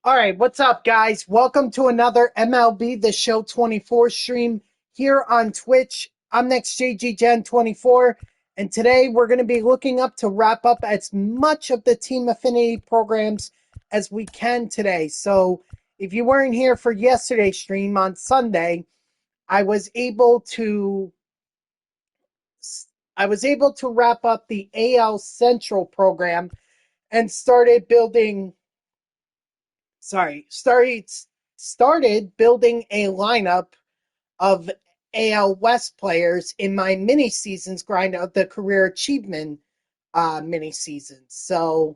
All right, what's up, guys? Welcome to another MLB The Show 24 stream here on Twitch. I'm next JG Gen 24, and today we're going to be looking up to wrap up as much of the Team Affinity programs as we can today. So, if you weren't here for yesterday's stream on Sunday, I was able to wrap up the AL Central program and sorry, started building a lineup of AL West players in my mini seasons grind of the career achievement mini seasons. So,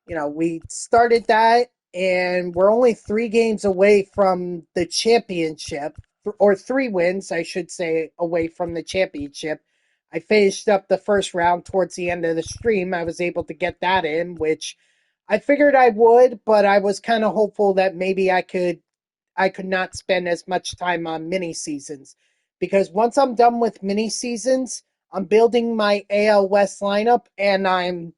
we started that and we're only 3 games away from the championship, or 3 wins, I should say, away from the championship. I finished up the first round towards the end of the stream. I was able to get that in, which I figured I would, but I was kind of hopeful that maybe I could not spend as much time on mini seasons, because once I'm done with mini seasons, I'm building my AL West lineup and I'm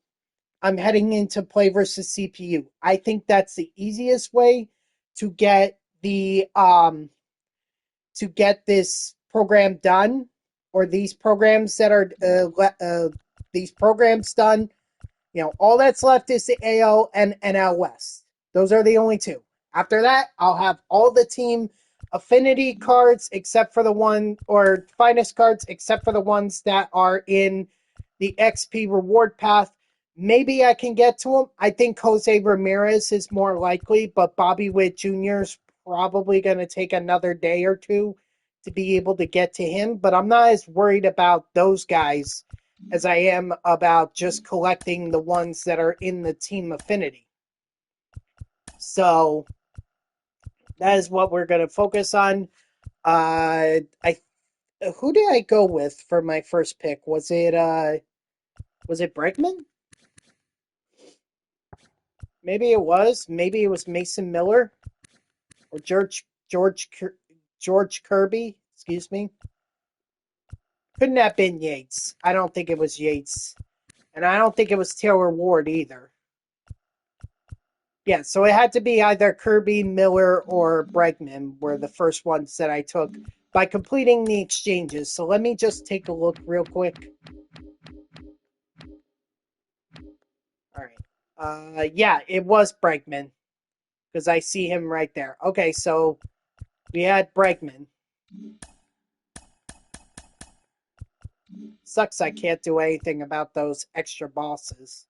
heading into play versus CPU. I think that's the easiest way to get this program done, or these programs that are these programs done. All that's left is the AL and NL West. Those are the only two. After that, I'll have all the team affinity cards except for the one, or finest cards except for the ones that are in the XP reward path. Maybe I can get to them. I think Jose Ramirez is more likely, but Bobby Witt Jr. is probably going to take another day or two to be able to get to him. But I'm not as worried about those guys as I am about just collecting the ones that are in the team affinity. So that is what we're going to focus on. I Who did I go with for my first pick? Was it Bregman? Maybe it was. Maybe it was Mason Miller or George Kirby. Excuse me. Couldn't have been Yates. I don't think it was Yates, and I don't think it was Taylor Ward either. Yeah, so it had to be either Kirby, Miller, or Bregman were the first ones that I took by completing the exchanges. So let me just take a look real quick. All right. Yeah, it was Bregman because I see him right there. Okay, so we had Bregman. Sucks I can't do anything about those extra bosses.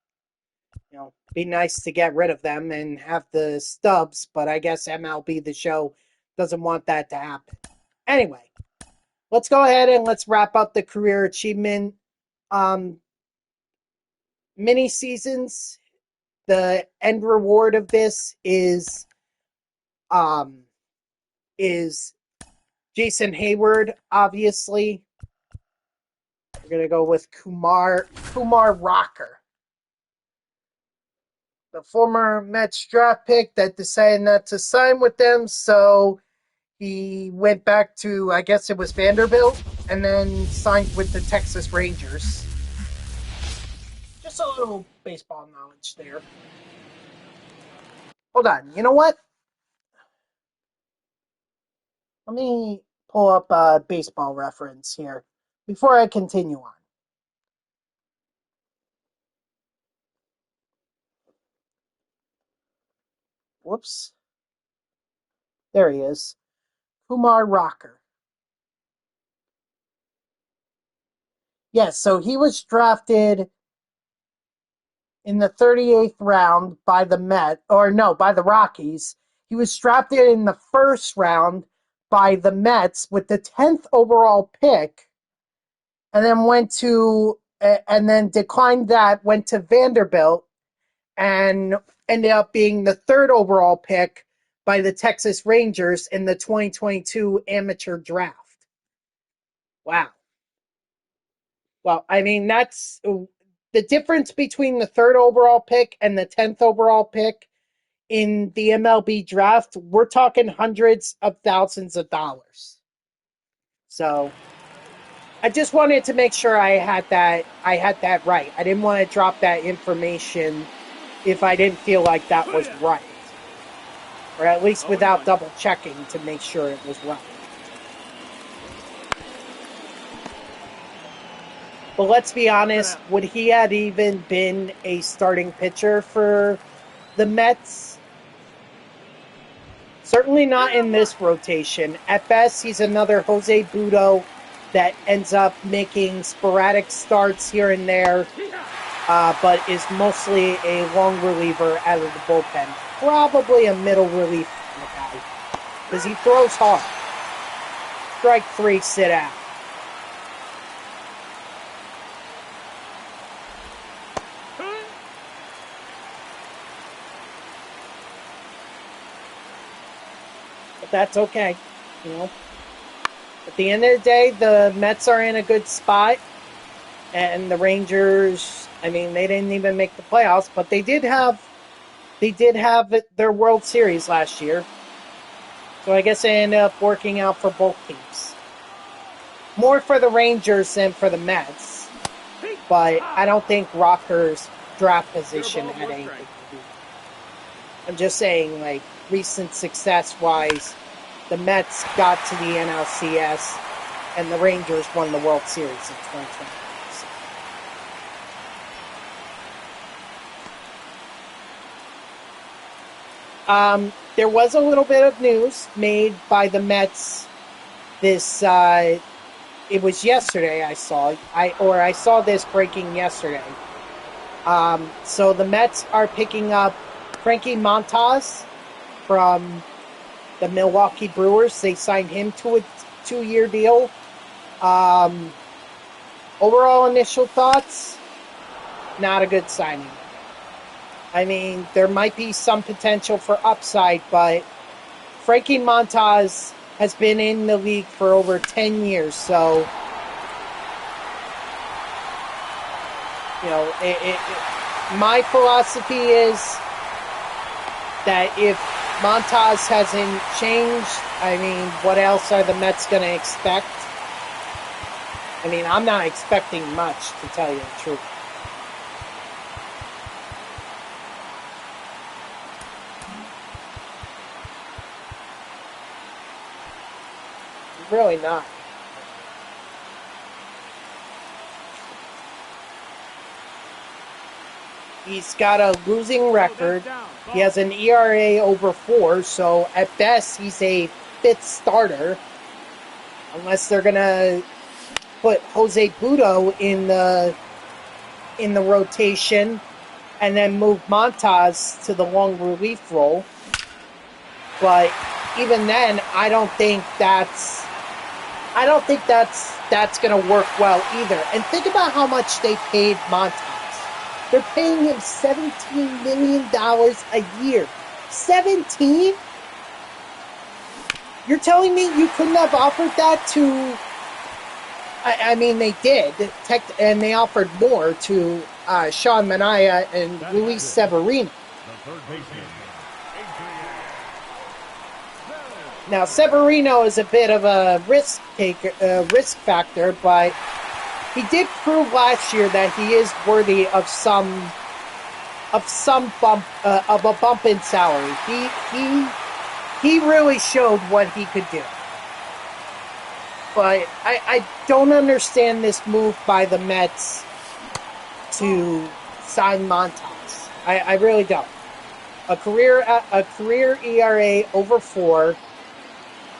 Be nice to get rid of them and have the stubs, but I guess MLB The Show doesn't want that to happen. Anyway, let's go ahead and let's wrap up the career achievement mini seasons. The end reward of this is Jason Hayward. Obviously, we're gonna go with Kumar Rocker, the former Mets draft pick that decided not to sign with them, so he went back to, I guess it was Vanderbilt, and then signed with the Texas Rangers. Just a little baseball knowledge there. Hold on, you know what? Let me pull up a baseball reference here before I continue on. Whoops. There he is. Kumar Rocker. Yes, so he was drafted in the 38th round by the by the Rockies. He was drafted in the first round by the Mets with the 10th overall pick, and then declined that, went to Vanderbilt, and ended up being the 3rd overall pick by the Texas Rangers in the 2022 amateur draft. Wow. Well, I mean, that's the difference between the 3rd overall pick and the 10th overall pick in the MLB draft. We're talking hundreds of thousands of dollars. So I just wanted to make sure I had that right. I didn't want to drop that information if I didn't feel like that was right. or at least without double checking to make sure it was right. But let's be honest, would he have even been a starting pitcher for the Mets? Certainly not in this rotation. At best, he's another Jose Budo that ends up making sporadic starts here and there, but is mostly a long reliever out of the bullpen. Probably a middle relief kind of guy, because he throws hard. Strike 3, sit out. But that's okay, you know. At the end of the day, the Mets are in a good spot, and the Rangers, I mean, they didn't even make the playoffs, but they did have their World Series last year. So I guess it ended up working out for both teams. More for the Rangers than for the Mets, but I don't think Rocker's draft position had anything to do with it. I'm just saying, like, recent success-wise, the Mets got to the NLCS, and the Rangers won the World Series in 2020. There was a little bit of news made by the Mets this, it was yesterday I saw this breaking yesterday. So the Mets are picking up Frankie Montas from the Milwaukee Brewers. They signed him to a 2-year deal. Overall initial thoughts, not a good signing. I mean, there might be some potential for upside, but Frankie Montas has been in the league for over 10 years, so, you know, my philosophy is that if Montas hasn't changed, I mean, what else are the Mets going to expect? I mean, I'm not expecting much, to tell you the truth. Really not. He's got a losing record. He has an ERA over 4, so at best he's a 5th starter. Unless they're gonna put Jose Budo in the rotation and then move Montas to the long relief role. But even then, I don't think that's going to work well either. And think about how much they paid Montas. They're paying him $17 million a year. 17? You're telling me you couldn't have offered that to... I mean, they did, and they offered more to Sean Manaea and Luis Severino. Now, Severino is a bit of a risk factor, but he did prove last year that he is worthy of a bump in salary. He really showed what he could do. But I don't understand this move by the Mets to sign Montas. I really don't. A career ERA over 4.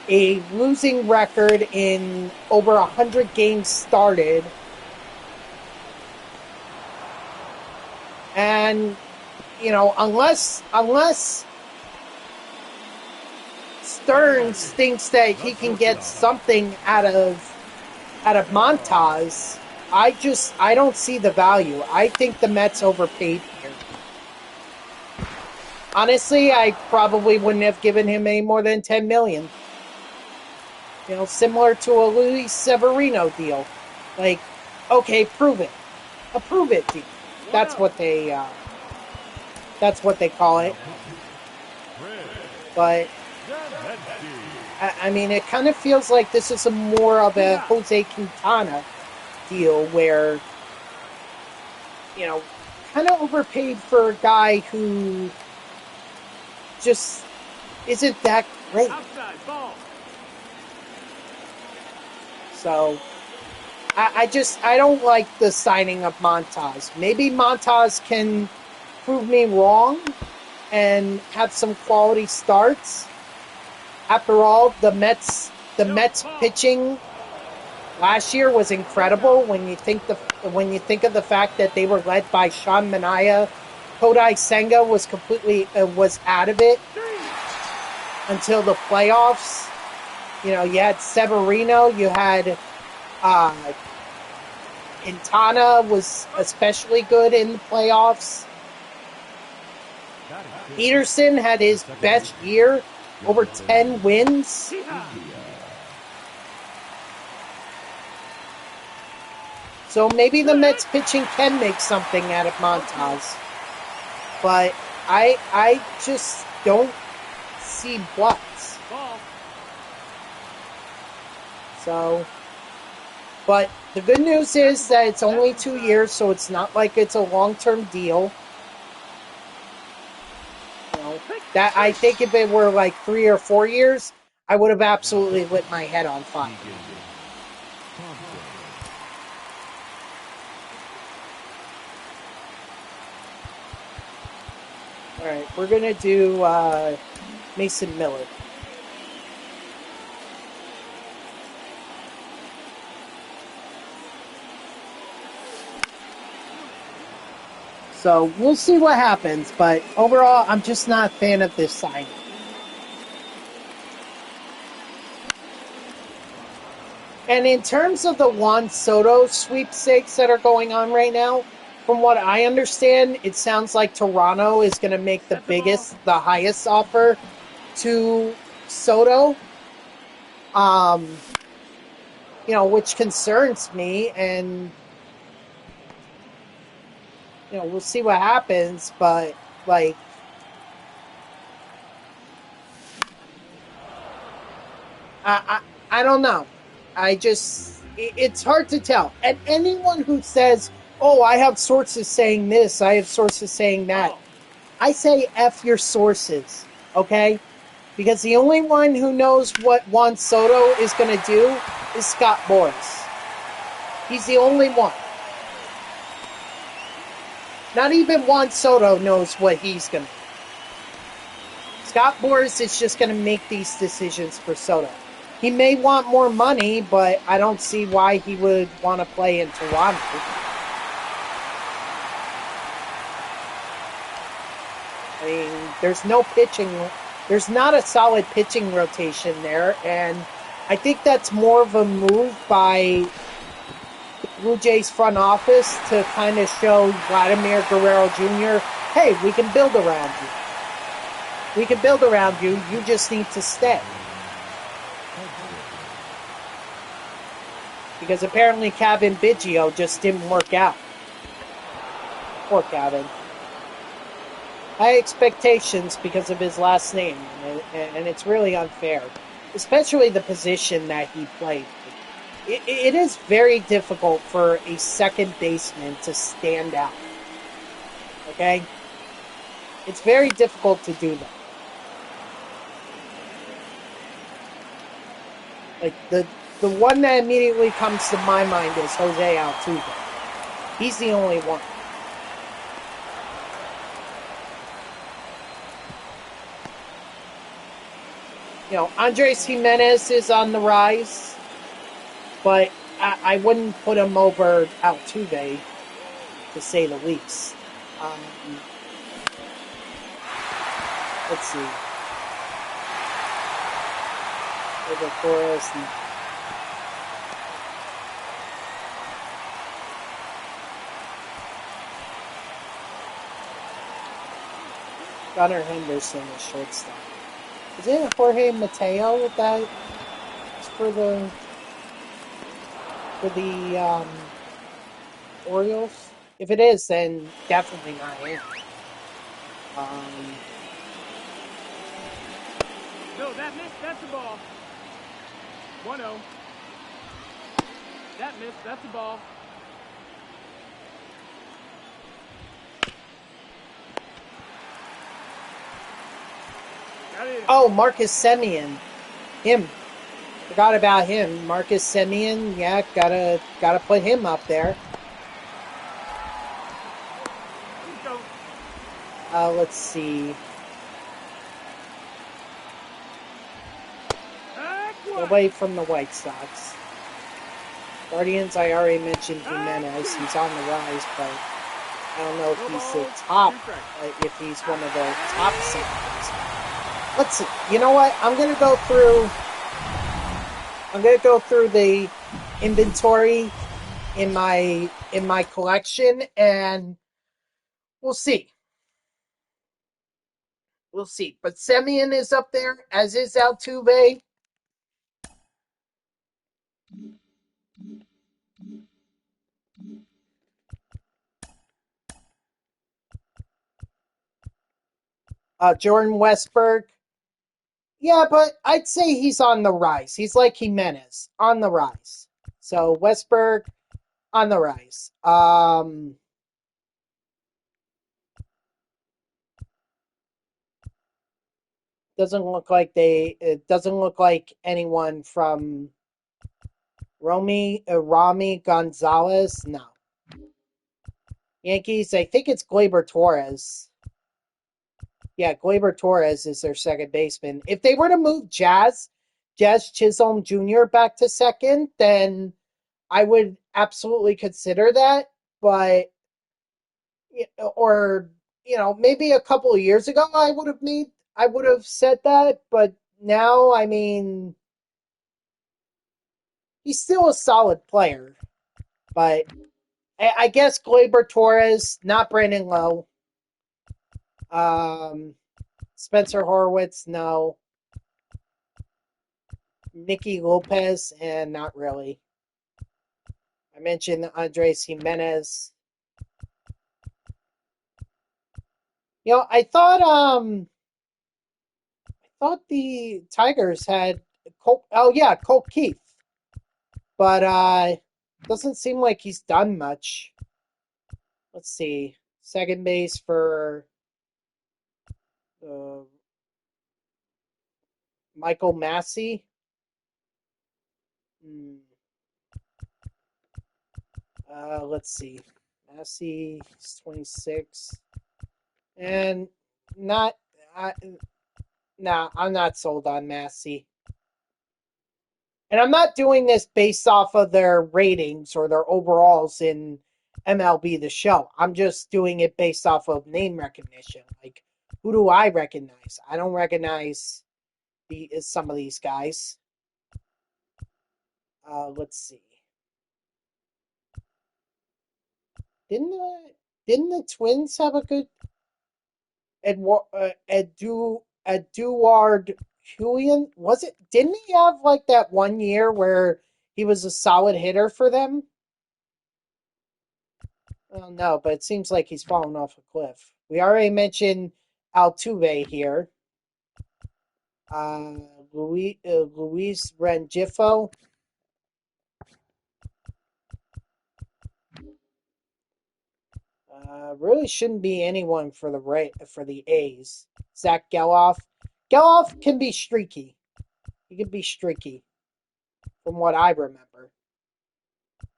A losing record in over 100 games started. And, you know, unless Stearns thinks that he can get something out of Montas, I don't see the value. I think the Mets overpaid here. Honestly, I probably wouldn't have given him any more than $10 million. You know, similar to a Luis Severino deal. Like, okay, prove it. A prove it deal. That's what they call it. But I mean, it kind of feels like this is more of a Jose Quintana deal where, you know, kind of overpaid for a guy who just isn't that great. Outside ball. So I don't like the signing of Montas. Maybe Montas can prove me wrong and have some quality starts. After all, the Mets pitching last year was incredible when you think of the fact that they were led by Sean Manaea. Kodai Senga was completely was out of it until the playoffs. You know, you had Severino, you had Quintana was especially good in the playoffs. Peterson had his best year, over 10 wins. So maybe the Mets pitching can make something out of Montas. But I just don't see what. So, but the good news is that it's only 2 years, so it's not like it's a long-term deal. You know, that I think if it were like 3 or 4 years, I would have absolutely lit my head on fire. All right, we're gonna do Mason Miller. So we'll see what happens, but overall, I'm just not a fan of this signing. And in terms of the Juan Soto sweepstakes that are going on right now, from what I understand, it sounds like Toronto is going to make the highest offer to Soto. You know, which concerns me, and you know, we'll see what happens, but like, I don't know. It's hard to tell. And anyone who says, oh, I have sources saying this, I have sources saying that, I say F your sources, okay? Because the only one who knows what Juan Soto is going to do is Scott Boras. He's the only one. Not even Juan Soto knows what he's going to do. Scott Boras is just going to make these decisions for Soto. He may want more money, but I don't see why he would want to play in Toronto. I mean, there's no pitching. There's not a solid pitching rotation there, and I think that's more of a move by the Blue Jays front office to kind of show Vladimir Guerrero Jr., hey, we can build around you. We can build around you. You just need to stay. Because apparently Kevin Biggio just didn't work out. Poor Kevin. High expectations because of his last name, and it's really unfair. Especially the position that he played. It is very difficult for a second baseman to stand out. Okay? It's very difficult to do that. Like, the one that immediately comes to my mind is Jose Altuve. He's the only one. You know, Andres Jimenez is on the rise, but I wouldn't put him over Altuve, to say the least. Let's see. Over Torres and Gunnar Henderson is shortstop. Is it Jorge Mateo that is for the Orioles? If it is, then definitely not him. No, that missed. That's the ball. 1-0. That missed. That's the ball. Got it. Oh, Marcus Semien. Him. Forgot about him. Marcus Semien. Yeah, gotta put him up there. Go. Let's see. Away from the White Sox. Guardians, I already mentioned Jimenez. He's on the rise, but I don't know if he's the top, if he's one of the top second. Let's see. You know what? I'm gonna go through the inventory in my collection, and we'll see. We'll see. But Semien is up there, as is Altuve. Jordan Westberg. Yeah, but I'd say he's on the rise. He's like Jimenez, on the rise. So Westberg on the rise. It doesn't look like anyone from Rami Gonzalez. No. Yankees, I think it's Gleyber Torres. Yeah, Gleyber Torres is their second baseman. If they were to move Jazz Chisholm Jr. back to second, then I would absolutely consider that. But or maybe a couple of years ago I would have said that, but now, I mean, he's still a solid player. But I guess Gleyber Torres, not Brandon Lowe. Spencer Horwitz, no. Nicky Lopez, and not really. I mentioned Andres Jimenez. I thought the Tigers had Colt. Oh yeah, Colt Keith, but doesn't seem like he's done much. Let's see, second base for uh, Michael Massey. Hmm. Let's see, Massey is 26, and not. Nah, I'm not sold on Massey. And I'm not doing this based off of their ratings or their overalls in MLB The Show. I'm just doing it based off of name recognition. Like, who do I recognize? I don't recognize some of these guys. Let's see. Didn't the didn't the Twins have a good Eduard Julian? Was it? Didn't he have like that one year where he was a solid hitter for them? Well, no, but it seems like he's fallen off a cliff. We already mentioned Altuve here. Uh, Luis Rengifo. Really shouldn't be anyone for the A's. Zach Geloff. Geloff can be streaky. He can be streaky, from what I remember.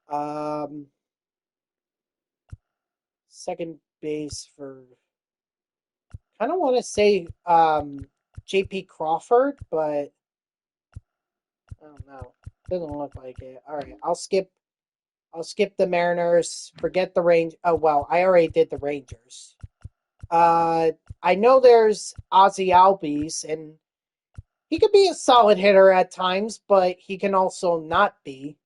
Um, Second base for. I don't want to say J.P. Crawford, but I don't know. Doesn't look like it. All right, I'll skip. I'll skip the Mariners. Forget the Range. Oh well, I already did the Rangers. Uh, I know there's Ozzy Albies, and he could be a solid hitter at times, but he can also not be.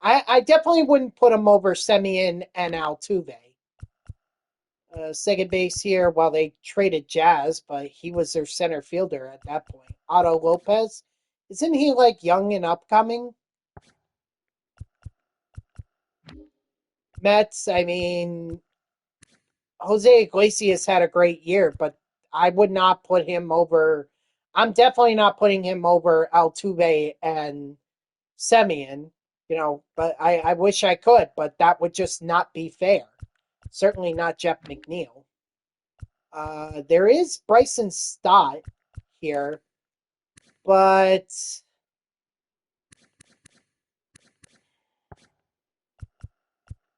I definitely wouldn't put him over Semien and Altuve. Second base here, well, they traded Jazz, but he was their center fielder at that point. Otto Lopez. Isn't he like young and upcoming? Mets, I mean, Jose Iglesias had a great year, but I would not put him over. I'm definitely not putting him over Altuve and Semien, but I wish I could, but that would just not be fair. Certainly not Jeff McNeil. There is Bryson Stott here, but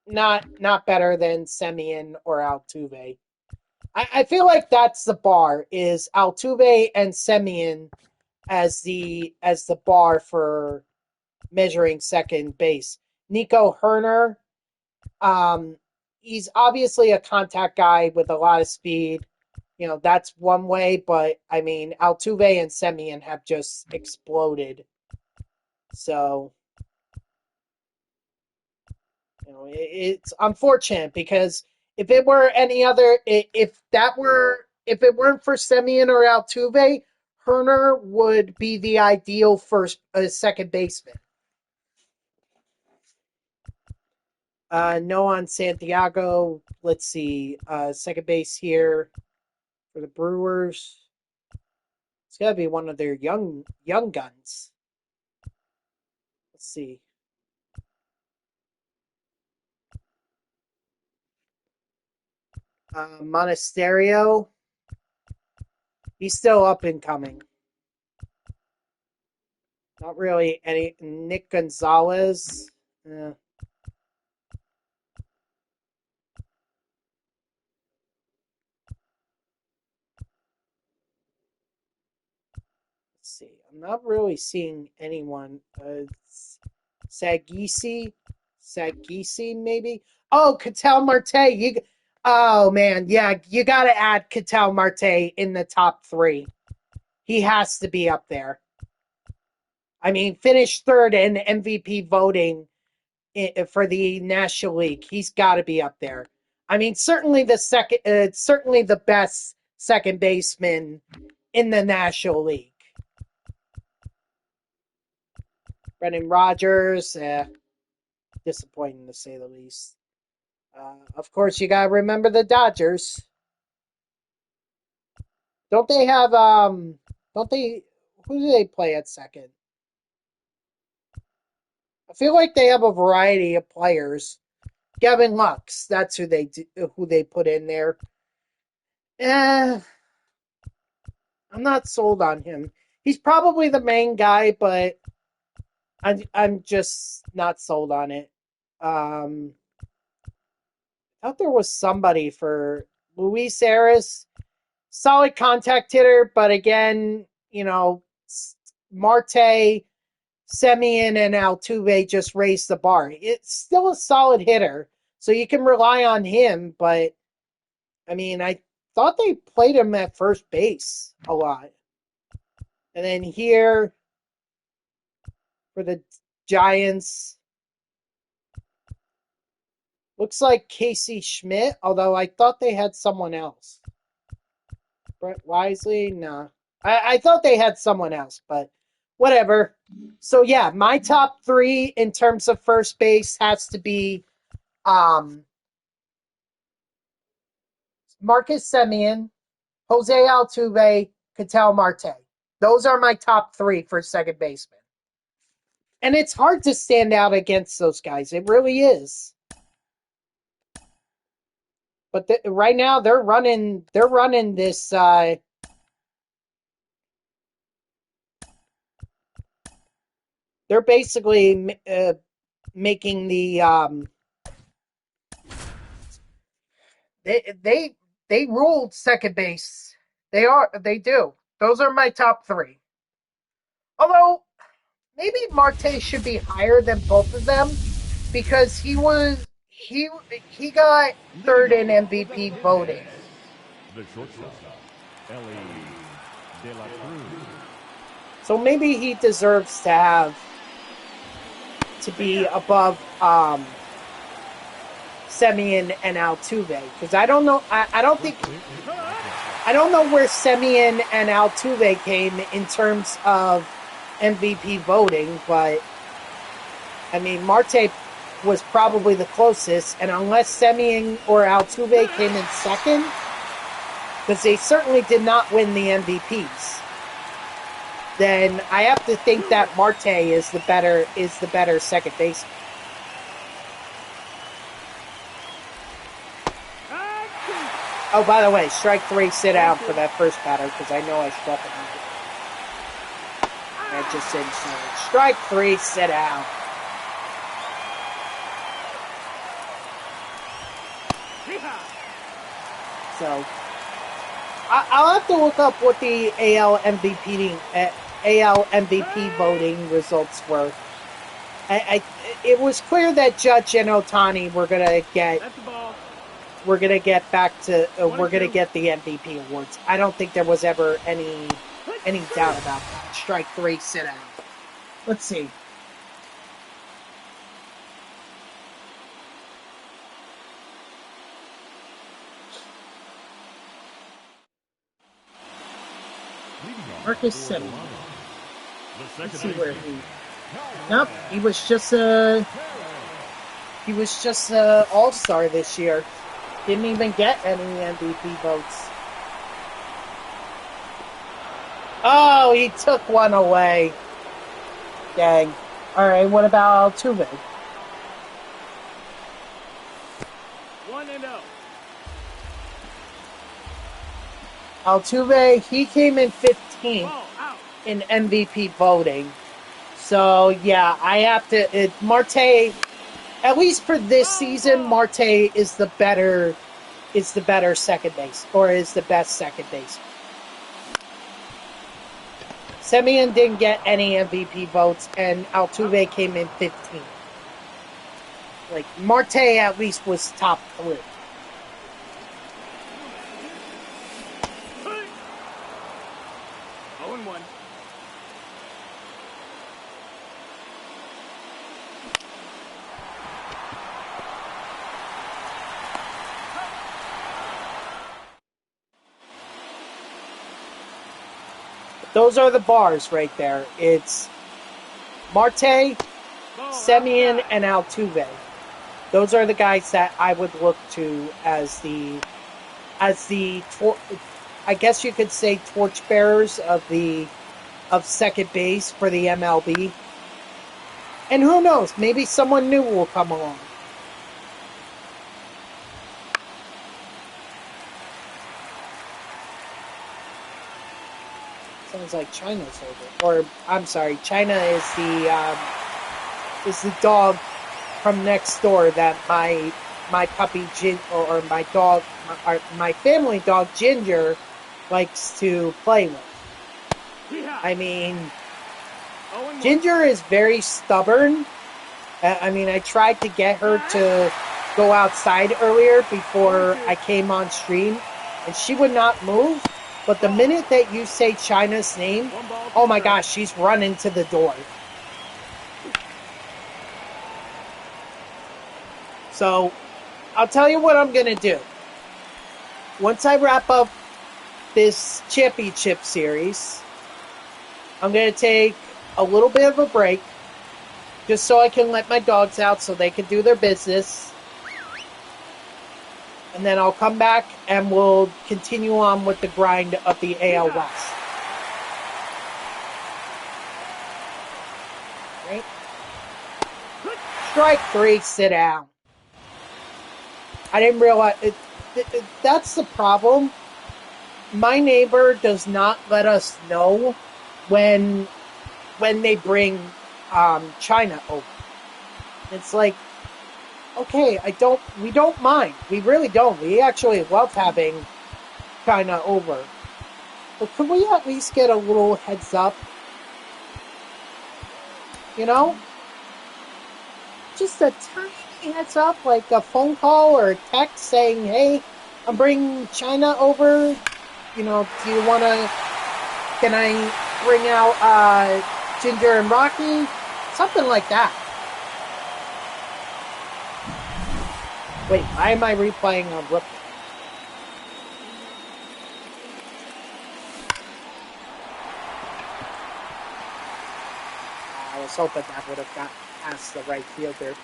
not better than Semien or Altuve. I feel like that's the bar is Altuve and Semien as the bar for measuring second base. Nico Herner, um, he's obviously a contact guy with a lot of speed. You know, that's one way, but I mean, Altuve and Semien have just exploded. So, you know, it's unfortunate because if it were any other, if it weren't for Semien or Altuve, Herner would be the ideal second baseman. Noan Santiago, let's see, second base here for the Brewers. It's got to be one of their young guns. Let's see. Monasterio, he's still up and coming. Not really any. Nick Gonzalez. Let's see. I'm not really seeing anyone. Sagisi, maybe. Oh, Ketel Marte. Oh man, yeah, you got to add Ketel Marte in the top 3. He has to be up there. I mean, finished third in MVP voting for the National League. He's got to be up there. I mean, certainly certainly the best second baseman in the National League. Brendan Rodgers, disappointing to say the least. Of course, you got to remember the Dodgers. Don't they have Don't they? Who do they play at second? I feel like they have a variety of players. Gavin Lux, that's who they put in there. I'm not sold on him. He's probably the main guy, but I'm just not sold on it. I thought there was somebody for Luis Arias, solid contact hitter, but again, you know, Marte, Semien, and Altuve just raised the bar. It's still a solid hitter, so you can rely on him, but I mean, I thought they played him at first base a lot. And then here for the Giants, looks like Casey Schmidt, although I thought they had someone else. Brett Wisely? Nah. I thought they had someone else, but whatever. So yeah, my top 3 in terms of first base has to be Marcus Semien, Jose Altuve, Ketel Marte. Those are my top 3 for second baseman. And it's hard to stand out against those guys. It really is. But right now they're running this they're basically making the they ruled second base. They do. Those are my top 3. Although maybe Marte should be higher than both of them because he got third in MVP voting. The shortstop, Ellie De La Cruz. So maybe he deserves to be above Semien and Altuve because I don't know. I don't know where Semien and Altuve came in terms of MVP voting, but I mean Marte was probably the closest, and unless Semien or Altuve came in second, because they certainly did not win the MVPs, then I have to think that Marte is the better second baseman. Oh, by the way, strike 3, sit down for that first batter because I know I struck him. I just didn't say it. Strike 3, sit down. So, I'll have to look up what the AL MVP voting results were. It was clear that Judge and Otani were gonna get back to we're gonna get the MVP awards. I don't think there was ever any doubt about that. Strike 3, sit down. Let's see. Marcus Semien. Let's see where he. Nope, he was just a all-star this year. Didn't even get any MVP votes. Oh, he took one away. Dang. All right, what about Altuve? 1-0. Altuve, he came in 15th in MVP voting. So, yeah, I have to... Marte, at least for this season, Marte is the better second base, or is the best second base. Semien didn't get any MVP votes, and Altuve came in 15th. Like, Marte at least was top 3. Those are the bars right there. It's Marte, Semien, and Altuve. Those are the guys that I would look to as the I guess you could say torchbearers of second base for the MLB. And who knows, maybe someone new will come along. Sounds like China's over. Or, I'm sorry, China is the dog from next door that my puppy or my dog, my family dog Ginger likes to play with. I mean, Ginger is very stubborn. I mean, I tried to get her to go outside earlier before I came on stream, and she would not move. But the minute that you say China's name, oh my gosh, she's running to the door. So, I'll tell you what I'm going to do. Once I wrap up this championship series, I'm going to take a little bit of a break just so I can let my dogs out so they can do their business. And then I'll come back and we'll continue on with the grind of the AL West. Right? Strike 3, sit down. I didn't realize... that's the problem. My neighbor does not let us know when they bring China over. It's like, okay, we don't mind. We really don't. We actually love having China over. But could we at least get a little heads up? You know? Just a tiny heads up, like a phone call or a text saying, hey, I'm bringing China over. You know, can I bring out Ginger and Rocky? Something like that. Wait, why am I replaying on Brooklyn? I was hoping that would have got past the right fielder.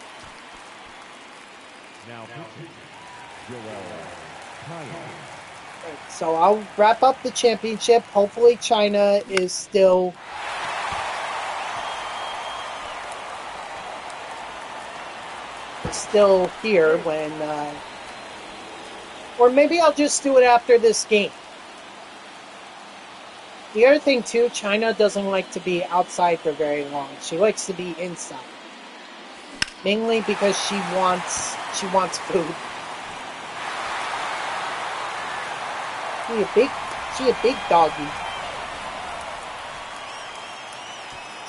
Now, so I'll wrap up the championship. Hopefully China is still here Or maybe I'll just do it after this game. The other thing too, China doesn't like to be outside for very long. She likes to be inside. Mainly because she wants food. She a big doggy.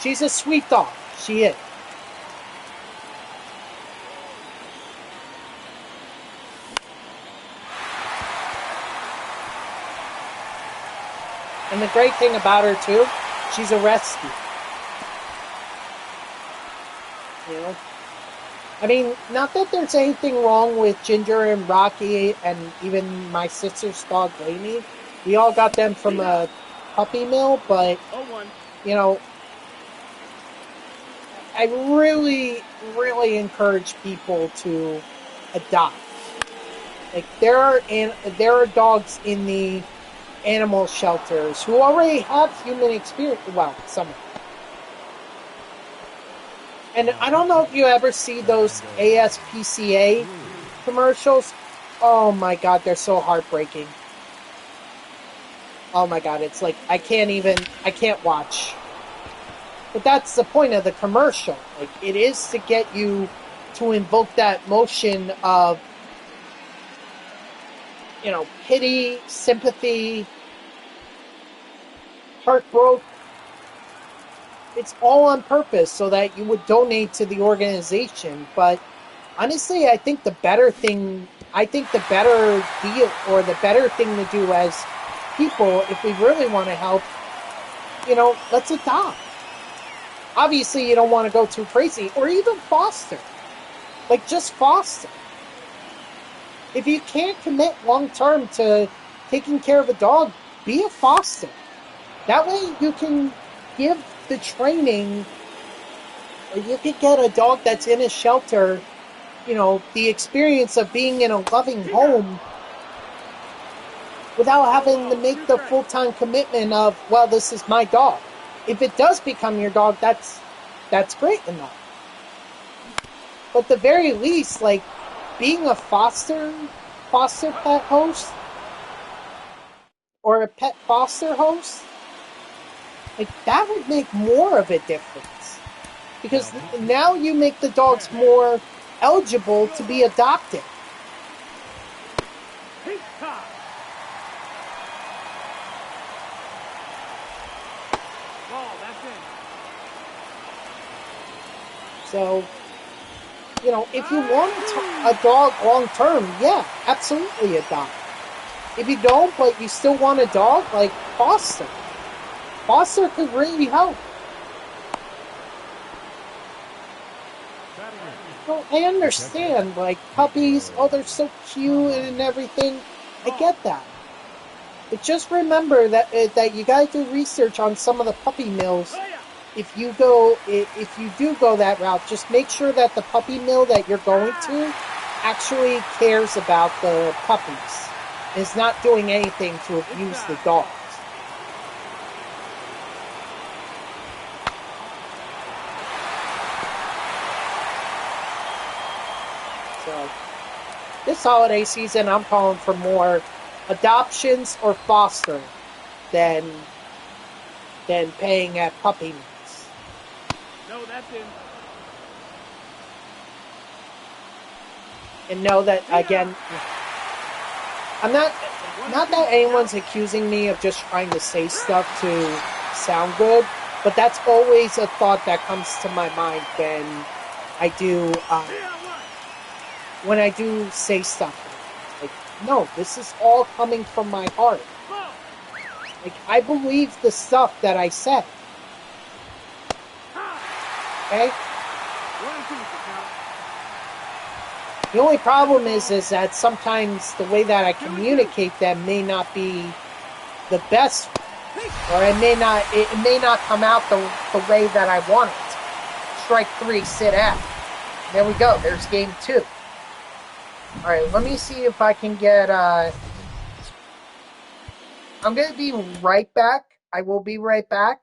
She's a sweet dog. She is. And the great thing about her too, she's a rescue. You know? I mean, not that there's anything wrong with Ginger and Rocky and even my sister's dog Lainey. We all got them from a puppy mill, but Oh, one. you know, I really, really encourage people to adopt. Like there are dogs in the animal shelters who already have human experience. Well, some of them. And I don't know if you ever see those ASPCA commercials. Oh my god, they're so heartbreaking. Oh my god, it's like I can't watch. But that's the point of the commercial. Like it is to get you to invoke that motion of, pity, sympathy, heartbroken. It's all on purpose so that you would donate to the organization. But honestly, I think the better deal or the better thing to do as people, if we really want to help, let's adopt. Obviously, you don't want to go too crazy or even foster. Like, just foster. If you can't commit long term to taking care of a dog, be a foster. That way you can give the training, or you could get a dog that's in a shelter, the experience of being in a loving home without having to make the full-time commitment of, well, this is my dog. If it does become your dog, that's great enough. But at the very least, like being a foster pet host or a pet foster host, like that would make more of a difference. Because now you make the dogs more eligible to be adopted. So, if you want a dog long term, yeah, absolutely adopt. If you don't, but you still want a dog, like foster. Foster could really help. Well, I understand, like puppies, oh, they're so cute and everything. I get that. But just remember that you gotta do research on some of the puppy mills. If you do go that route, just make sure that the puppy mill that you're going to actually cares about the puppies. Is not doing anything to abuse the dogs. So, this holiday season, I'm calling for more adoptions or fostering than paying at puppy mills. No, that's in. And know that again, I'm not that anyone's accusing me of just trying to say stuff to sound good, but that's always a thought that comes to my mind when I do say stuff. Like, no, this is all coming from my heart. Like, I believe the stuff that I said. Okay? The only problem is that sometimes the way that I communicate them may not be the best, or it may not come out the way that I want it. Strike 3, sit out. There we go. There's game 2. All right, let me see if I can get. I'm gonna be right back. I will be right back,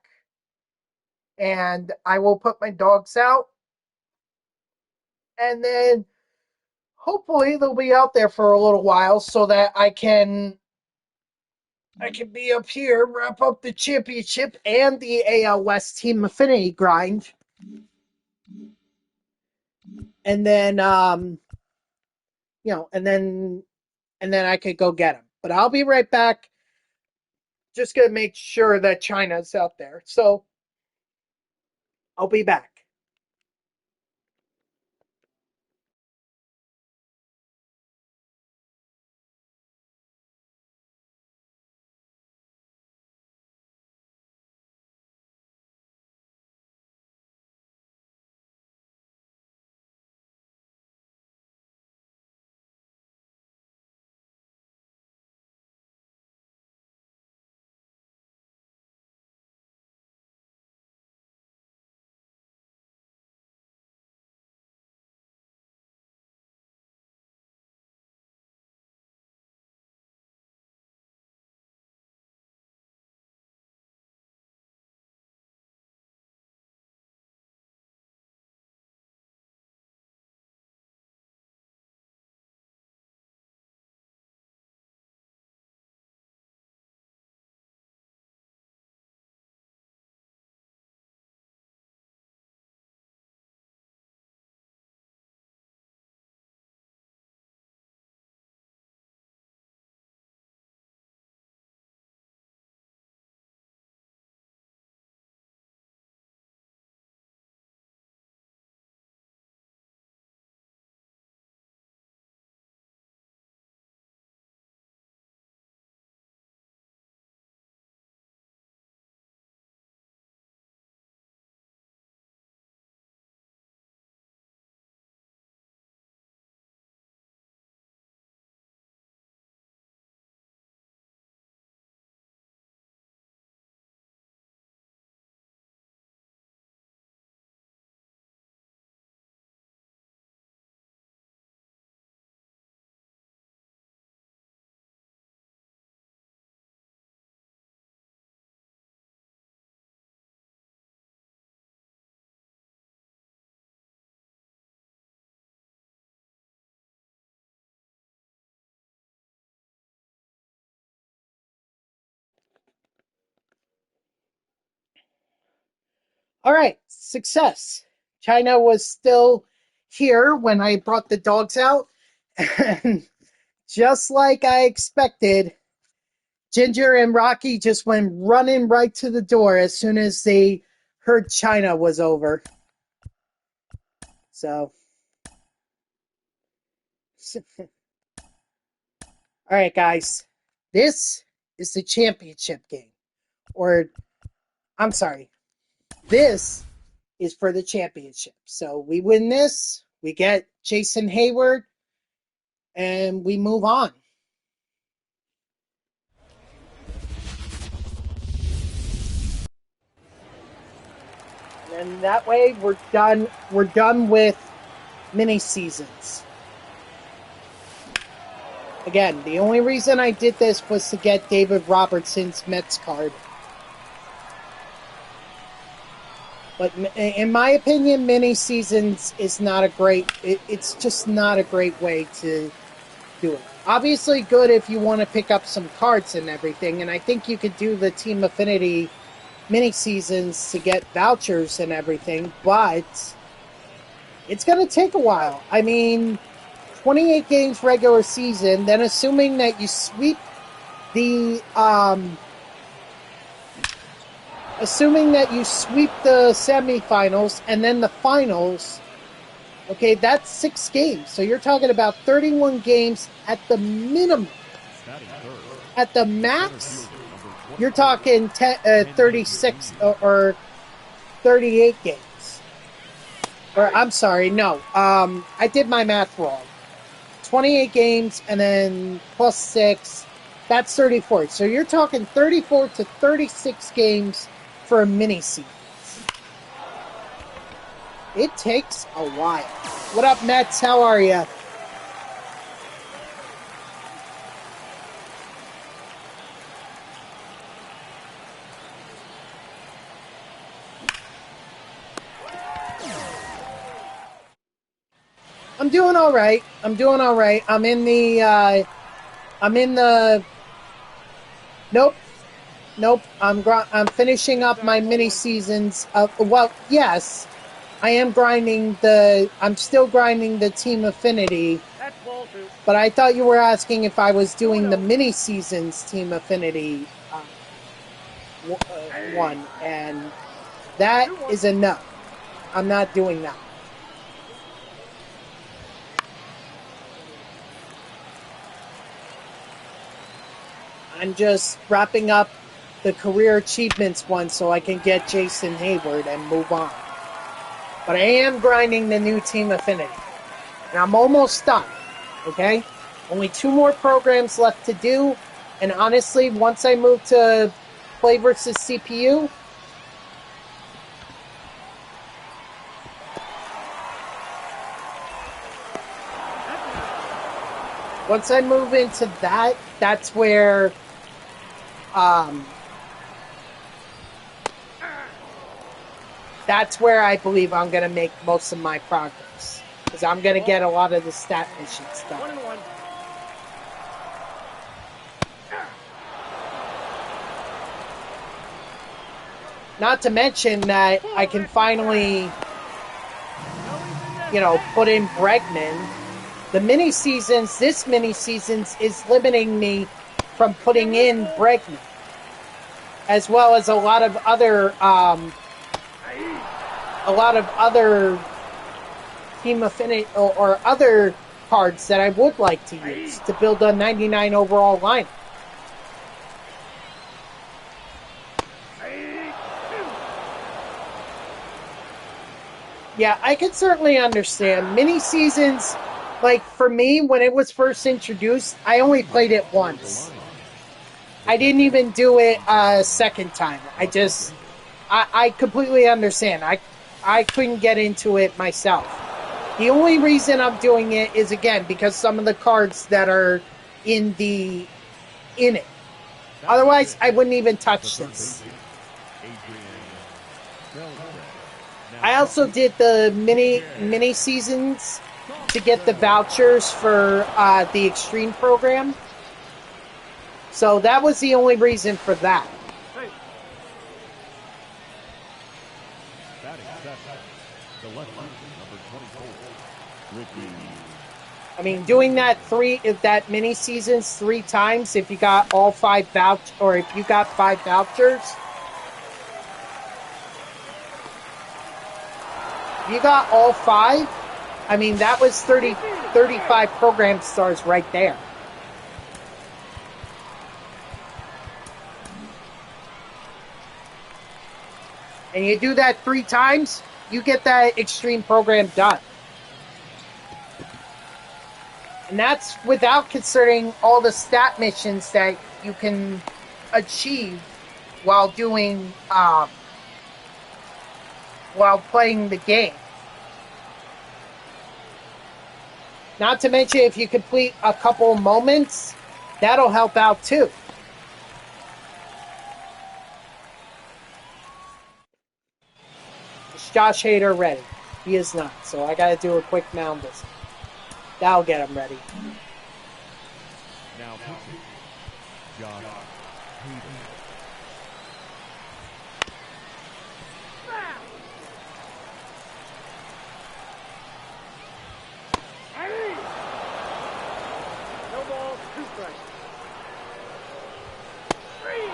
and I will put my dogs out, and then hopefully they'll be out there for a little while so that I can be up here, wrap up the championship and the AL West Team Affinity grind. And then and then I could go get them. But I'll be right back. Just gonna make sure that China's out there. So I'll be back. All right, success. China was still here when I brought the dogs out. And just like I expected, Ginger and Rocky just went running right to the door as soon as they heard China was over. So, all right, guys. This is the championship game. Or, I'm sorry, this is for the championship. So we win this, we get Jason Hayward, and we move on. And that way we're done. We're done with mini seasons. Again, the only reason I did this was to get David Robertson's Mets card. But in my opinion, mini seasons is not a great. It's just not a great way to do it. Obviously, good if you want to pick up some cards and everything. And I think you could do the Team Affinity mini seasons to get vouchers and everything. But it's going to take a while. I mean, 28 games regular season. Then assuming that you sweep the semifinals and then the finals, okay, that's 6 games. So you're talking about 31 games at the minimum. At the max, you're talking 36 or 38 games. Or I'm sorry, no. I did my math wrong. 28 games and then plus 6, that's 34. So you're talking 34 to 36 games for a mini season. It takes a while. What up, Mets? How are you? I'm doing all right. I'm doing all right. Nope. Nope. I'm finishing up my mini seasons of, well, yes, I am I'm still grinding the Team Affinity, That's ball two. but I thought you were asking if I was doing the 2-0. mini seasons Team Affinity one, and that 2-1. is a no. I'm not doing that. I'm just wrapping up the career achievements one so I can get Jason Hayward and move on. But I am grinding the new Team Affinity. And I'm almost done. Okay? Only 2 more programs left to do. And honestly, once I move to play versus CPU, once I move into that, that's where I believe I'm going to make most of my progress. Because I'm going to get a lot of the stat missions done. 1-1. Not to mention that I can finally, put in Bregman. This mini seasons is limiting me from putting in Bregman, as well as a lot of other Team Affinity or other cards that I would like to use to build a 99 overall lineup. Yeah, I can certainly understand. Mini seasons, like for me, when it was first introduced, I only played it once. I didn't even do it a second time. I completely understand. I couldn't get into it myself. The only reason I'm doing it is, again, because some of the cards that are in it. Otherwise, I wouldn't even touch this. I also did the mini seasons to get the vouchers for the Extreme program. So that was the only reason for that. I mean, doing that mini seasons 3 times, if you got all 5 vouchers, or if you got 5 vouchers, if you got all 5, I mean, that was 35 program stars right there. And you do that 3 times, you get that Extreme program done. And that's without considering all the stat missions that you can achieve while doing, while playing the game. Not to mention, if you complete a couple moments, that'll help out too. Is Josh Hader ready? He is not, so I gotta do a quick mound visit. That'll get him ready. Now, Josh Hader. No ball, 2 strikes. 3.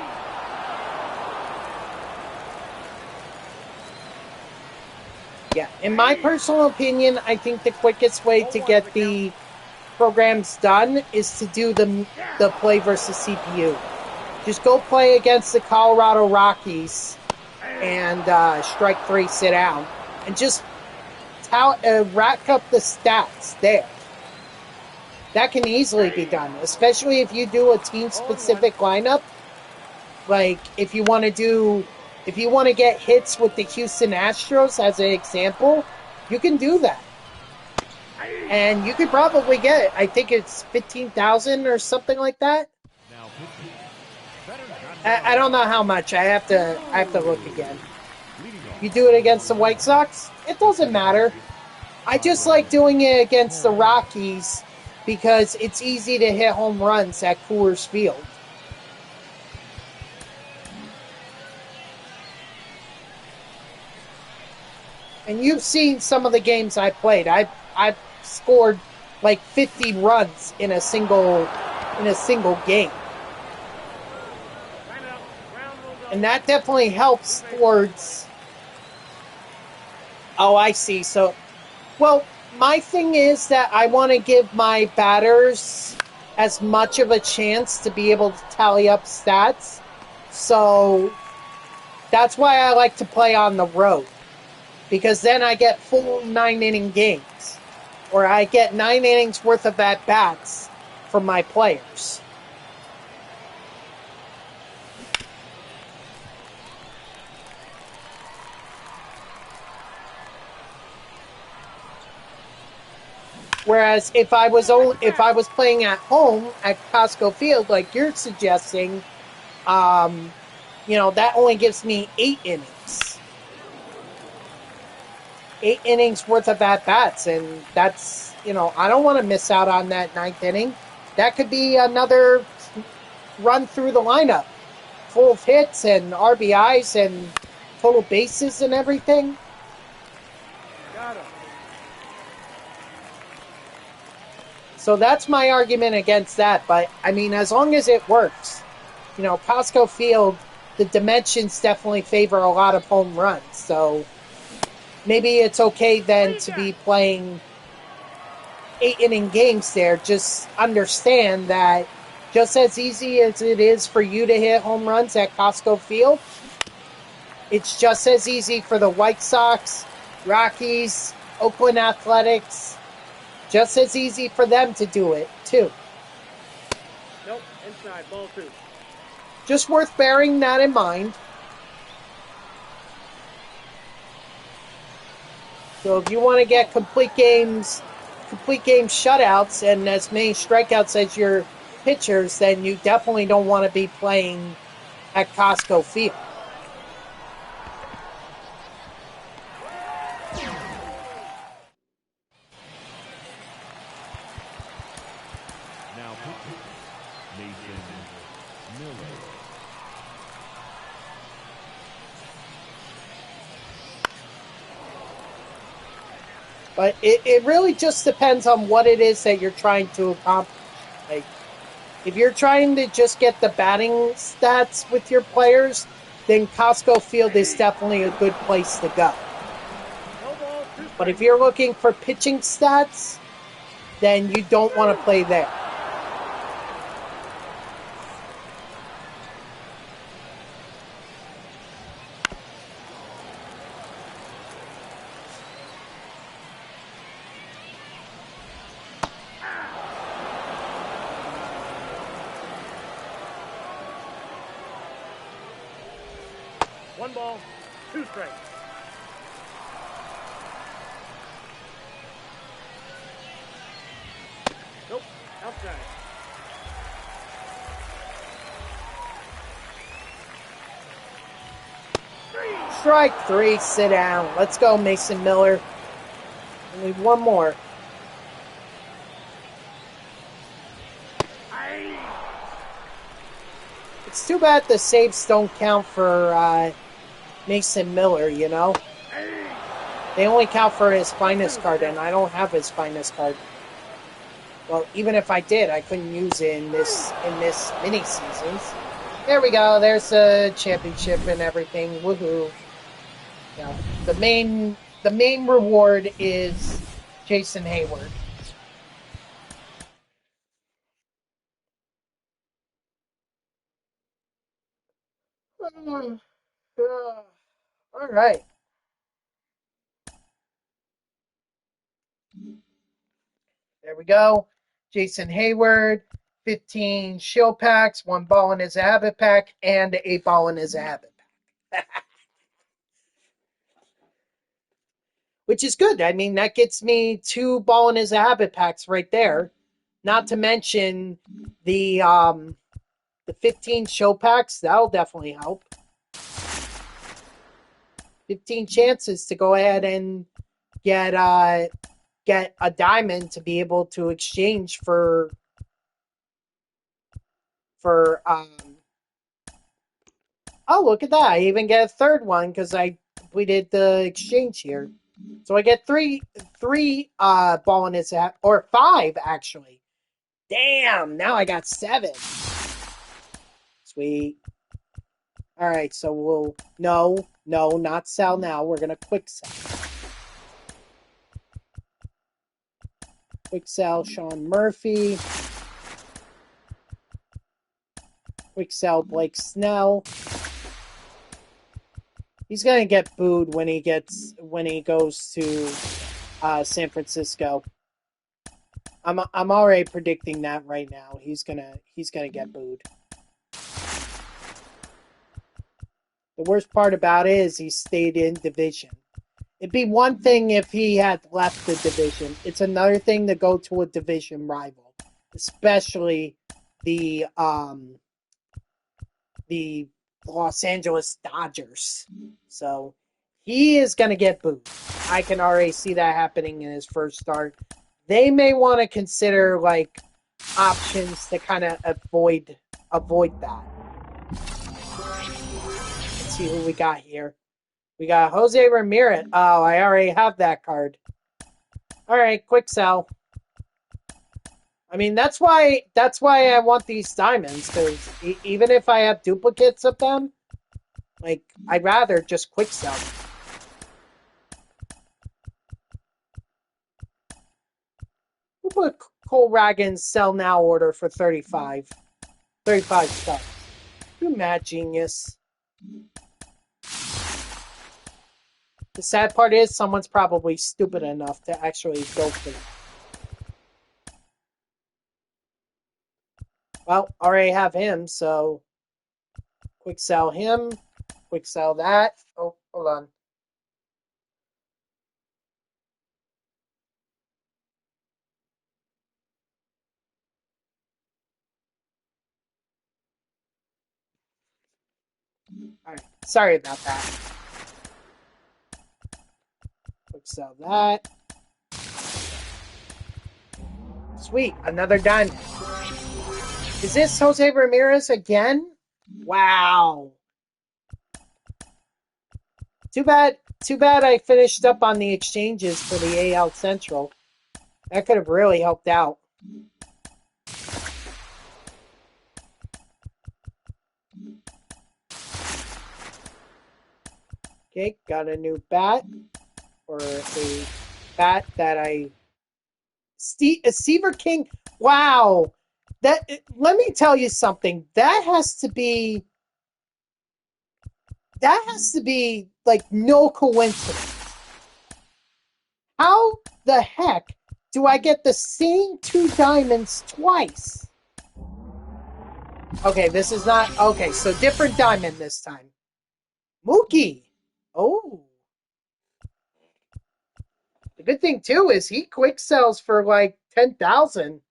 Yeah, in my personal opinion, I think the quickest way to get the programs done is to do the play versus CPU. Just go play against the Colorado Rockies and strike 3, sit down, and just rack up the stats there. That can easily be done, especially if you do a team-specific lineup. Like, if you want to get hits with the Houston Astros, as an example, you can do that. And you could probably get it. I think it's 15,000 or something like that. I don't know how much. I have to look again. You do it against the White Sox, it doesn't matter. I just like doing it against the Rockies because it's easy to hit home runs at Coors Field. And you've seen some of the games I played. I've scored like 50 runs in a single game. And that definitely helps towards. Oh, I see. So, well, my thing is that I want to give my batters as much of a chance to be able to tally up stats. So that's why I like to play on the road. Because then I get full 9-inning games. Or I get 9 innings worth of at-bats from my players. Whereas if I was playing at home at Costco Field, like you're suggesting, that only gives me 8 innings. 8 innings worth of at-bats, and that's, I don't want to miss out on that 9th inning. That could be another run through the lineup, full of hits and RBIs and total bases and everything. Got him. So that's my argument against that. But, I mean, as long as it works, Costco Field, the dimensions definitely favor a lot of home runs. So maybe it's okay then to be playing 8-inning games there. Just understand that just as easy as it is for you to hit home runs at Costco Field, it's just as easy for the White Sox, Rockies, Oakland Athletics. Just as easy for them to do it, too. Nope, inside, ball 2. Just worth bearing that in mind. So if you want to get complete game shutouts and as many strikeouts as your pitchers, then you definitely don't want to be playing at Costco Field. Now pitching, Nathan Miller. But it really just depends on what it is that you're trying to accomplish. Like, if you're trying to just get the batting stats with your players, then Costco Field is definitely a good place to go. But if you're looking for pitching stats, then you don't want to play there. One ball, 2 strikes. Nope, outside. Strike 3, sit down. Let's go, Mason Miller. Only one more. It's too bad the saves don't count for Mason Miller, They only count for his finest card, and I don't have his finest card. Well, even if I did, I couldn't use it in this mini seasons. There we go. There's the championship and everything. Woohoo! Yeah, the main reward is Jason Hayward. All right. There we go. Jason Hayward, 15 shield packs, 1 ball in his habit pack, and a ball in his habit pack. Which is good. I mean, that gets me 2 ball in his habit packs right there. Not to mention the 15 show packs. That'll definitely help. 15 chances to go ahead and get get a diamond to be able to exchange for oh, look at that. I even get a third one because I completed the exchange here. So I get three ball in his hat, or 5 actually. Damn, now I got 7. Sweet. All right, so we'll no, not sell now. We're gonna quick sell. Quick sell Sean Murphy. Quick sell Blake Snell. He's gonna get booed when he goes to San Francisco. I'm already predicting that right now. He's gonna get booed. The worst part about it is he stayed in division. It'd be one thing if he had left the division. It's another thing to go to a division rival, especially the Los Angeles Dodgers. So he is going to get booed. I can already see that happening in his first start. They may want to consider like options to kind of avoid that. Let's see who we got here. We got Jose Ramirez. Oh, I already have that card. All right, quick sell. I mean, that's why I want these diamonds, because even if I have duplicates of them, like, I'd rather just quick sell. We'll put Cole Ragan's sell now order for 35. 35 stuff. You mad genius. The sad part is someone's probably stupid enough to actually go for that. Well, already have him, so quick sell him. Quick sell that. Oh, hold on. All right. Sorry about that. Quick sell that. Sweet. Another diamond. Is this Jose Ramirez again? Wow. Too bad I finished up on the exchanges for the AL Central. That could have really helped out. Okay, got a new bat. Or a bat that Seaver King. Wow. Let me tell you something. That has to be like no coincidence. How the heck do I get the same 2 diamonds twice? Okay, this is not okay, so different diamond this time. Mookie. Oh. The good thing too is he quick sells for like 10,000.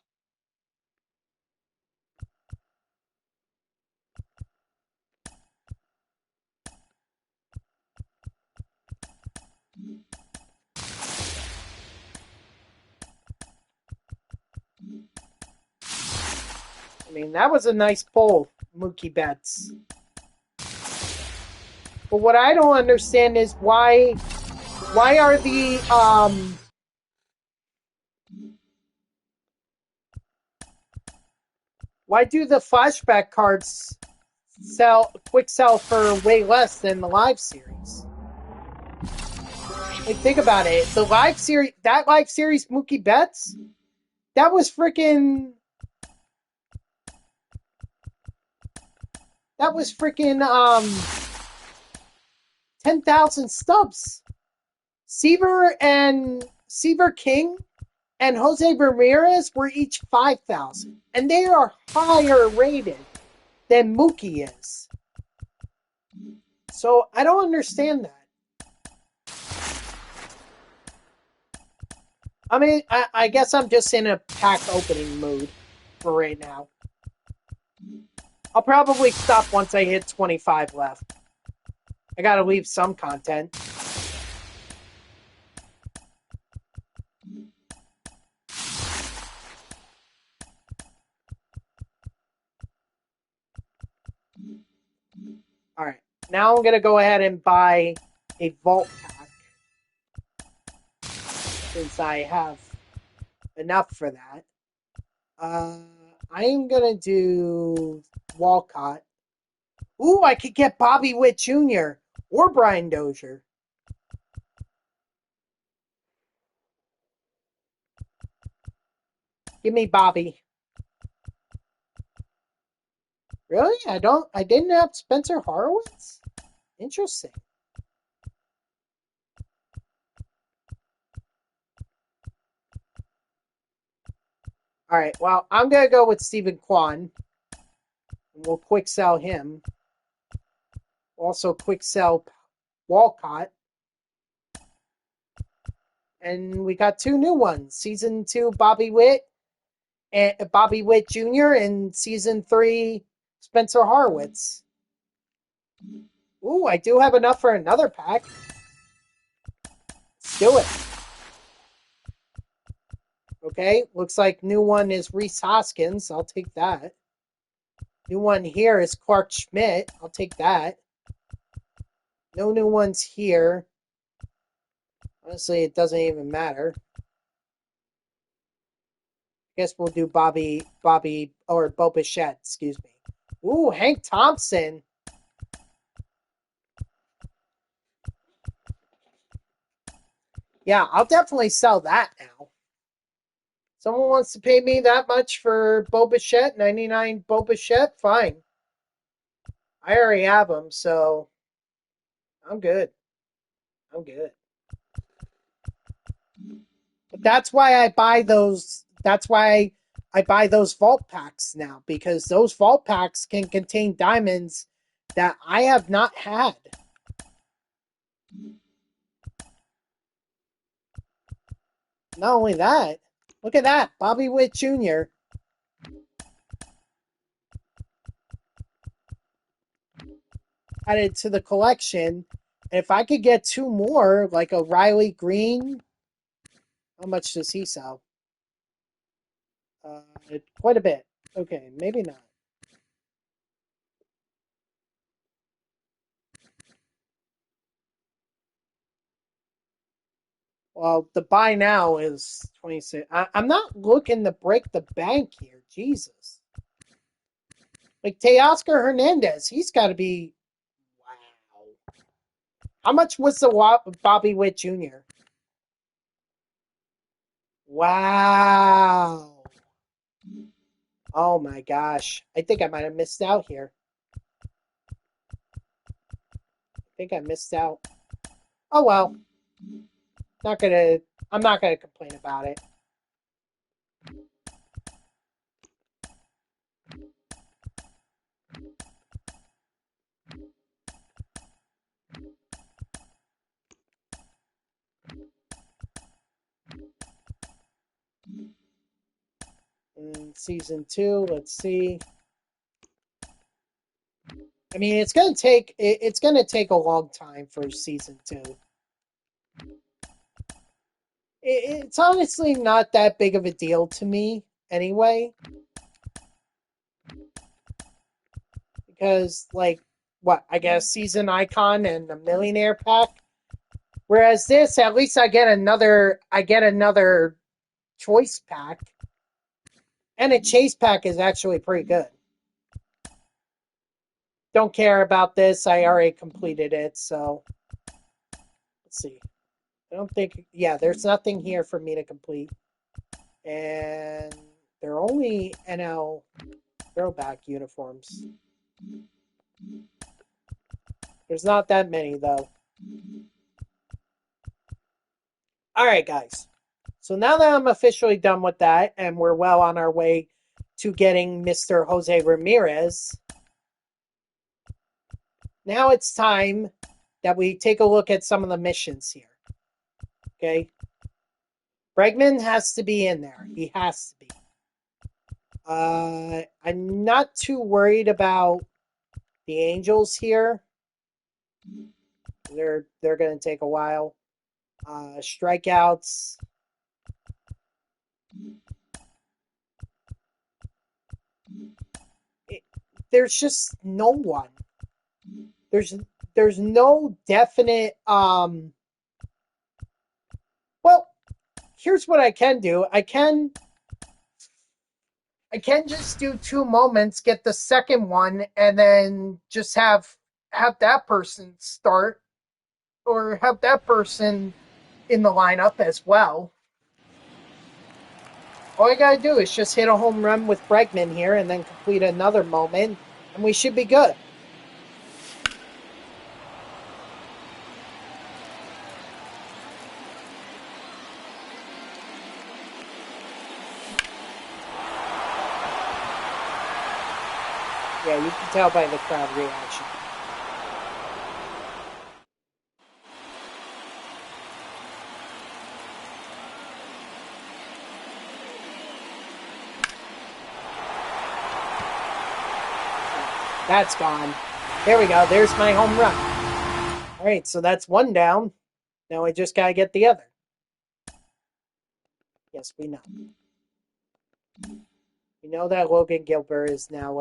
I mean, that was a nice pull, Mookie Betts. But what I don't understand is why are the why do the flashback cards quick sell for way less than the live series? Like, think about it. The live series, that live series Mookie Betts, that was freaking 10,000 stubs. Seaver King and Jose Ramirez were each 5,000, and they are higher rated than Mookie is. So I don't understand that. I mean, I guess I'm just in a pack opening mood for right now. I'll probably stop once I hit 25 left. I gotta leave some content. Now I'm going to go ahead and buy a vault pack. Since I have enough for that. I am going to do Walcott. Ooh, I could get Bobby Witt Jr. or Brian Dozier. Give me Bobby. Really? I didn't have Spencer Horowitz? Interesting. All right, well, I'm going to go with Stephen Kwan. And we'll quick sell him. Also quick sell Walcott. And we got 2 new ones. Season 2, Bobby Witt Jr. and Season 3, Spencer Horowitz. Ooh, I do have enough for another pack. Let's do it. Okay, looks like new one is Rhys Hoskins. I'll take that. New one here is Clark Schmidt. I'll take that. No new ones here. Honestly, it doesn't even matter. Guess we'll do Bobby, or Bo Bichette, excuse me. Ooh, Hank Thompson. Yeah, I'll definitely sell that now. Someone wants to pay me that much for Bo Bichette, 99 Bo Bichette? Fine. I already have them, so I'm good. I'm good. But that's why I buy those. That's why I buy those vault packs now, because those vault packs can contain diamonds that I have not had. Not only that, look at that, Bobby Witt Jr. added to the collection. And if I could get 2 more, like a Riley Green, how much does he sell? Quite a bit. Okay, maybe not. Well, the buy now is 26. I'm not looking to break the bank here. Jesus. Like Teoscar Hernandez, he's got to be. Wow. How much was the Bobby Witt Jr.? Wow. Oh my gosh. I think I might have missed out here. I think I missed out. Oh well. I'm not gonna complain about it. In season 2, let's see. I mean, it's gonna take a long time for season 2. It's honestly not that big of a deal to me anyway, because like what, I guess season icon and a millionaire pack. Whereas this, at least I get another choice pack, and a chase pack is actually pretty good. Don't care about this. I already completed it, so let's see. I don't think, yeah, there's nothing here for me to complete. And they're only NL throwback uniforms. There's not that many, though. All right, guys. So now that I'm officially done with that, and we're well on our way to getting Mr. Jose Ramirez, now it's time that we take a look at some of the missions here. Okay? Bregman has to be in there. He has to be. I'm not too worried about the Angels here. They're going to take a while. Strikeouts. There's just no one. there's no definite well, here's what I can do. I can just do 2 moments, get the second one, and then just have that person start, or have that person in the lineup as well. All I gotta do is just hit a home run with Bregman here and then complete another moment, and we should be good. Yeah, you can tell by the crowd reaction. That's gone. There we go. There's my home run. All right, so that's one down. Now I just gotta get the other. Yes, we know. We know that Logan Gilbert is now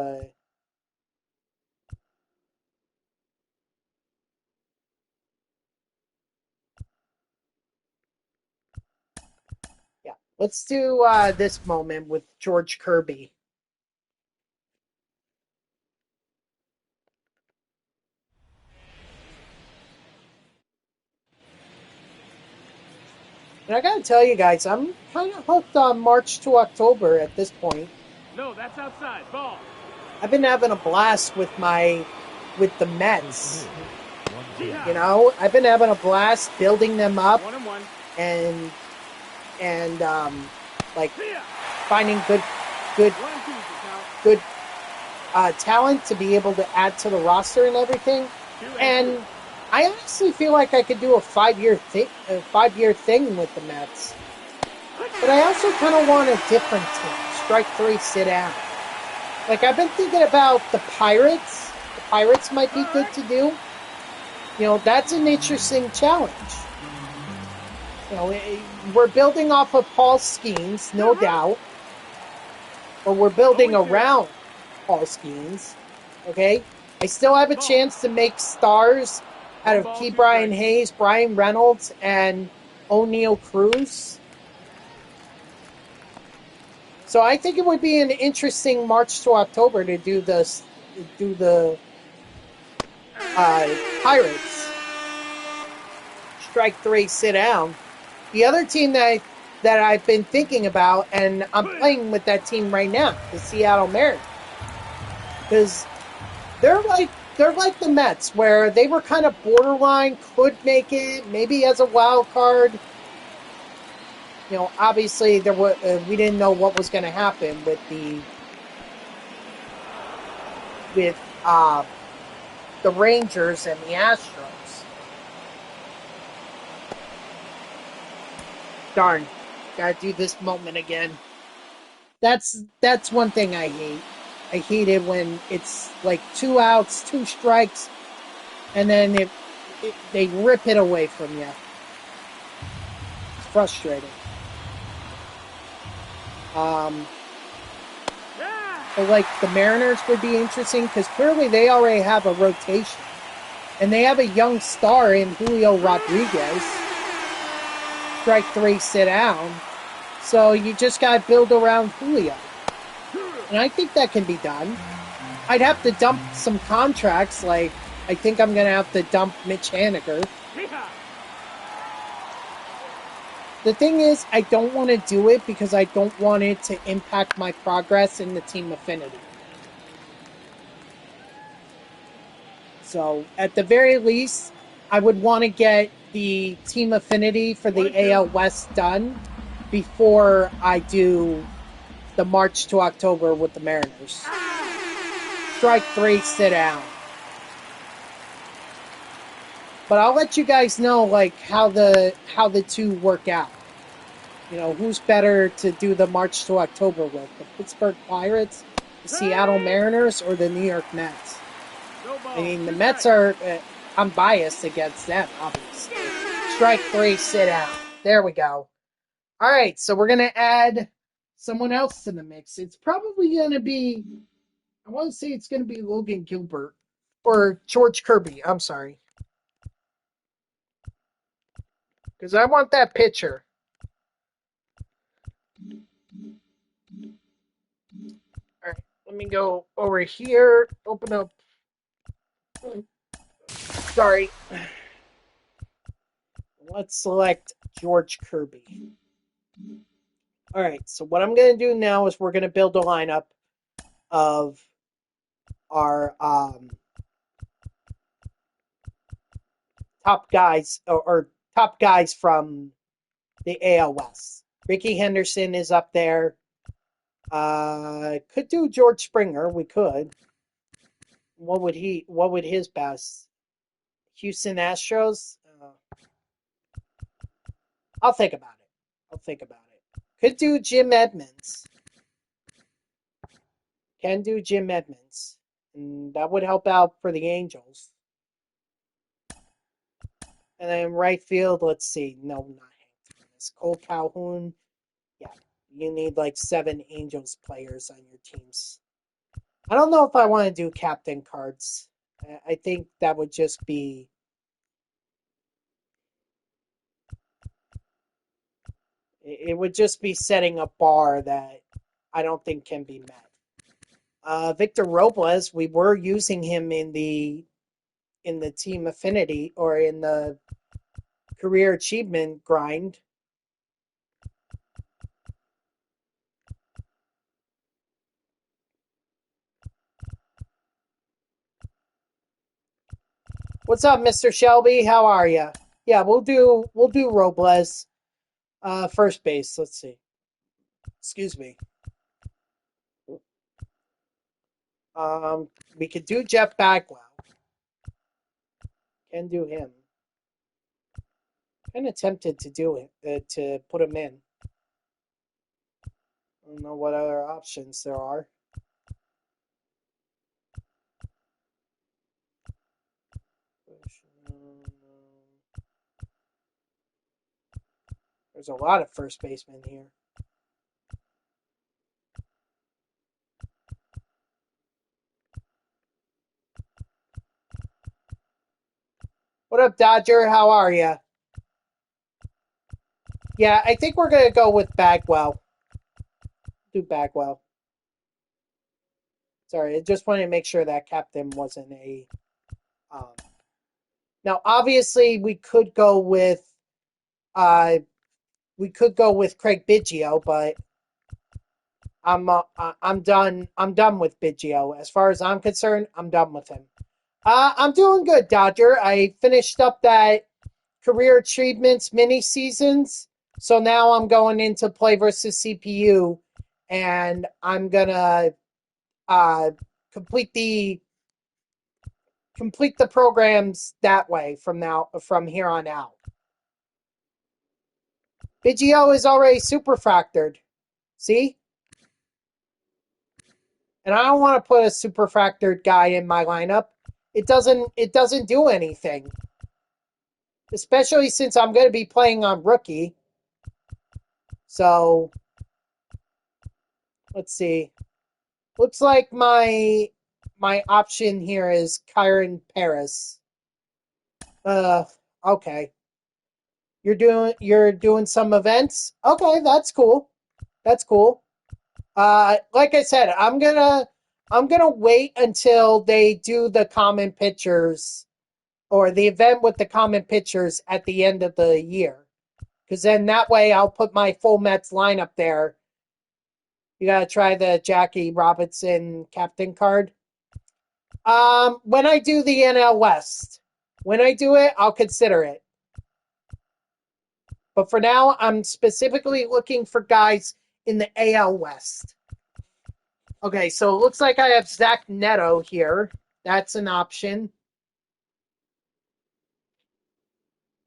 yeah. Let's do this moment with George Kirby. And I gotta tell you guys, I'm kind of hooked on March to October at this point. No, that's outside. Ball. I've been having a blast with the Mets. You know, I've been having a blast building them up 1-1. and like finding good 1-2 good talent to be able to add to the roster and everything. And I honestly feel like I could do a 5-year thing with the Mets. But I also kind of want a different team. Strike three, sit down. Like, I've been thinking about the Pirates. The Pirates might be good to do. You know, that's an interesting challenge. You know, we're building off of Paul Skeens, no doubt. Or we're building around Paul Skeens. Okay? I still have a chance to make stars out of Key Brian Hayes, Brian Reynolds, and O'Neal Cruz. So I think it would be an interesting March to October to do the Pirates. Strike three, sit down. The other team that I've been thinking about, and I'm playing with that team right now, the Seattle Mariners, because they're like the Mets, where they were kind of borderline, could make it, maybe as a wild card. You know, obviously we didn't know what was going to happen with the Rangers and the Astros. Darn, gotta do this moment again. That's one thing I hate. I hate it when it's like 2 outs, 2 strikes, and then they rip it away from you. It's frustrating. But like the Mariners would be interesting because clearly they already have a rotation, and they have a young star in Julio Rodriguez. Strike three, sit down. So you just got to build around Julio. And I think that can be done. I'd have to dump some contracts, like I think I'm going to have to dump Mitch Haniger. The thing is, I don't want to do it because I don't want it to impact my progress in the team Affinity. So, at the very least, I would want to get the team Affinity for the AL West done before I do the March to October with the Mariners. Strike three, sit down. But I'll let you guys know like how the two work out. You know, who's better to do the March to October with? The Pittsburgh Pirates, the Seattle Mariners, or the New York Mets? I mean, the Mets are... I'm biased against them, obviously. Strike three, sit down. There we go. All right, so we're going to add someone else to the mix. It's probably going to be... I want to say it's going to be Logan Gilbert. Or George Kirby, I'm sorry. Because I want that pitcher. All right, let me go over here, open up. Sorry. Let's select George Kirby. All right, so what I'm going to do now is we're going to build a lineup of our top guys or top guys from the AL West. Ricky Henderson is up there. Could do George Springer. We could. What would his best? Houston Astros. I'll think about it. I'll think about it. Could do Jim Edmonds. Can do Jim Edmonds. And that would help out for the Angels. And then right field, let's see. No, not Hank Thomas. Cole Calhoun. Yeah, you need like 7 Angels players on your teams. I don't know if I want to do captain cards. I think that would just be... It would just be setting a bar that I don't think can be met. Victor Robles, we were using him in the team affinity or in the career achievement grind. What's up, Mr. Shelby? How are you? Yeah, we'll do Robles. First base. Let's see. Excuse me. We could do Jeff Bagwell. Can do him. Kind of tempted to do it, to put him in. I don't know what other options there are. There's a lot of first basemen here. What up, Dodger? How are you? Yeah, I think we're going to go with Bagwell. Do Bagwell. Sorry, I just wanted to make sure that captain wasn't a... Now, obviously, we could go with Craig Biggio, but I'm done. I'm done with Biggio. As far as I'm concerned, I'm done with him. I'm doing good, Dodger. I finished up that career achievements mini seasons, so now I'm going into play versus CPU, and I'm gonna complete the programs that way from here on out. Biggio is already super factored. See? And I don't want to put a super factored guy in my lineup. It doesn't do anything. Especially since I'm going to be playing on rookie. So let's see. Looks like my option here is Kyron Paris. Okay. You're doing some events? Okay, that's cool. That's cool. Like I said, I'm gonna wait until they do the common pictures or the event with the common pictures at the end of the year. Because then that way I'll put my full Mets lineup there. You gotta try the Jackie Robinson captain card. When I do the NL West. When I do it, I'll consider it. But for now, I'm specifically looking for guys in the AL West. Okay, so it looks like I have Zach Neto here. That's an option.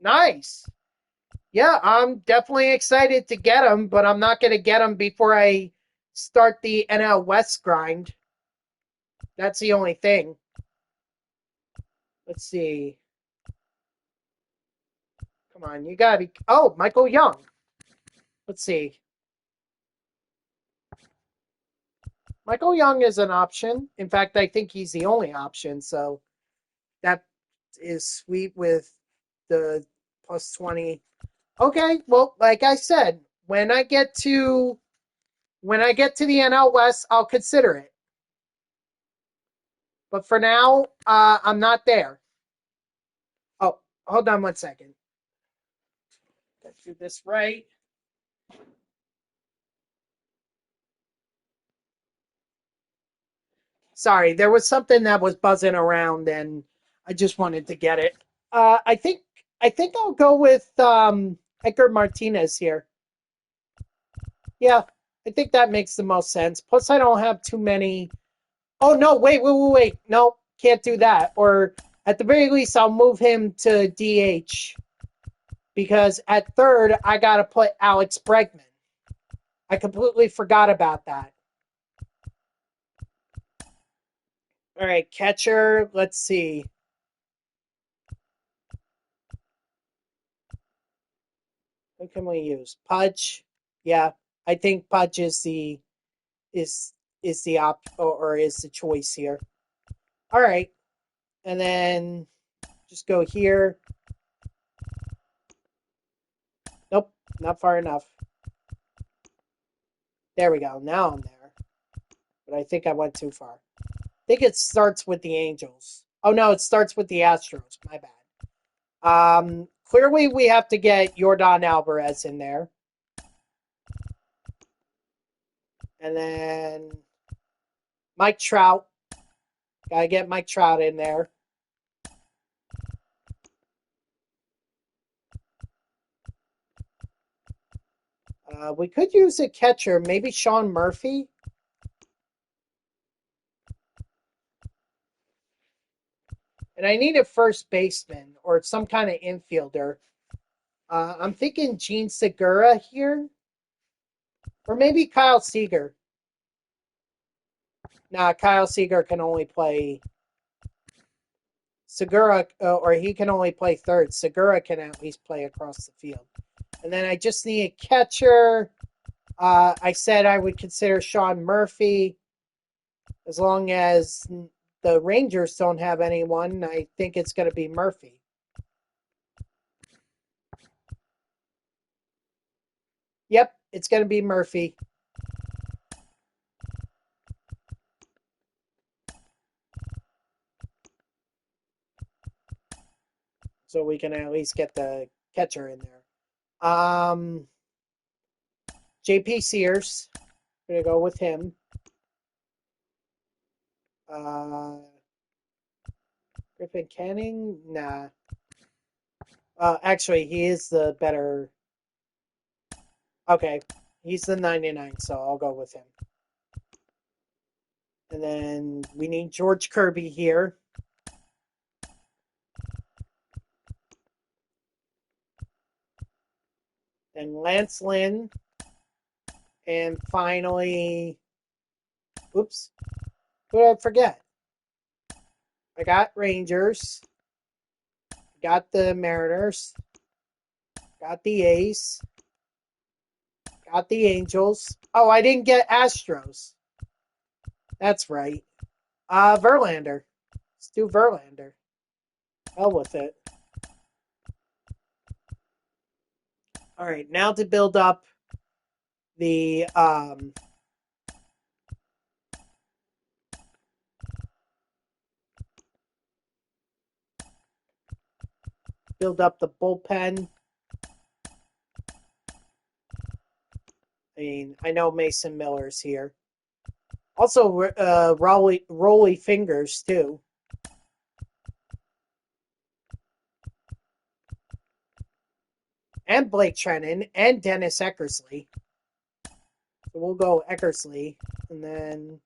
Nice. Yeah, I'm definitely excited to get him, but I'm not going to get him before I start the NL West grind. That's the only thing. Let's see. Come on, you got to be... Oh, Michael Young. Let's see. Michael Young is an option. In fact, I think he's the only option, so is sweet with the plus 20. Okay, well, like I said, when I get to the NL West, I'll consider it. But for now, I'm not there. Oh, hold on 1 second. Let's do this right. Sorry, there was something that was buzzing around, and I just wanted to get it. I think I'll go with Edgar Martinez here. Yeah, I think that makes the most sense. Plus, I don't have too many. Oh no! Wait! No, can't do that. Or at the very least, I'll move him to DH because at third I gotta put Alex Bregman. I completely forgot about that. All right, catcher. Let's see. Who can we use? Pudge. Yeah, I think Pudge is is the op or is the choice here. All right, and then just go here. Nope, not far enough. There we go. Now I'm there, but I think I went too far. I think it starts with the Angels. Oh no, it starts with the Astros. My bad. Clearly we have to get Yordan Alvarez in there, and then Mike Trout. Gotta get Mike Trout in there. We could use a catcher, maybe Sean Murphy. And I need a first baseman or some kind of infielder. I'm thinking Gene Segura here. Or maybe Kyle Seager. Nah, Kyle Seager can only play Segura, or he can only play third. Segura can at least play across the field. And then I just need a catcher. I said I would consider Sean Murphy as long as the Rangers don't have anyone. I think it's going to be Murphy. Yep, it's going to be Murphy. So we can at least get the catcher in there. JP Sears. Gonna go with him. Griffin Canning? Nah. Actually, he is the better. Okay, he's the 99, so I'll go with him. And then we need George Kirby here. Then Lance Lynn. And finally, oops, who did I forget? I got Rangers. Got the Mariners. Got the A's. Got the Angels. Oh, I didn't get Astros. That's right. Verlander. Let's do Verlander. Hell with it. All right, now to build up the bullpen. I mean, I know Mason Miller's here. Also, Rolly Fingers too. And Blake Treinen and Dennis Eckersley. So we'll go Eckersley, and then.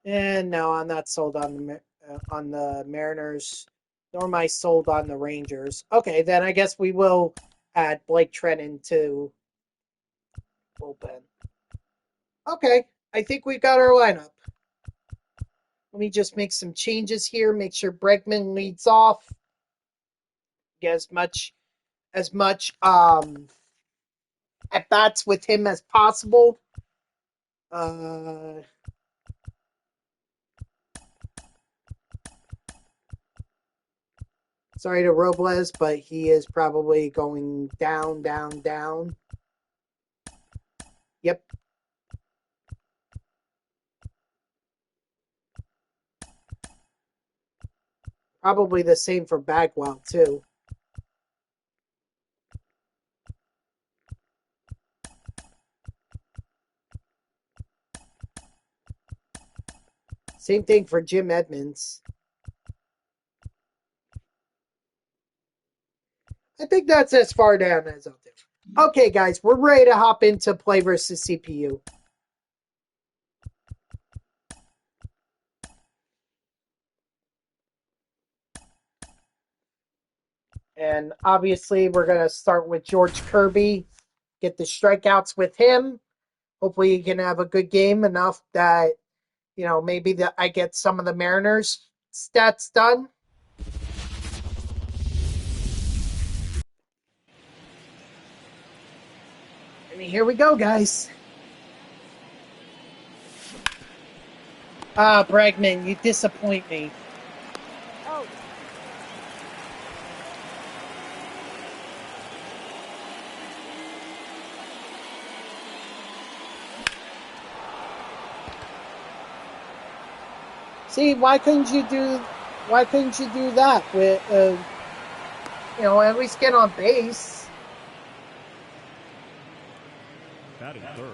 And no, I'm not sold on the Mariners, nor am I sold on the Rangers. Okay, then I guess we will add Blake Treinen to bullpen. Okay, I think we've got our lineup. Let me just make some changes here. Make sure Bregman leads off. Get as much at bats with him as possible. Sorry to Robles, but he is probably going down, down, down. Yep. Probably the same for Bagwell, too. Same thing for Jim Edmonds. I think that's as far down as I'll do. Okay, guys, we're ready to hop into play versus CPU. And obviously, we're going to start with George Kirby, get the strikeouts with him. Hopefully, he can have a good game enough that, maybe that I get some of the Mariners stats done. And here we go, guys. Bregman, you disappoint me. Oh. See, why couldn't you do that with at least get on base? Batting third,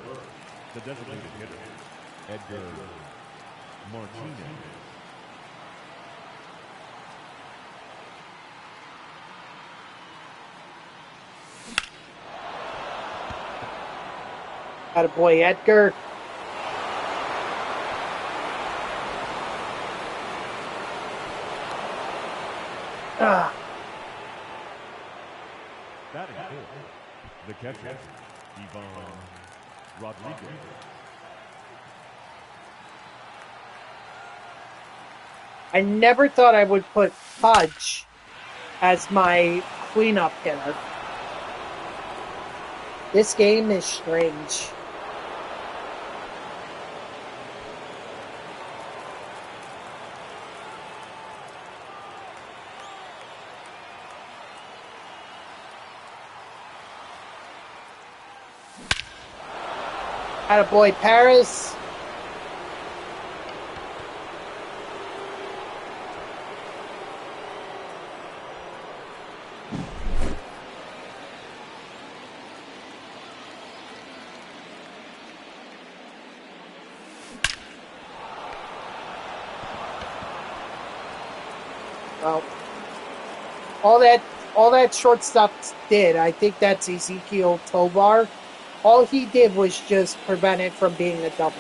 the designated hitter, Edgar Martinez. Attaboy, Edgar. Batting fourth, the catcher, Ivan Rodriguez. I never thought I would put Pudge as my cleanup hitter. This game is strange. Attaboy, Paris. Well, all that shortstop did, I think that's Ezekiel Tovar. All he did was just prevent it from being a double.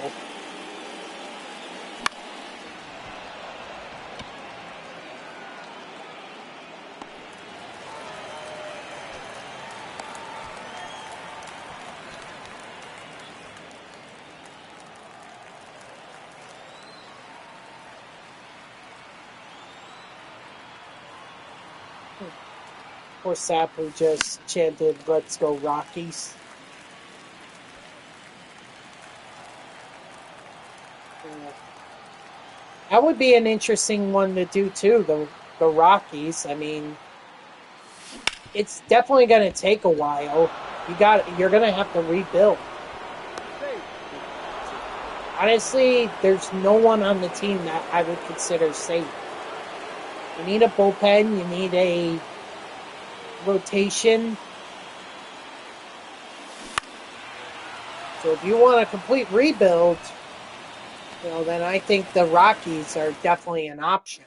Poor Sap who just chanted, "Let's go Rockies." That would be an interesting one to do too, the Rockies. I mean, it's definitely going to take a while. You're going to have to rebuild. Honestly, there's no one on the team that I would consider safe. You need a bullpen, you need a rotation. So if you want a complete rebuild, then I think the Rockies are definitely an option.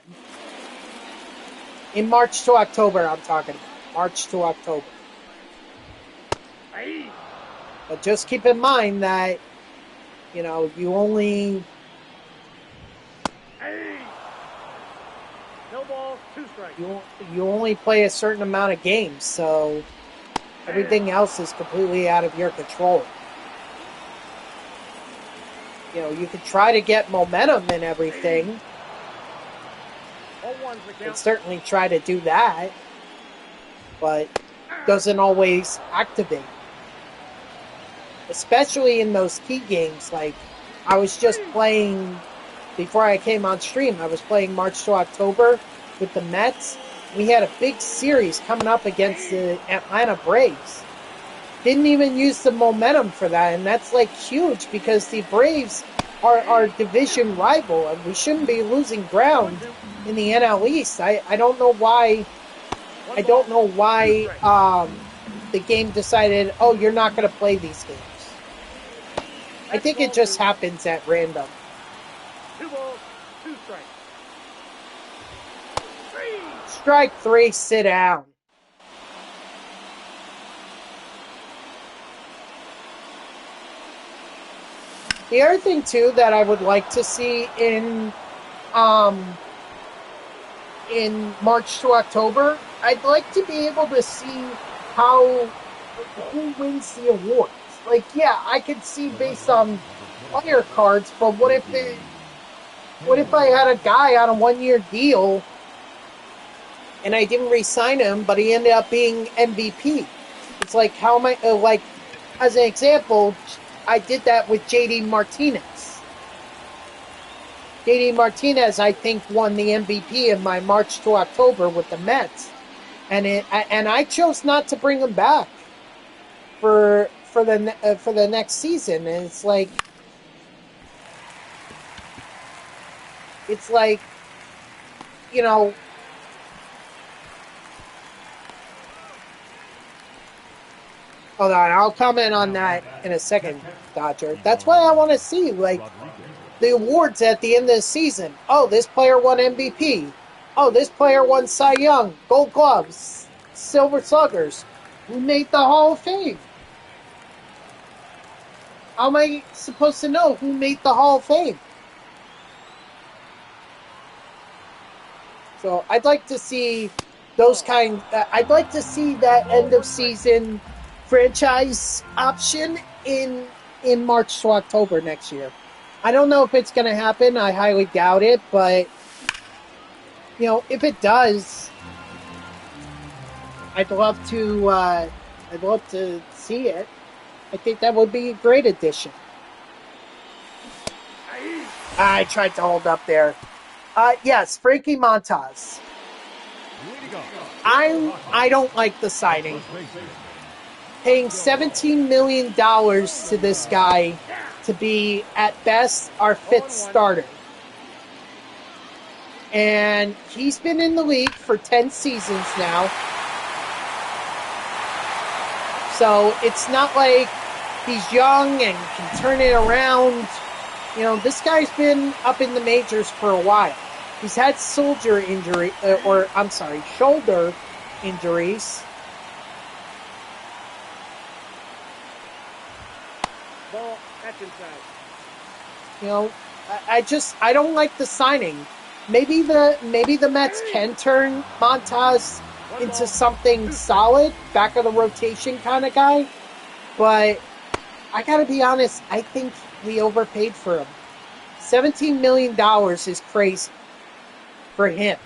In March to October, I'm talking about. March to October. But just keep in mind that, you only... No ball, 2 strikes. You only play a certain amount of games, so everything else is completely out of your control. You could try to get momentum and everything. And certainly try to do that, but doesn't always activate. Especially in those key games. Like, I was just playing, before I came on stream, I was playing March to October with the Mets, we had a big series coming up against the Atlanta Braves. Didn't even use the momentum for that, and that's like huge because the Braves are our division rival, and we shouldn't be losing ground in the NL East. I don't know why. I don't know why the game decided, oh, you're not going to play these games. I think it just happens at random. 2 balls, 2 strikes. Strike 3, sit down. The other thing too that I would like to see in March to October, I'd like to be able to see who wins the awards. Like, yeah, I could see based on player cards, but what if I had a guy on a 1-year deal and I didn't re-sign him, but he ended up being MVP? It's like, how am I, like, as an example, I did that with JD Martinez. JD Martinez, I think, won the MVP in my March to October with the Mets, and I chose not to bring him back for the next season. And it's like, you know, hold on, I'll comment on that in a second, Dodger. That's why I want to see, like, the awards at the end of the season. Oh, this player won MVP. Oh, this player won Cy Young, Gold Gloves, Silver Sluggers. Who made the Hall of Fame? How am I supposed to know who made the Hall of Fame? So I'd like to see those kind. I'd like to see that end of season franchise option in March to October next year. I don't know if it's going to happen. I highly doubt it, but you know, if it does, I'd love to see it. I think that would be a great addition. I tried to hold up there. Yes, Frankie Montas. I don't like the signing. Paying $17 million to this guy to be, at best, our 5th starter. And he's been in the league for 10 seasons now. So it's not like he's young and can turn it around. You know, this guy's been up in the majors for a while. He's had shoulder injuries. Ball, that's inside. You know, I don't like the signing. Maybe the Mets can turn Montas into something solid, back of the rotation kind of guy. But I gotta be honest, I think we overpaid for him. $17 million is crazy for him.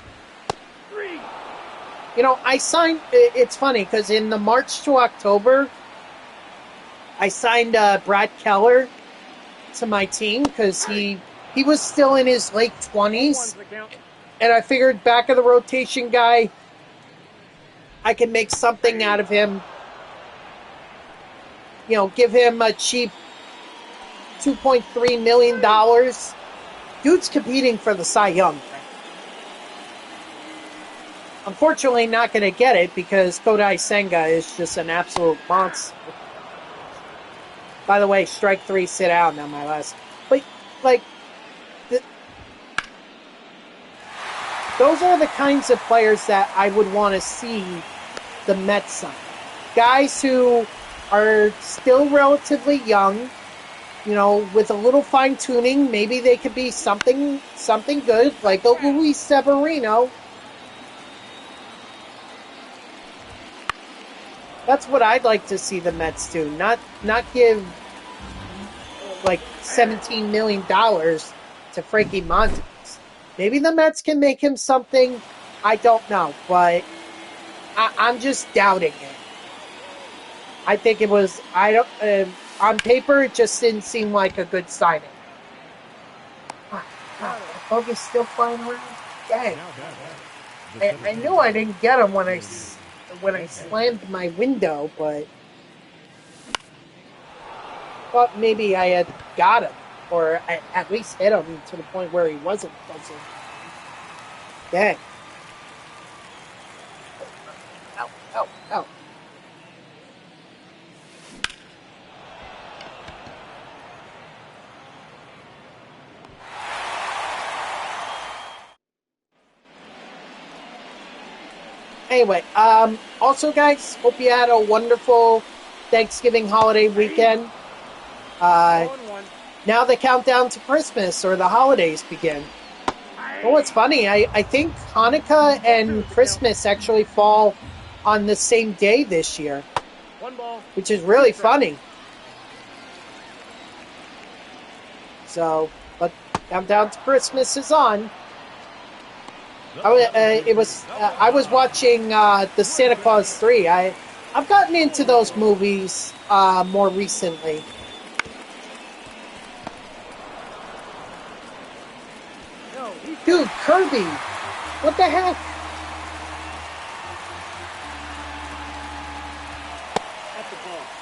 You know, it's funny because in the March to October, I signed Brad Keller to my team because he was still in his late 20s. And I figured back of the rotation guy, I can make something out of him. You know, give him a cheap $2.3 million. Dude's competing for the Cy Young. Unfortunately, not going to get it because Kodai Senga is just an absolute monster. By the way, strike 3, sit down on my last. But, like, those are the kinds of players that I would want to see the Mets sign. Guys who are still relatively young, you know, with a little fine tuning, maybe they could be something good, like a Luis Severino. That's what I'd like to see the Mets do. Not give like $17 million to Frankie Montas. Maybe the Mets can make him something. I don't know, but I'm just doubting it. I think it was. On paper, it just didn't seem like a good signing. The bug is still flying around. Dang. I knew I didn't get him when I slammed my window, but thought maybe I had got him, or I at least hit him to the point where he wasn't buzzing. Dang. Ow, ow, ow. Anyway, also guys, hope you had a wonderful Thanksgiving holiday weekend. Now the countdown to Christmas or the holidays begin. Well, what's funny, I think Hanukkah and Christmas actually fall on the same day this year, which is really funny. So, but countdown to Christmas is on. I was watching the Santa Claus 3. I've gotten into those movies more recently. Dude, Kirby! What the heck?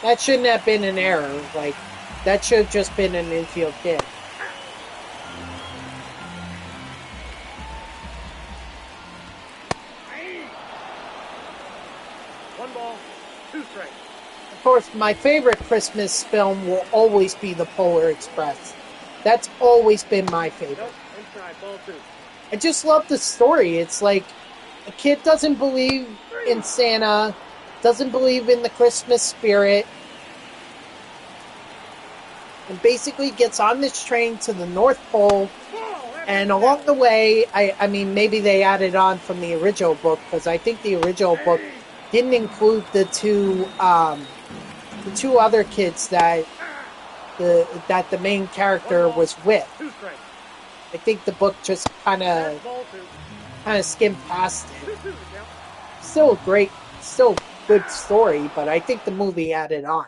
That shouldn't have been an error. Like, that should have just been an infield hit. Of course, my favorite Christmas film will always be The Polar Express. That's always been my favorite. I just love the story. It's like a kid doesn't believe in Santa, doesn't believe in the Christmas spirit, and basically gets on this train to the North Pole. And along the way, I mean, maybe they added on from the original book, because I think the original book didn't include the two other kids that the main character was with. I think the book just kind of skimmed past it. Still good story, but I think the movie added on,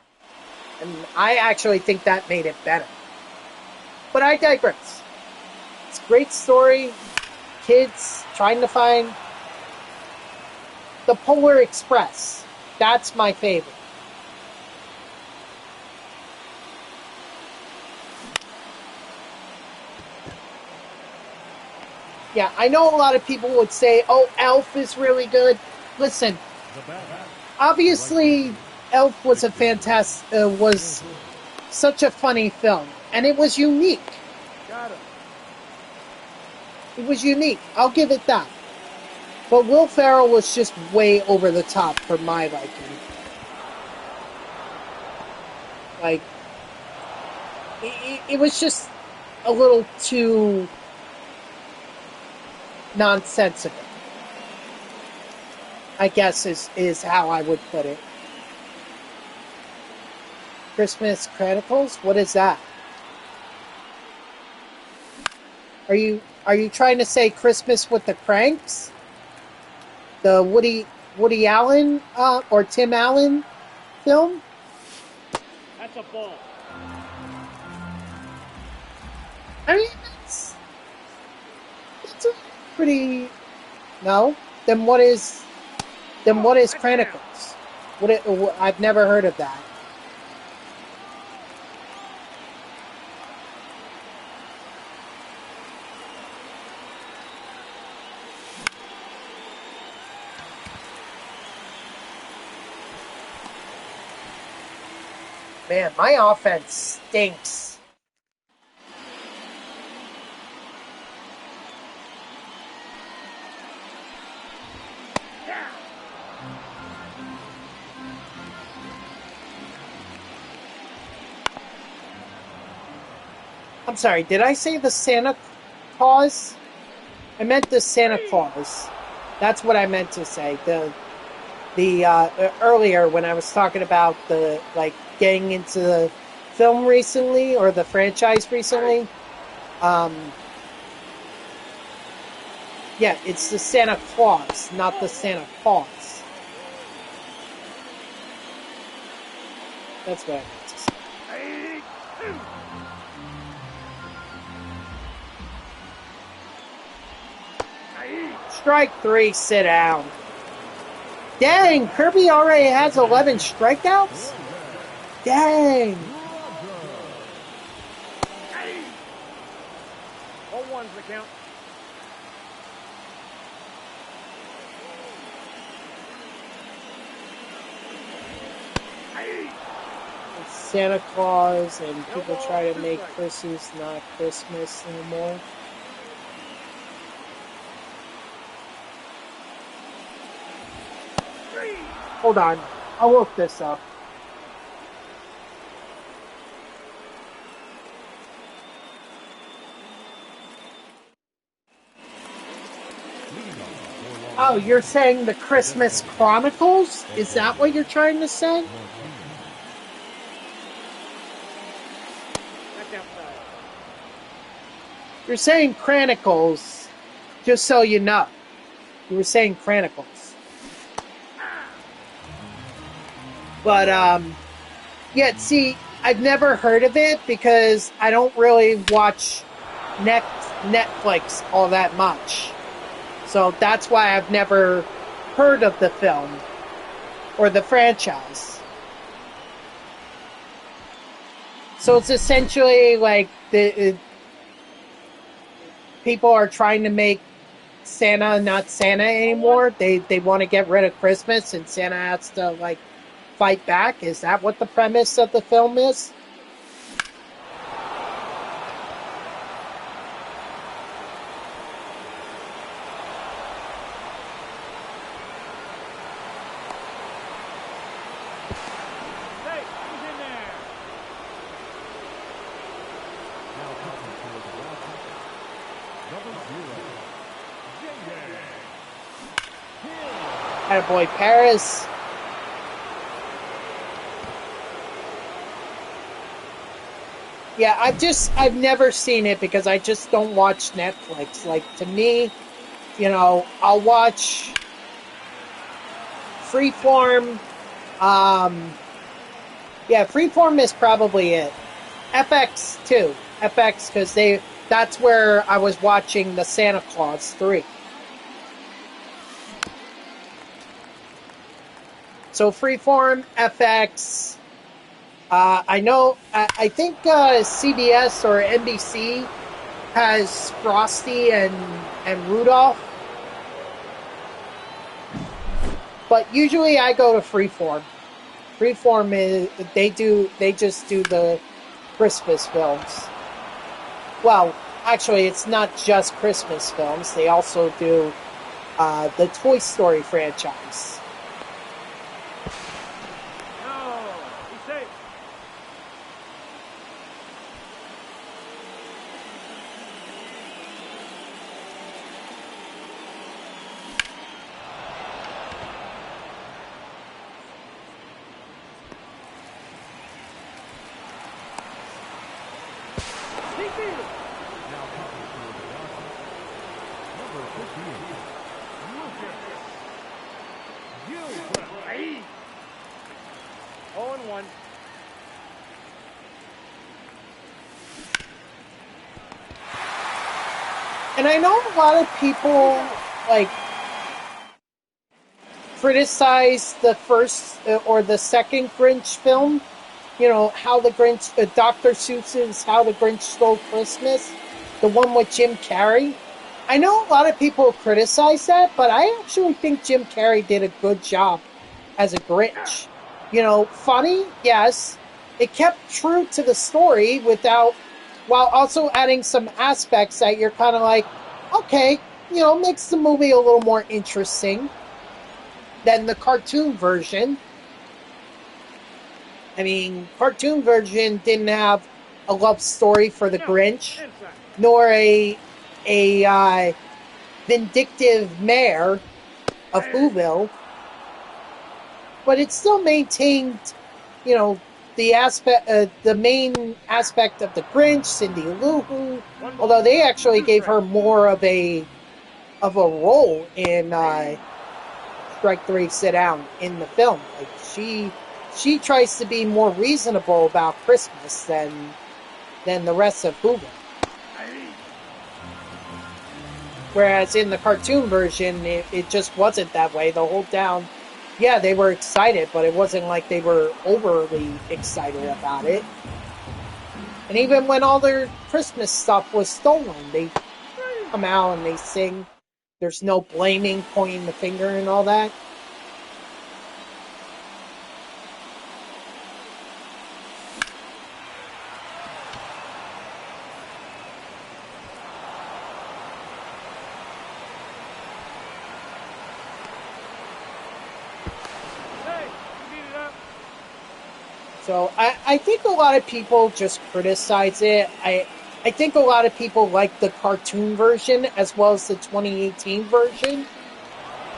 and I actually think that made it better. But I digress. It's a great story. Kids trying to find the Polar Express. That's my favorite. Yeah, I know a lot of people would say, oh, Elf is really good. Listen, obviously, Elf was was such a funny film, and it was unique. It was unique. I'll give it that. But Will Ferrell was just way over the top for my liking. Like, it was just a little too nonsensical, I guess is how I would put it. Christmas Chronicles? What is that? Are you trying to say Christmas with the Cranks? The Woody Allen or Tim Allen film? That's a ball. I mean, it's a pretty. No, then what is Chronicles? I've never heard of that. Man, my offense stinks. I'm sorry, did I say the Santa Claus? I meant the Santa Claus. That's what I meant to say. The earlier when I was talking about the getting into the film recently or the franchise recently. Yeah, it's the Santa Claus, not the Santa Claus. That's what I meant to say. Strike 3, sit down. Dang, Kirby already has 11 strikeouts? Dang. 0-1's the count. It's Santa Claus, and people try to make Christmas not Christmas anymore. Hold on, I'll look this up. Oh, you're saying the Christmas Chronicles? Is that what you're trying to say? That's outside. You're saying Chronicles, just so you know. You were saying Chronicles. But, yeah, see, I've never heard of it because I don't really watch Netflix all that much. So that's why I've never heard of the film or the franchise. So it's essentially like people are trying to make Santa not Santa anymore. They want to get rid of Christmas, and Santa has to like fight back. Is that what the premise of the film is? Hey, who's in there? Now pitching towards Washington. Number 0, J.J. Attaboy Paris. Yeah, I've never seen it because I just don't watch Netflix. Like, to me, you know, I'll watch Freeform. Yeah, Freeform is probably it. FX too. FX, because that's where I was watching the Santa Claus 3. So Freeform, FX. I know, I think CBS or NBC has Frosty and Rudolph. But usually I go to Freeform. Freeform is they just do the Christmas films. Well, actually, it's not just Christmas films. They also do the Toy Story franchise. No, he's safe. Now pitching towards Washington. Number 15, Lucas. 0-1. And I know a lot of people like criticize the first or the second Grinch film. You know, how the Grinch, Dr. Seuss's How the Grinch Stole Christmas, the one with Jim Carrey. I know a lot of people criticize that, but I actually think Jim Carrey did a good job as a Grinch. You know, funny, yes. It kept true to the story while also adding some aspects that you're kind of like, okay, you know, makes the movie a little more interesting than the cartoon version. I mean, cartoon version didn't have a love story for the Grinch, nor a vindictive mayor of Whoville, but it still maintained, you know, the main aspect of the Grinch, Cindy Lou Who, although they actually gave her more of a role in Strike 3, Sit Down in the film. Like she tries to be more reasonable about Christmas than the rest of Whoville. Whereas in the cartoon version, it just wasn't that way. The whole town, yeah, they were excited, but it wasn't like they were overly excited about it. And even when all their Christmas stuff was stolen, they come out and they sing. There's no blaming, pointing the finger, and all that. Hey, you beat it up. So I think a lot of people just criticize it. I think a lot of people like the cartoon version as well as the 2018 version.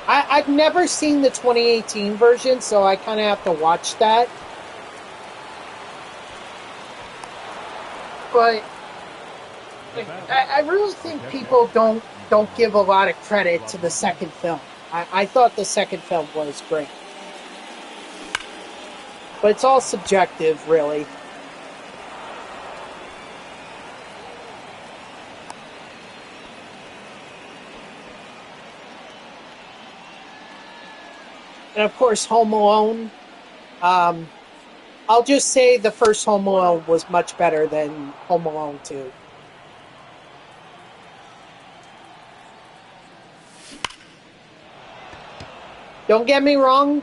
I've never seen the 2018 version, so I kind of have to watch that. But like, I really think people don't give a lot of credit to the second film. I thought the second film was great. But it's all subjective, really. And of course, Home Alone. I'll just say the first Home Alone was much better than Home Alone 2. Don't get me wrong,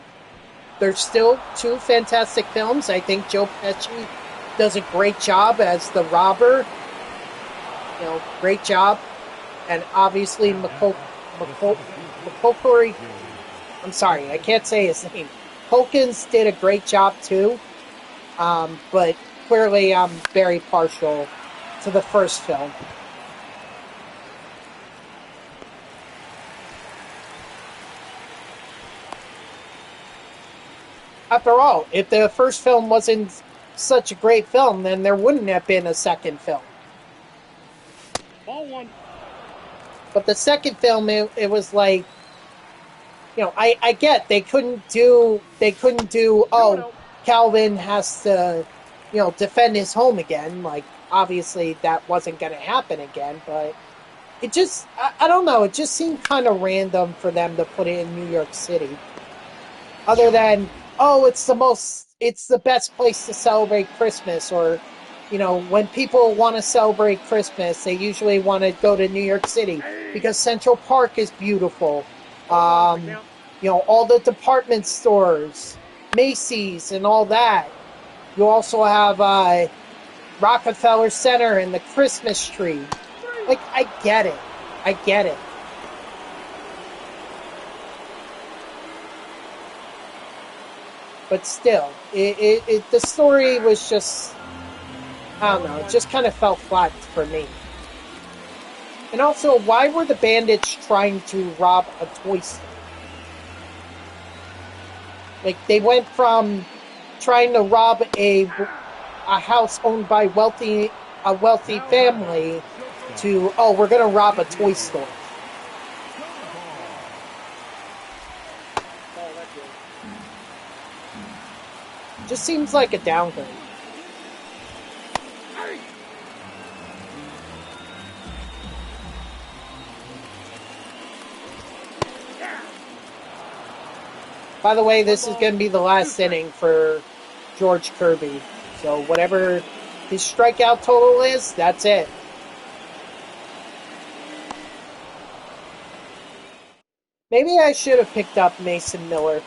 there's still two fantastic films. I think Joe Pesci does a great job as the robber. You know, great job. And obviously, McCokery, I'm sorry, I can't say his name. Hawkins did a great job too. But clearly I'm very partial to the first film. After all, if the first film wasn't such a great film, then there wouldn't have been a second film. Ball one. But the second film, it was like, you know, I get they couldn't do, oh, Calvin has to, you know, defend his home again. Like, obviously that wasn't going to happen again, but it just, I don't know, it just seemed kind of random for them to put it in New York City. Other than, oh, it's the best place to celebrate Christmas, or, you know, when people want to celebrate Christmas, they usually want to go to New York City because Central Park is beautiful. You know, all the department stores, Macy's, and all that. You also have Rockefeller Center and the Christmas tree. Like, I get it. I get it. But still, the story was just, I don't know, it just kind of fell flat for me. And also, why were the bandits trying to rob a toy store? Like, they went from trying to rob a house owned by a wealthy family to, oh, we're going to rob a toy store. Just seems like a downgrade. By the way, this is going to be the last inning for George Kirby. So whatever his strikeout total is, that's it. Maybe I should have picked up Mason Miller.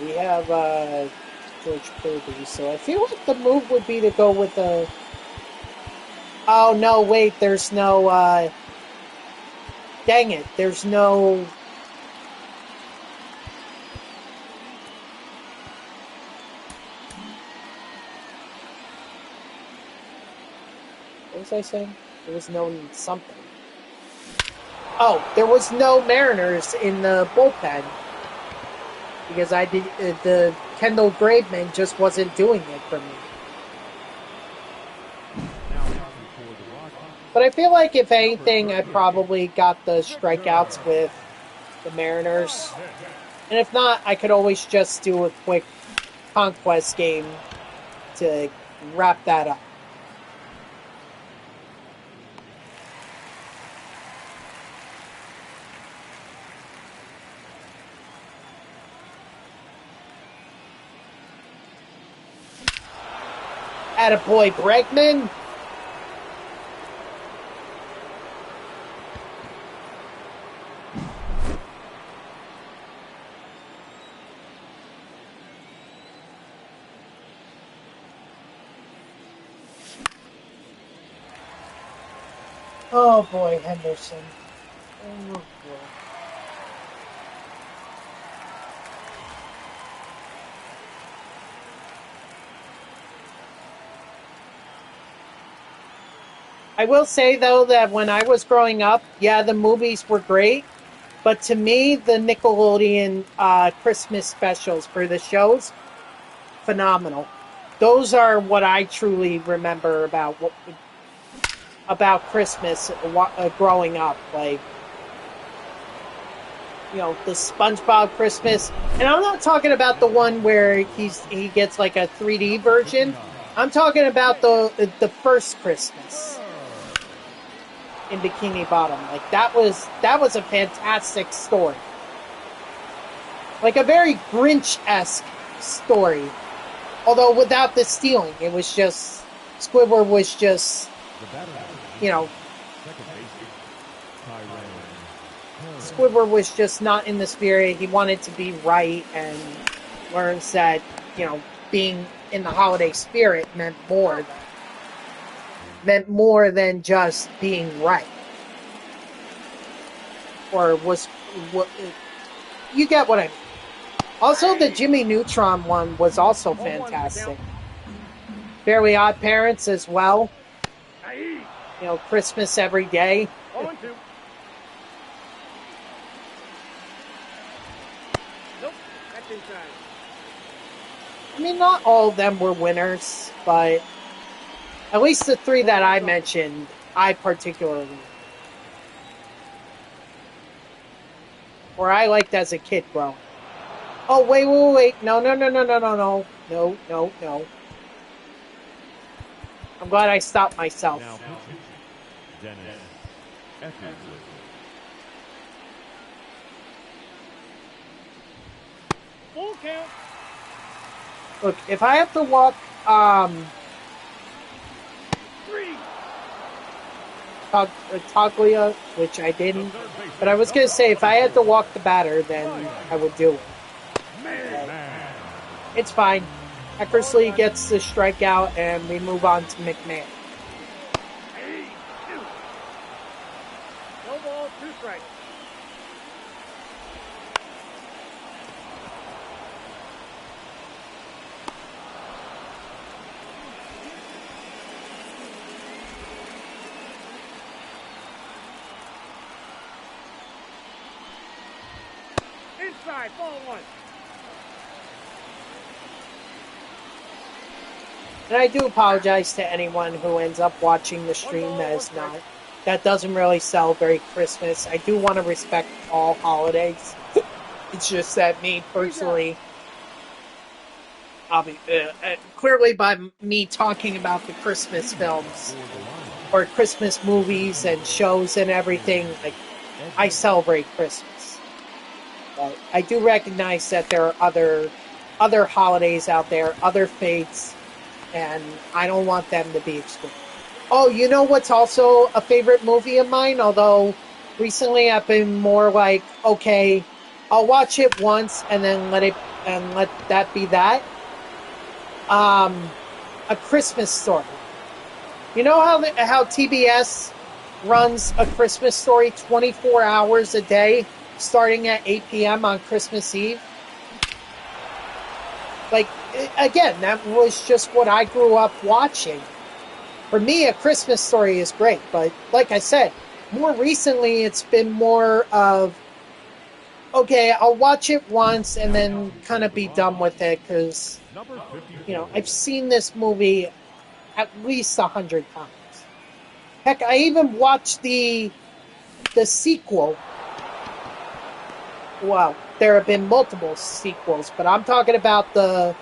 We have George Kirby, so I feel like the move would be to go with the... Oh, no, wait, there's no... Dang it, there's no... What was I saying? There was no something. Oh, there was no Mariners in the bullpen. Because the Kendall Graveman just wasn't doing it for me. But I feel like, if anything, I probably got the strikeouts with the Mariners. And if not, I could always just do a quick conquest game to wrap that up. Attaboy Bregman. Oh boy, Henderson. Oh boy. I will say though that when I was growing up, yeah, the movies were great, but to me, the Nickelodeon Christmas specials for the shows, phenomenal. Those are what I truly remember about Christmas growing up. Like, you know, the SpongeBob Christmas, and I'm not talking about the one where he gets like a 3D version. I'm talking about the first Christmas in Bikini Bottom. Like that was a fantastic story. Like a very Grinch-esque story. Although without the stealing, it was just Squidward was just, you know, Squidward was just not in the spirit. He wanted to be right, and learns that, you know, being in the holiday spirit meant more than just being right. Or was what you get what I mean. Also, the Jimmy Neutron one was also fantastic. Fairly Odd Parents as well. You know, Christmas Every Day. Nope, that's inside. I mean, not all of them were winners, but at least the three that I mentioned, I particularly liked. Or I liked as a kid growing. Oh, wait. No. No. I'm glad I stopped myself. Now pitching, Dennis Effersley. Full count. Look, if I have to walk, Three. Toglia, which I didn't, but I was going to say if I had to walk the batter, then I would do it. Man. It's fine. Eckersley gets the strikeout, and we move on to McMahon. No ball, 2 strikes. Inside, ball 1. And I do apologize to anyone who ends up watching the stream that doesn't really sell very Christmas. I do want to respect all holidays. It's just that me personally, I'll be clearly by me talking about the Christmas films or Christmas movies and shows and everything, like I celebrate Christmas. But I do recognize that there are other holidays out there, other faiths, and I don't want them to be excluded. Oh, you know what's also a favorite movie of mine? Although recently I've been more like, okay, I'll watch it once and then let that be that. A Christmas Story. You know how TBS runs A Christmas Story 24 hours a day, starting at 8 p.m. on Christmas Eve? Like, again, that was just what I grew up watching. For me, A Christmas Story is great, but like I said, more recently it's been more of, okay, I'll watch it once and then kind of be done with it because, you know, I've seen this movie at least 100 times. Heck, I even watched the sequel. Well, there have been multiple sequels, but I'm talking about the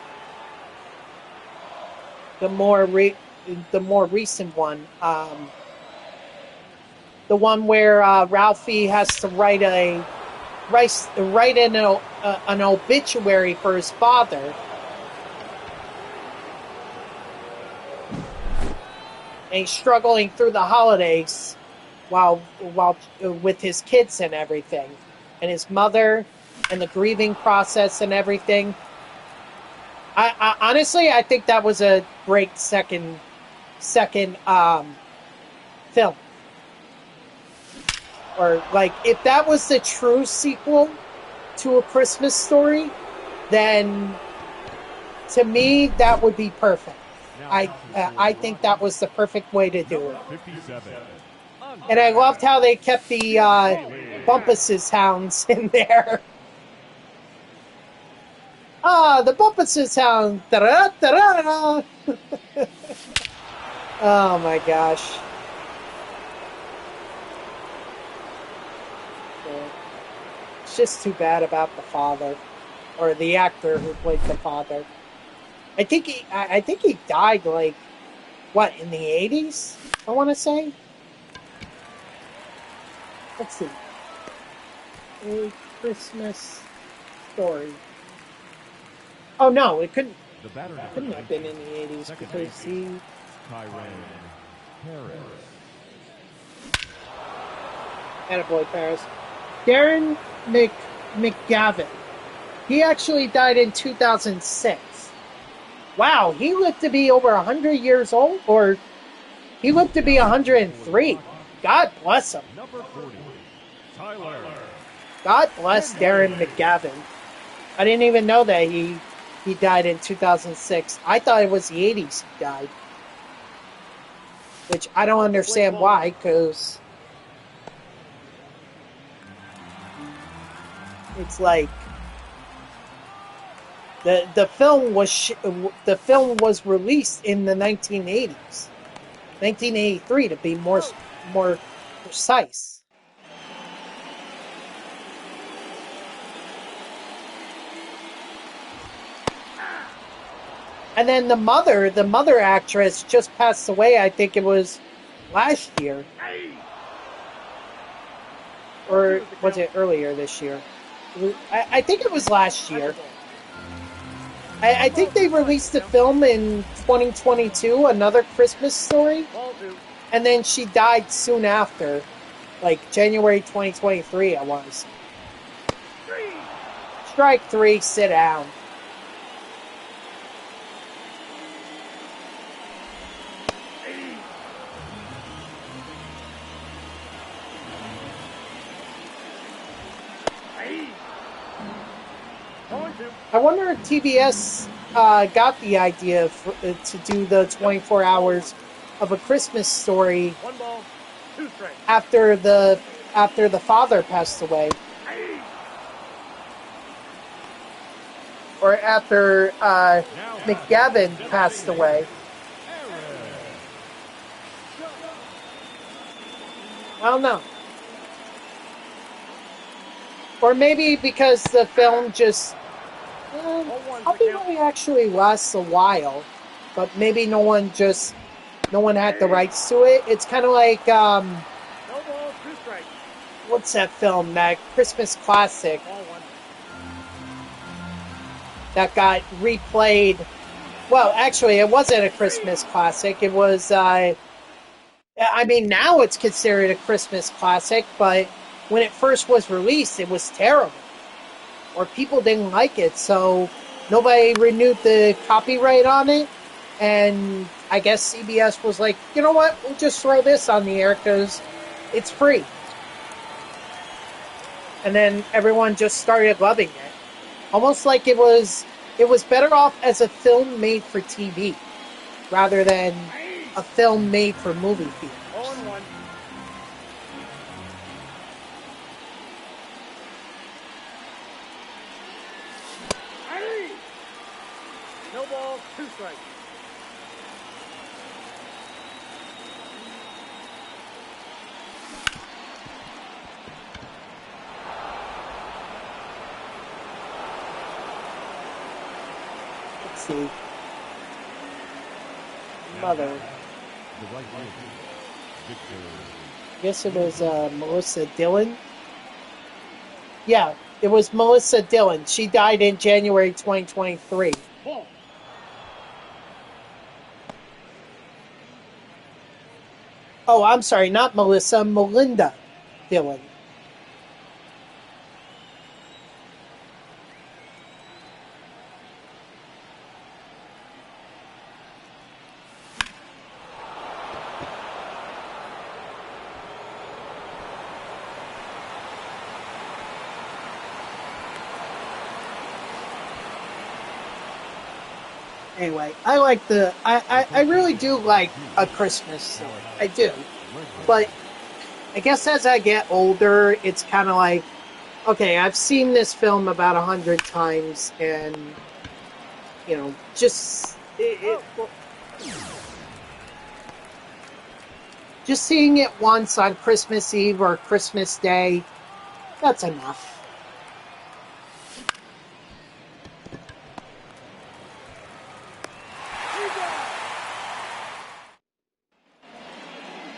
the more the more recent one, the one where Ralphie has to write in an obituary for his father, and he's struggling through the holidays while with his kids and everything, and his mother, and the grieving process and everything. I honestly, I think that was a great second film. Or like, if that was the true sequel to A Christmas Story, then to me that would be perfect. I think that was the perfect way to do it. 57. And I loved how they kept the Bumpus's hounds in there. The Bumpus's hound. Da-da-da-da. Oh my gosh. It's just too bad about the father, or the actor who played the father. I think he died like, what, in the 80s? I want to say. Let's see. A Christmas Story. Oh no, it couldn't have been in the 80s because he. Tyrone Harris. Attaboy, Paris. Darren McGavin. He actually died in 2006. Wow, he lived to be over 100 years old, or he lived to be 103. God bless him. Number 40. Tyler. God bless Darren McGavin. I didn't even know that he died in 2006. I thought it was the 80s he died. Which I don't understand why, because it's like the film was released in the 1980s, 1983 to be more precise. And then the mother actress just passed away. I think it was last year, or was it earlier this year? I think it was last year. I think they released the film in 2022, Another Christmas Story, and then she died soon after, like January 2023, I want to say. Strike three, sit down. I wonder if TBS got the idea to do the 24 hours of A Christmas Story after the father passed away, or after McGavin passed away. I don't know. Or maybe because the film just probably actually lasts a while, but maybe no one had the rights to it. It's kind of like what's that film? That Christmas classic that got replayed. Well, actually, it wasn't a Christmas classic. It was. I mean, now it's considered a Christmas classic, but when it first was released, it was terrible. Or people didn't like it, so nobody renewed the copyright on it, and I guess CBS was like, you know what, we'll just throw this on the air because it's free. And then everyone just started loving it. Almost like it was better off as a film made for TV rather than a film made for movie theaters. No ball, two strikes. Let's see. mother? The right fielder, Victor. I guess it was Melissa Dillon. Yeah, it was Melissa Dillon. She died in January 2023. Ball. Oh, I'm sorry, not Melissa, Melinda Dillon. Anyway, I really do like A Christmas Story. I do. But I guess as I get older, it's kind of like, okay, I've seen this film about 100 times, and just seeing it once on Christmas Eve or Christmas Day, that's enough.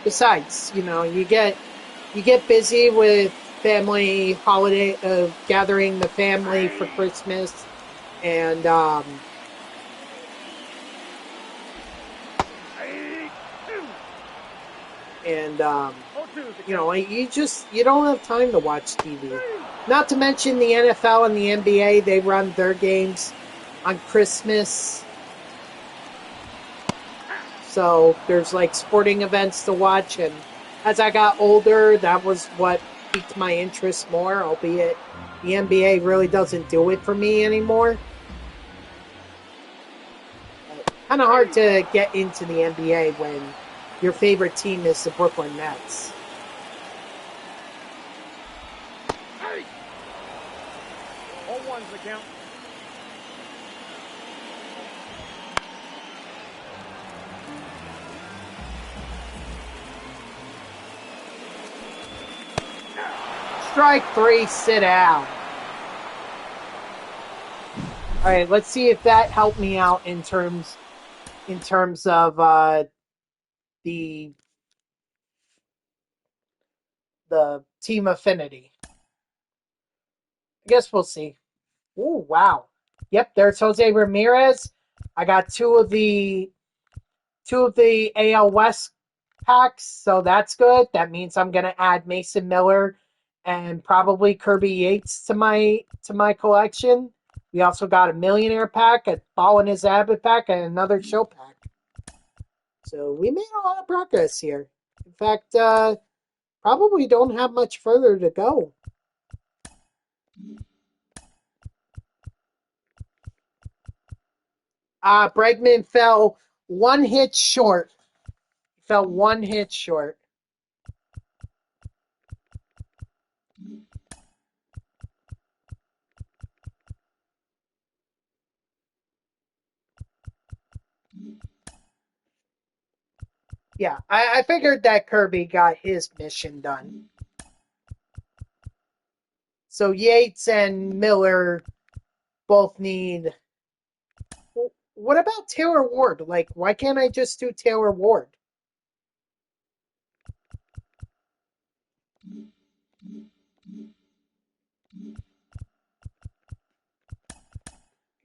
Besides, you get busy with family holiday, gathering the family for Christmas, and and you don't have time to watch TV. Not to mention the NFL and the NBA, they run their games on Christmas. So there's like sporting events to watch, and as I got older, that was what piqued my interest more, albeit the NBA really doesn't do it for me anymore. Kind of hard to get into the NBA when your favorite team is the Brooklyn Nets. All one's the count. Strike three, sit down. All right, let's see if that helped me out in terms of the team affinity. I guess we'll see. Oh wow! Yep, there's Jose Ramirez. I got two of the AL West packs, so that's good. That means I'm gonna add Mason Miller and probably Kirby Yates to my collection. We also got a millionaire pack, a Ball in His Abbott pack, and another show pack. So we made a lot of progress here. In fact, probably don't have much further to go. Bregman fell one hit short. Fell one hit short. Yeah, I figured that Kirby got his mission done. So Yates and Miller both need. What about Taylor Ward? Like, why can't I just do Taylor Ward?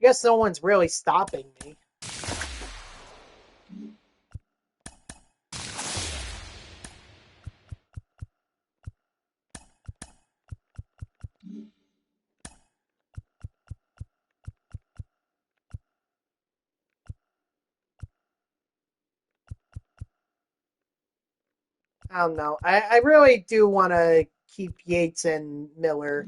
I guess no one's really stopping me. I don't know. I really do want to keep Yates and Miller.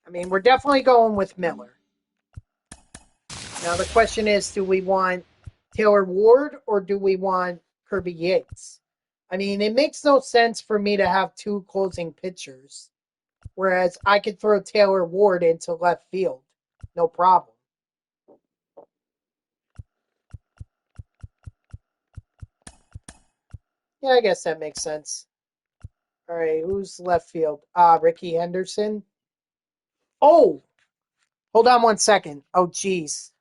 I mean, we're definitely going with Miller. Now the question is, do we want Taylor Ward or do we want Kirby Yates? I mean, it makes no sense for me to have two closing pitchers, whereas I could throw Taylor Ward into left field. No problem. Yeah, I guess that makes sense. All right, who's left field? Ricky Henderson. Oh, Hold on 1 second. Oh, geez.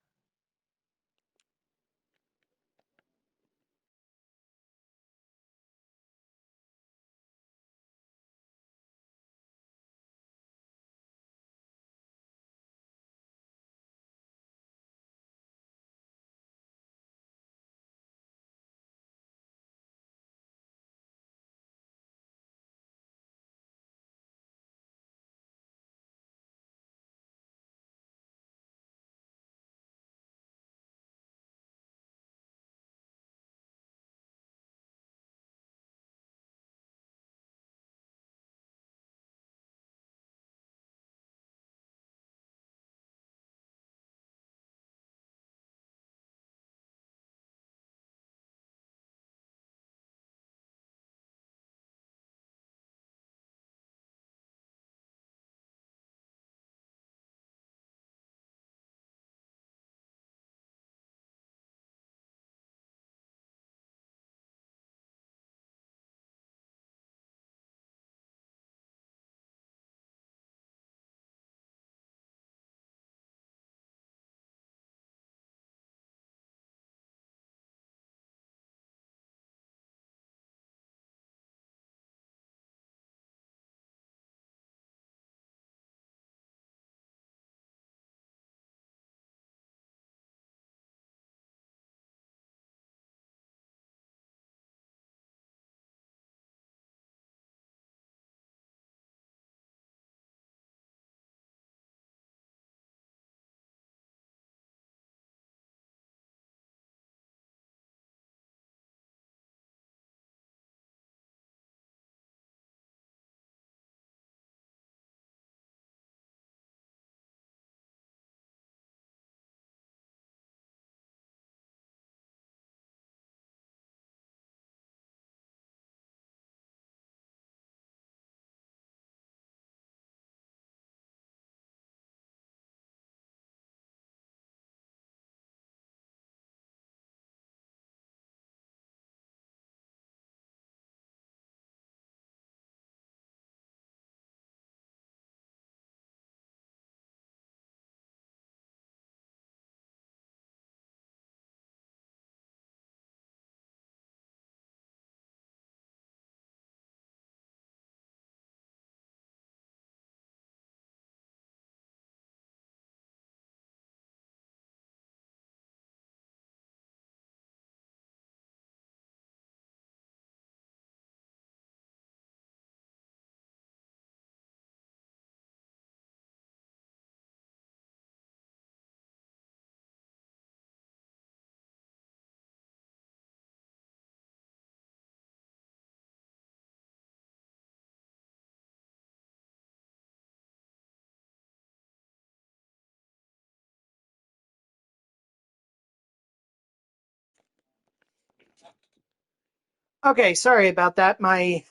Okay, sorry about that. My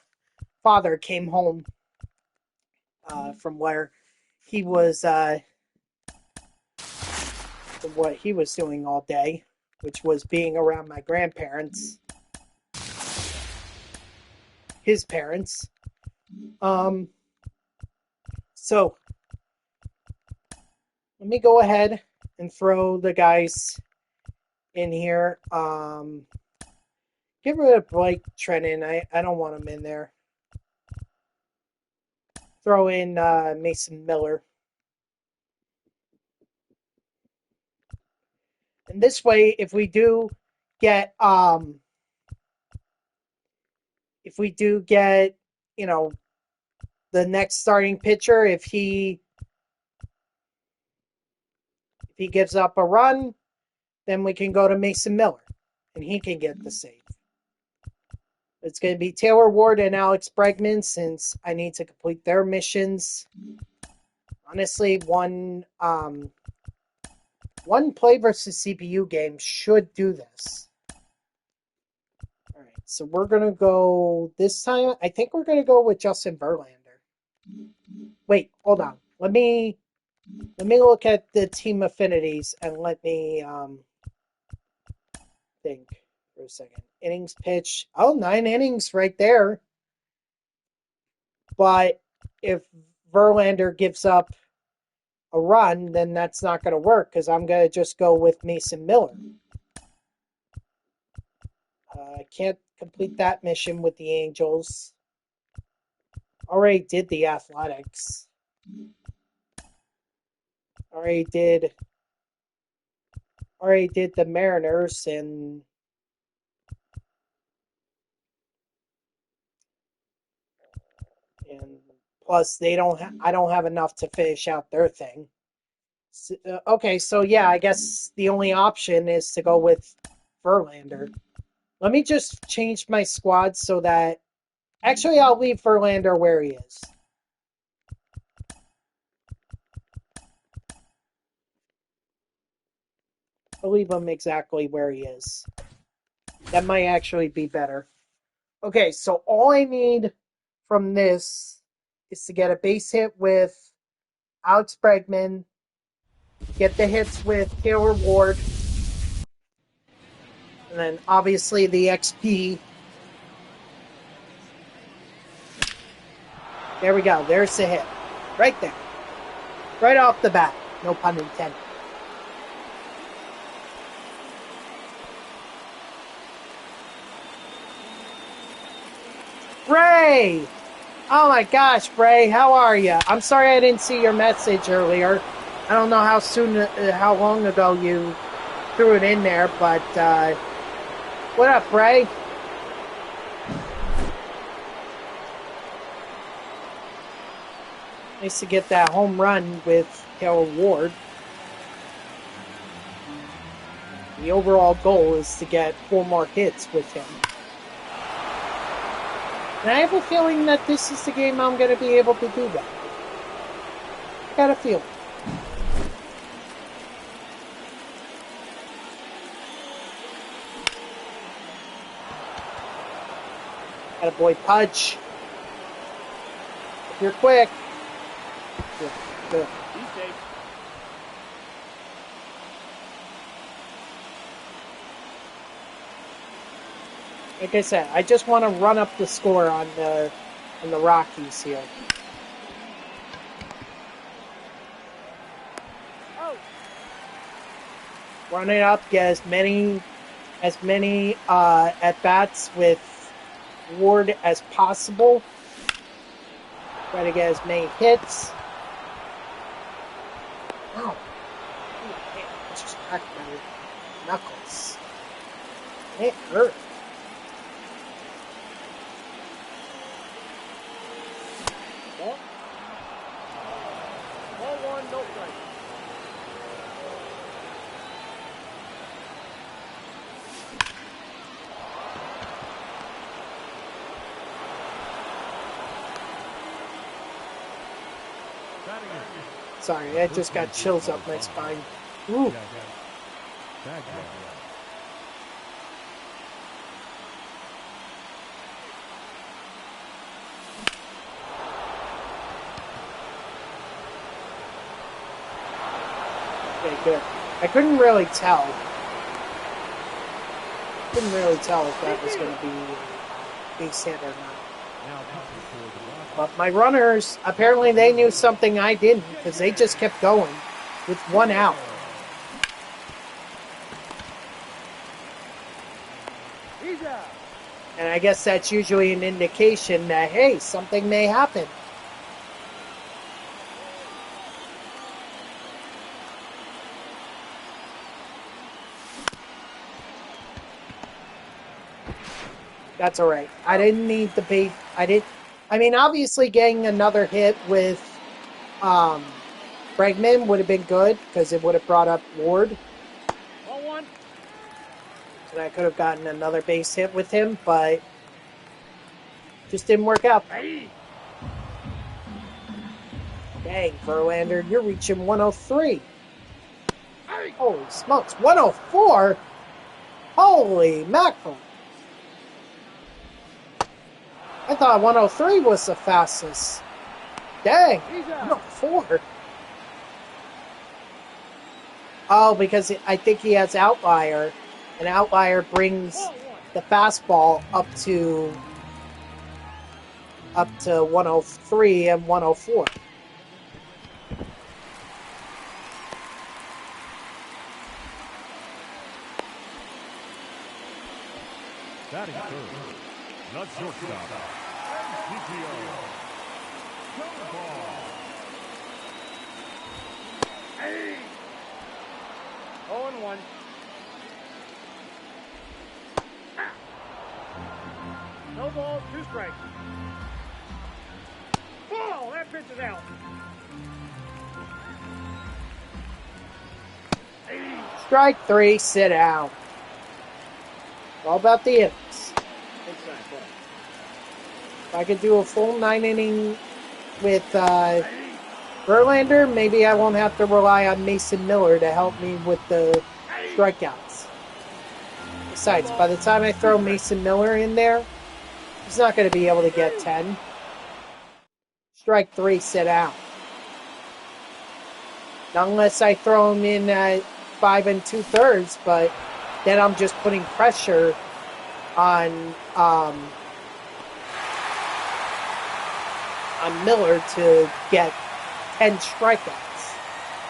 father came home from where he was, from what he was doing all day, which was being around my grandparents, his parents. Um, so let me go ahead and throw the guys in here. Get rid of Blake Trennan. I don't want him in there. Throw in Mason Miller. And this way, get if we do get, you know, the next starting pitcher, if he gives up a run, then we can go to Mason Miller and he can get the save. It's going to be Taylor Ward and Alex Bregman since I need to complete their missions. Honestly, one play versus CPU game should do this. All right, so we're going to go this time. I think we're going to go with Justin Verlander. Wait, hold on. Let me look at the team affinities and let me think for a second. Innings pitch. Oh, 9 innings right there. But if Verlander gives up a run, then that's not going to work because I'm going to just go with Mason Miller. I can't complete that mission with the Angels. Already did the Athletics. Already did the Mariners, and plus they don't I don't have enough to finish out their thing. So, okay, so yeah, I guess the only option is to go with Verlander. Let me just change my squad so that actually I'll leave Verlander where he is. I'll leave him exactly where he is. That might actually be better. Okay, so all I need from this is to get a base hit with Alex Bregman, get the hits with Taylor Ward, and then obviously the XP. There we go. There's the hit. Right there. Right off the bat. No pun intended. Bray! Oh my gosh, Bray, how are you? I'm sorry I didn't see your message earlier. I don't know how long ago you threw it in there, but what up, Bray? Nice to get that home run with Taylor Ward. The overall goal is to get 4 more hits with him. And I have a feeling that this is the game I'm going to be able to do that. I got a feeling. Got a boy Pudge. If you're quick. Good. Good. Like I said, I just want to run up the score on the Rockies here. Oh. Run it up, get as many at bats with Ward as possible. Try to get as many hits. Oh, man, I just cracked my knuckles. It hurt. Sorry, I just got chills up my spine. Ooh. Okay, good. I couldn't really tell. If that was going to be a base hit or not. But my runners, apparently they knew something I didn't, because they just kept going with 1 out. And I guess that's usually an indication that, hey, something may happen. That's all right. I didn't need the bait. I mean, obviously getting another hit with Bregman would have been good because it would have brought up Ward. And I could have gotten another base hit with him, but just didn't work out. Dang, Verlander, you're reaching 103. Holy smokes, 104? Holy mackerel. I thought 103 was the fastest. Dang, 104. Oh, because I think he has outlier. An outlier brings the fastball up to 103 and 104. Batting third, the shortstop, CTO. Go ball. Hey! 0-1. No ball, 2 strikes. Ball! That pitch is out. Strike 3, sit down. All about the innings. If I could do a full 9 inning with Verlander, maybe I won't have to rely on Mason Miller to help me with the strikeouts. Besides, by the time I throw Mason Miller in there, he's not going to be able to get 10. Strike 3, sit down. Not unless I throw him in at 5 2/3, but then I'm just putting pressure on Miller to get 10 strikeouts,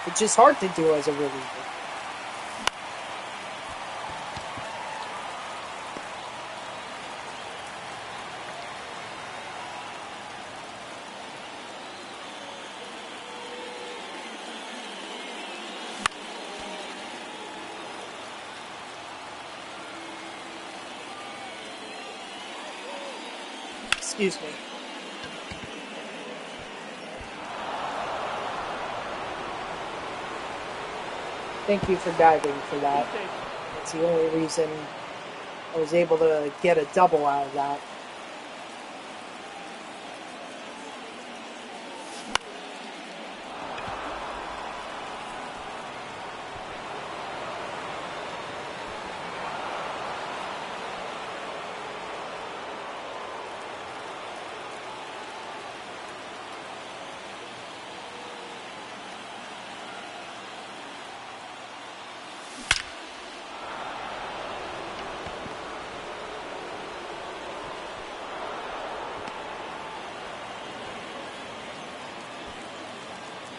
which is hard to do as a reliever. Excuse me. Thank you for diving for that. That's the only reason I was able to get a double out of that.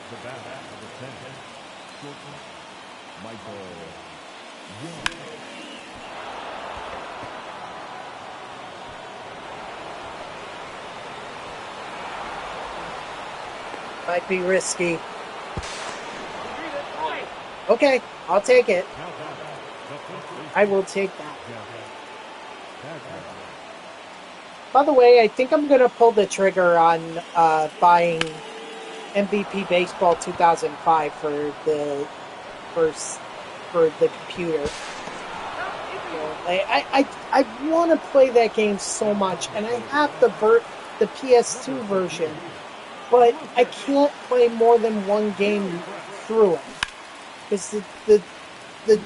The bat number 10, shortstop, Michael Young. Might be risky. Okay, I'll take it. I will take that. By the way, I think I'm going to pull the trigger on buying MVP Baseball 2005 for the computer. I want to play that game so much, and I have the PS2 version, but I can't play more than one game through it because the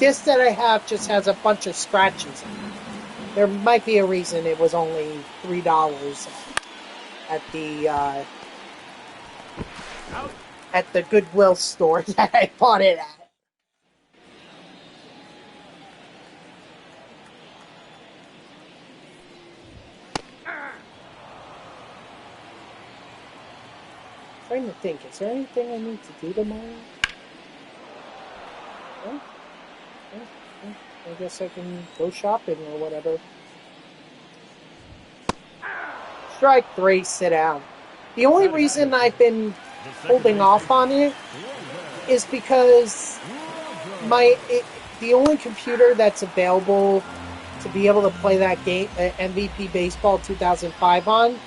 disc that I have just has a bunch of scratches in it. There might be a reason it was only $3 at the Goodwill store that I bought it at. Trying to think, is there anything I need to do tomorrow? No? I guess I can go shopping or whatever. Strike 3, sit down. The only reason I've been holding off on it is because the only computer that's available to be able to play that game, MVP Baseball 2005 on,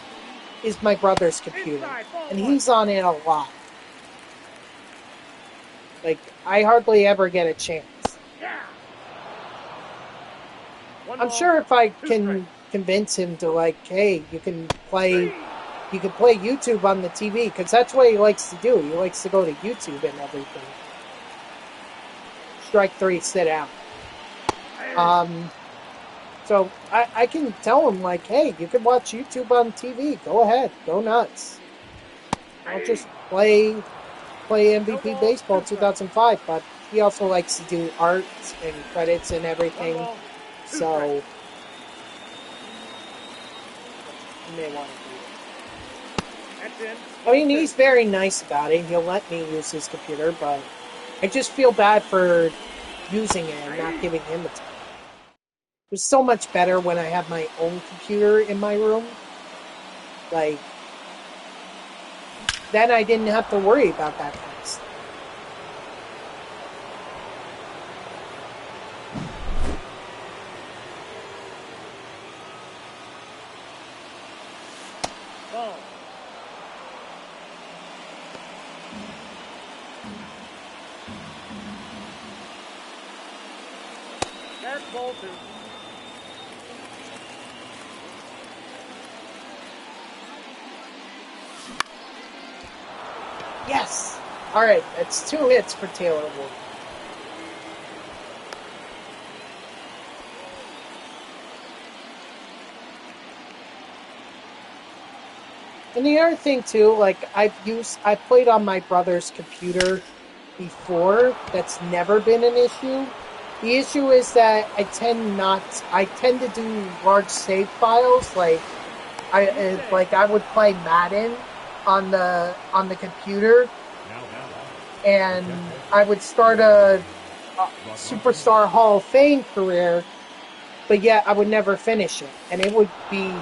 is my brother's computer, and he's on it a lot. Like, I hardly ever get a chance. I'm sure if I can convince him to, like, hey, you can play YouTube on the TV, because that's what he likes to do. He likes to go to YouTube and everything. Strike 3, sit down. So I can tell him, like, hey, you can watch YouTube on TV. Go ahead. Go nuts. I'll just play MVP Baseball 2005, but he also likes to do art and credits and everything. So you may want to do it. I mean, he's very nice about it. He'll let me use his computer, but I just feel bad for using it and not giving him a time. was so much better when I had my own computer in my room. Like, then I didn't have to worry about that kind of stuff. Ball. That's ball two. Yes! Alright, that's 2 hits for Taylor Ward. And the other thing too, like I played on my brother's computer before. That's never been an issue. The issue is that I tend to do large save files. Like I would play Madden on the computer, and I would start a Superstar Hall of Fame career, but yet I would never finish it, and it would be.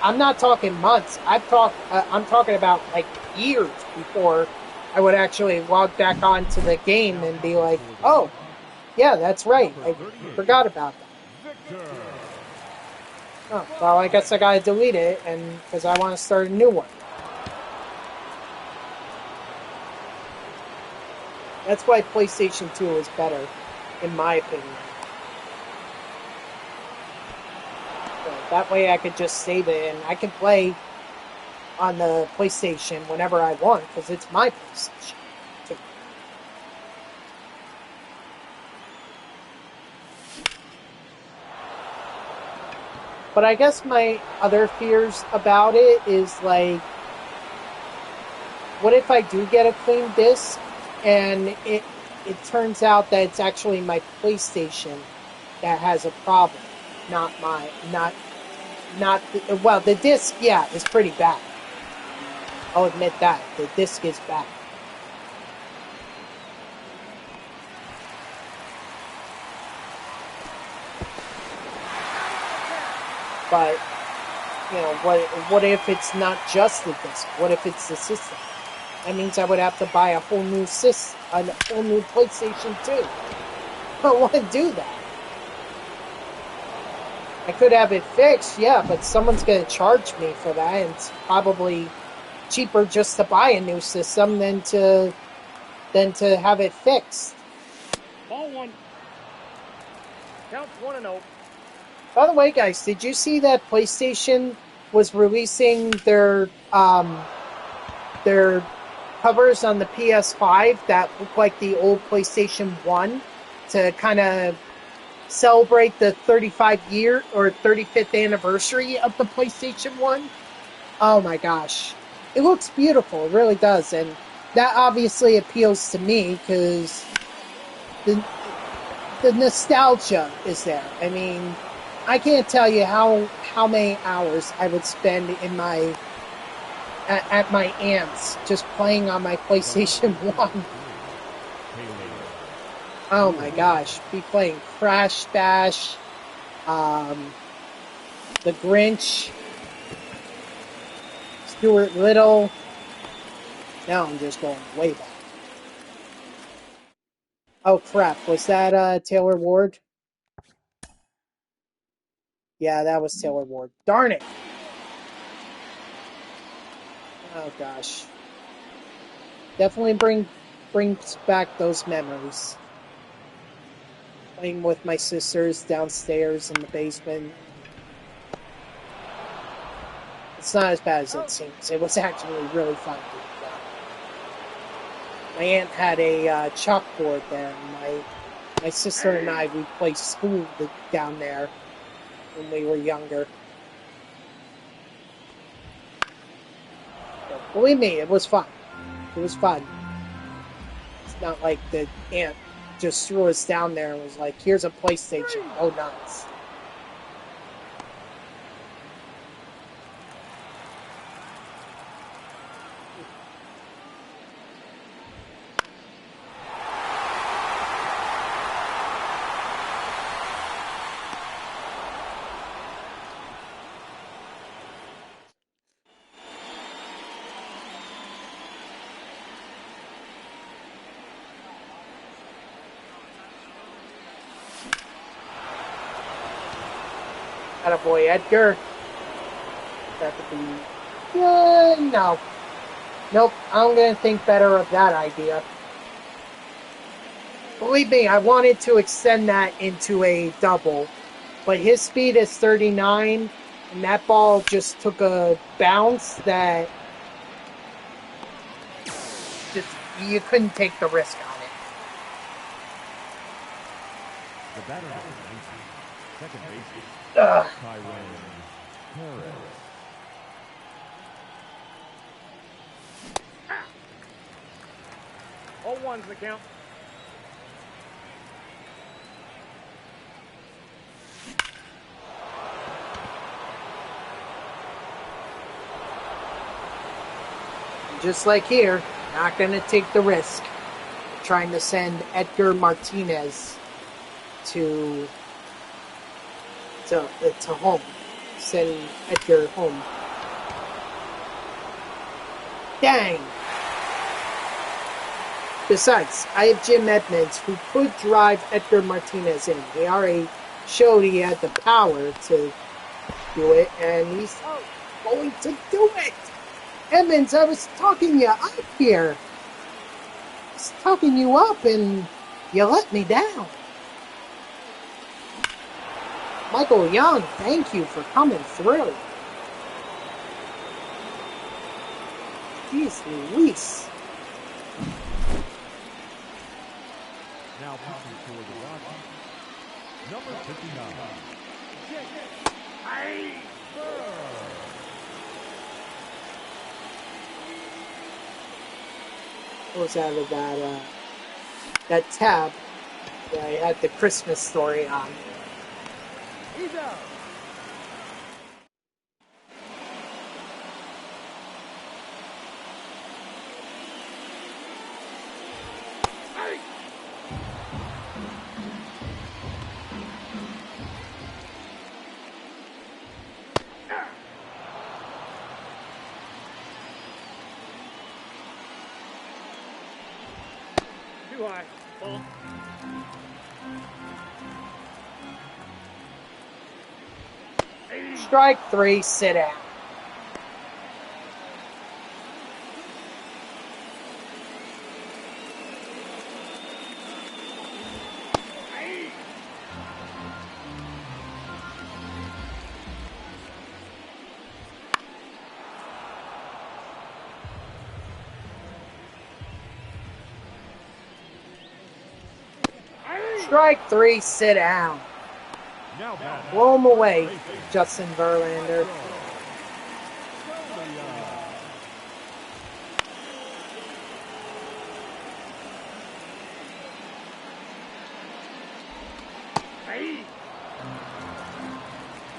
I'm not talking months. I'm talking about like years before I would actually log back onto the game and be like, "Oh, yeah, that's right. I forgot about that." Oh, well, I guess I gotta delete it, and because I want to start a new one. That's why PlayStation 2 is better, in my opinion. So that way I could just save it, and I can play on the PlayStation whenever I want, because it's my PlayStation 2. But I guess my other fears about it is like, what if I do get a clean disc and it turns out that it's actually my PlayStation that has a problem, not well, the disc, yeah, is pretty bad. I'll admit that the disc is bad. But what if it's not just the disc? What if it's the system? That means I would have to buy a whole new PlayStation 2. I don't want to do that. I could have it fixed, yeah, but someone's going to charge me for that, and it's probably cheaper just to buy a new system than to have it fixed. Ball one. Counts 1-0. By the way, guys, did you see that PlayStation was releasing their covers on the PS5 that look like the old PlayStation 1 to kind of celebrate the 35-year or 35th anniversary of the PlayStation 1? Oh my gosh. It looks beautiful, it really does, and that obviously appeals to me because the nostalgia is there. I mean, I can't tell you how many hours I would spend in at my aunt's just playing on my PlayStation 1. Oh my gosh, be playing Crash Bash, The Grinch, Stuart Little. Now I'm just going way back. Oh crap, was that Taylor Ward? Yeah, that was Taylor Ward. Darn it! Oh gosh. Definitely brings back those memories. Playing with my sisters downstairs in the basement. It's not as bad as it seems. It was actually really fun to do that. My aunt had a chalkboard there, and my sister and I, we played school down there when we were younger. But believe me, it was fun. It was fun. It's not like the aunt just threw us down there and was like, here's a PlayStation. Oh, nuts. Attaboy, Edgar. That could be... Yeah, no. Nope, I'm going to think better of that idea. Believe me, I wanted to extend that into a double. But his speed is 39, and that ball just took a bounce that just you couldn't take the risk on it. The batter is second baseman, Ugh. Tyrone Perez. All ones the count. Just like here, not going to take the risk. Trying to send Edgar Martinez to home. Send Edgar home. Dang. Besides, I have Jim Edmonds who could drive Edgar Martinez in. He already showed he had the power to do it, and he's going to do it. Edmonds, I was talking you up here. I was talking you up, and you let me down. Michael Young, thank you for coming through. Jeez Louise. Now pitching for the Rockies, number 59. What was out of that tab that I had the Christmas story on? He's out. Too high. Ball. Strike 3, sit down. Strike 3, sit down. Now batting, Blow him away, Justin Verlander.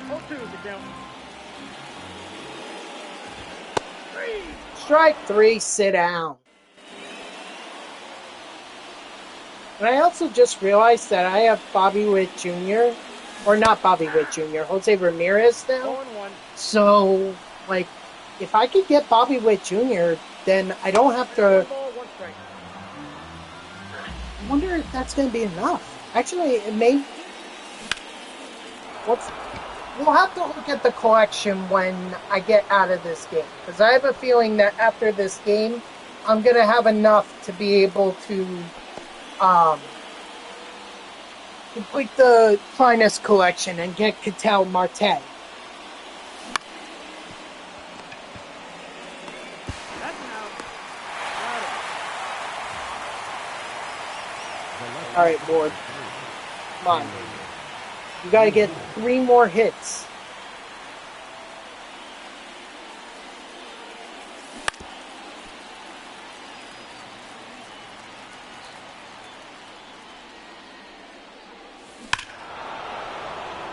Hold two the count. Strike 3, sit down. And I also just realized that I have Bobby Witt Jr., or not Bobby Witt Jr., Jose Ramirez now. 0-1. So, like, if I could get Bobby Witt Jr., then I don't have to... Ball, one strike. I wonder if that's going to be enough. Actually, it may... We'll have to look at the collection when I get out of this game. Because I have a feeling that after this game, I'm going to have enough to be able to complete the finest collection and get Ketel Marte. That's an out. Got it. All right, Ward. Come on. You got to get 3 more hits.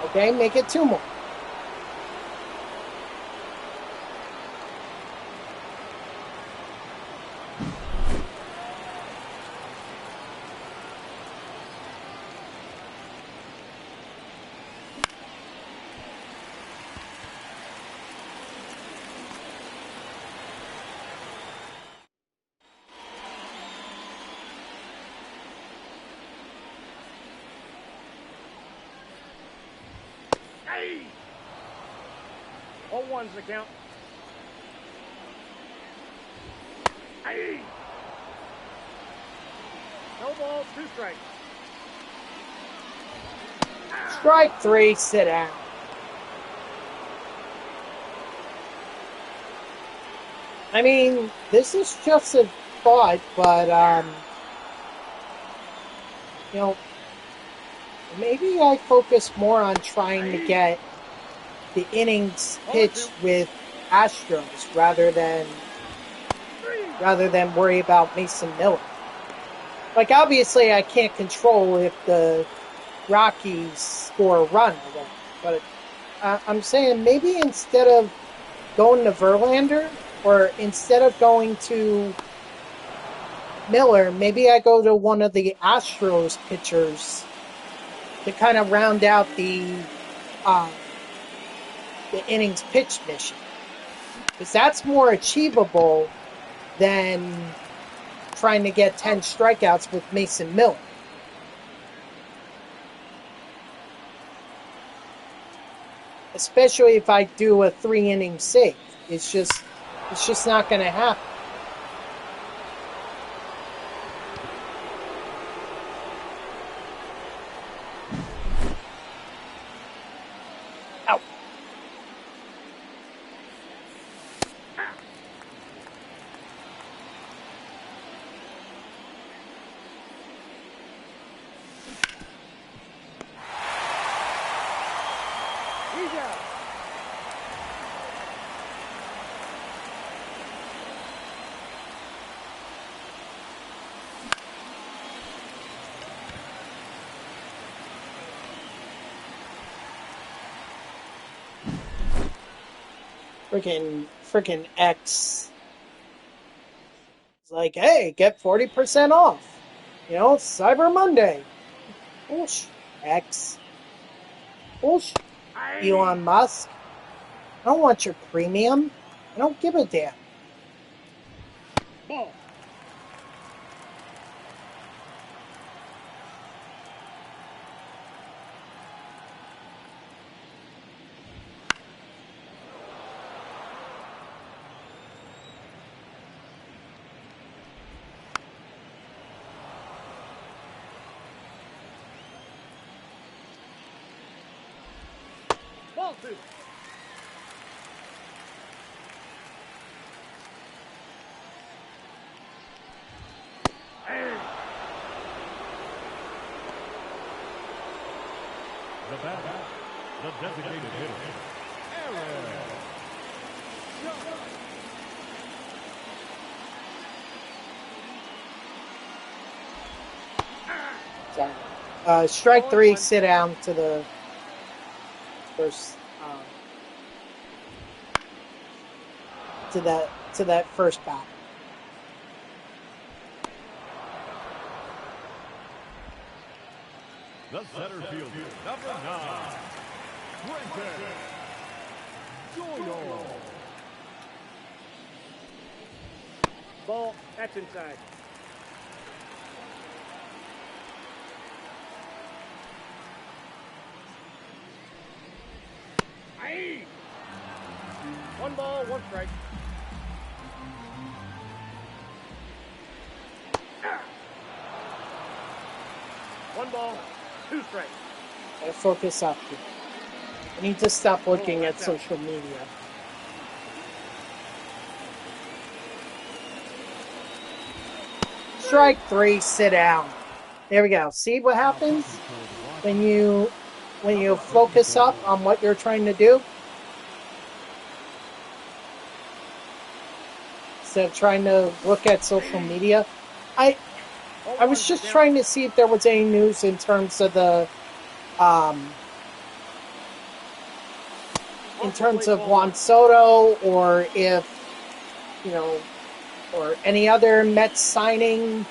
Okay, make it 2 more. All ones the count. Aye. No balls, 2 strikes. Strike 3, sit down. I mean, this is just a thought, but, you know, maybe I focus more on trying to get the innings pitched with Astros rather than worry about Mason Miller. Like, obviously, I can't control if the Rockies score a run or what, but I'm saying maybe instead of going to Verlander or instead of going to Miller, maybe I go to one of the Astros pitchers to kind of round out the innings pitch mission. Because that's more achievable than trying to get 10 strikeouts with Mason Miller. Especially if I do a 3-inning save. It's just not going to happen. Ow. He's out. Freaking X. It's like, hey, get 40% off. You know, Cyber Monday. Bullshit. X. Bullshit. Elon Musk. I don't want your premium. I don't give a damn. Ball. Ball 2. The batter, the designated hitter, Aaron. Sorry. Strike 3, sit down to the first, to that first bat. The center fielder, number 9, Brenton Doyle. Ball, that's inside. Aye. 1 ball, 1 strike. One ball, 2 strikes. Gotta focus up here. I need to stop looking at social media. Strike 3, sit down. There we go. See what happens when you focus up on what you're trying to do? Instead of trying to look at social media. I was just trying to see if there was any news in terms of the in terms of Juan Soto, or if, you know, or any other Mets signing.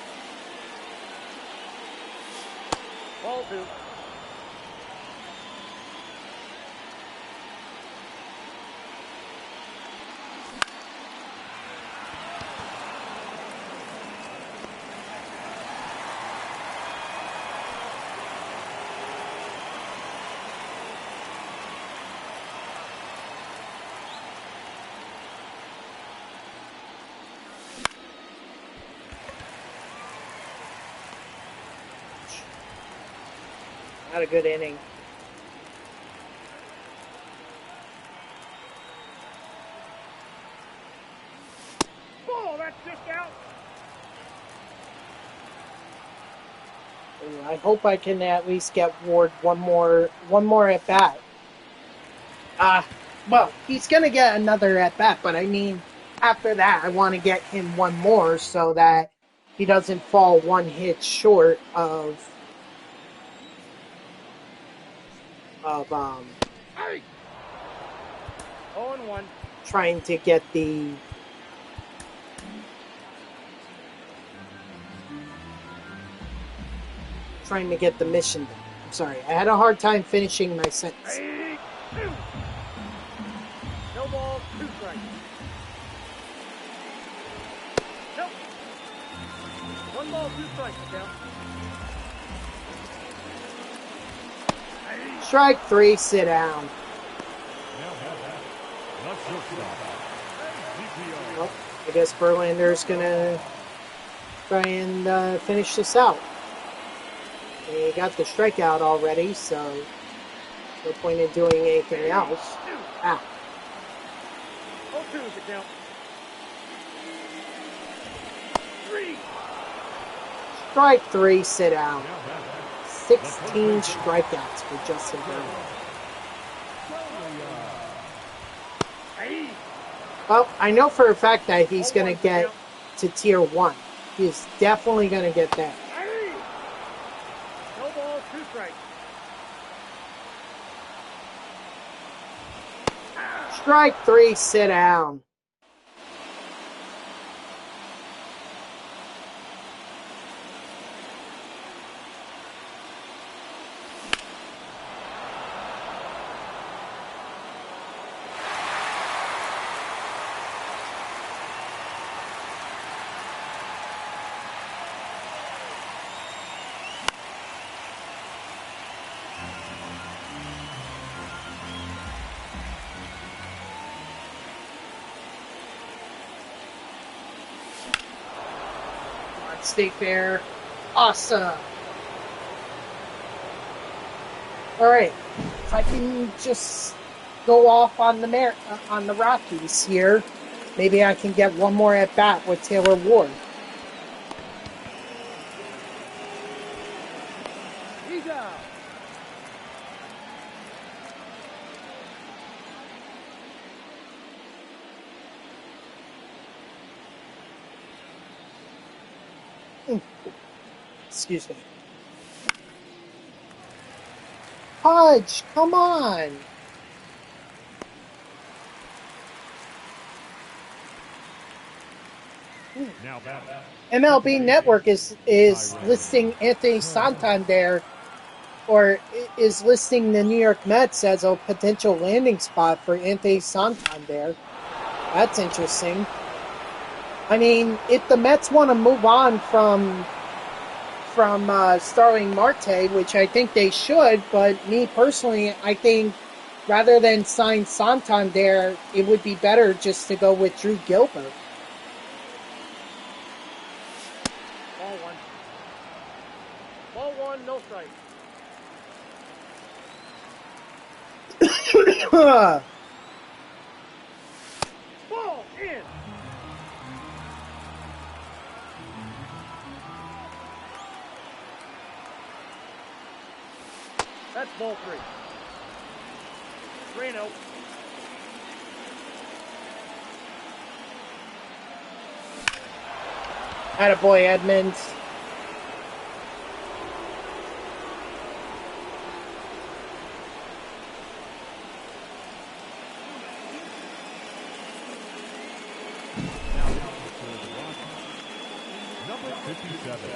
Ball 2. Not a good inning. Ball, that's just out. I hope I can at least get Ward one more at bat. Well, he's gonna get another at bat, but I mean, after that, I want to get him one more so that he doesn't fall one hit short of Hey! 0-1. trying to get the mission done. I'm sorry, I had a hard time finishing my sentence. Hey! Two. No balls, 2 strikes. Nope. 1 ball, 2 strikes, count. Hey! Strike 3, sit down. Well, I guess Verlander's gonna try and finish this out. He got the strikeout already, so no point in doing anything else. Ah. 0-2 is the count. 3. Strike 3, sit down. 16 strikeouts for Justin Verlander. Hey! Well, I know for a fact that he's going to get to tier 1. He is definitely going to get there. Hey! No balls, 2 strikes. Strike 3, sit down. Stay fair. Awesome. Alright. If I can just go off on the Rockies here, maybe I can get one more at bat with Taylor Ward. He's out. Excuse me. Pudge, come on. Now back. MLB Network is listing Anthony Santander, or is listing the New York Mets as a potential landing spot for Anthony Santander. That's interesting. I mean, if the Mets want to move on from Starling Marte, which I think they should, but me personally, I think rather than sign Santander, it would be better just to go with Drew Gilbert. Ball 1. Ball 1, no strike. Ball in. That's ball 3. 3-0. Attaboy, Edmonds. Number 57.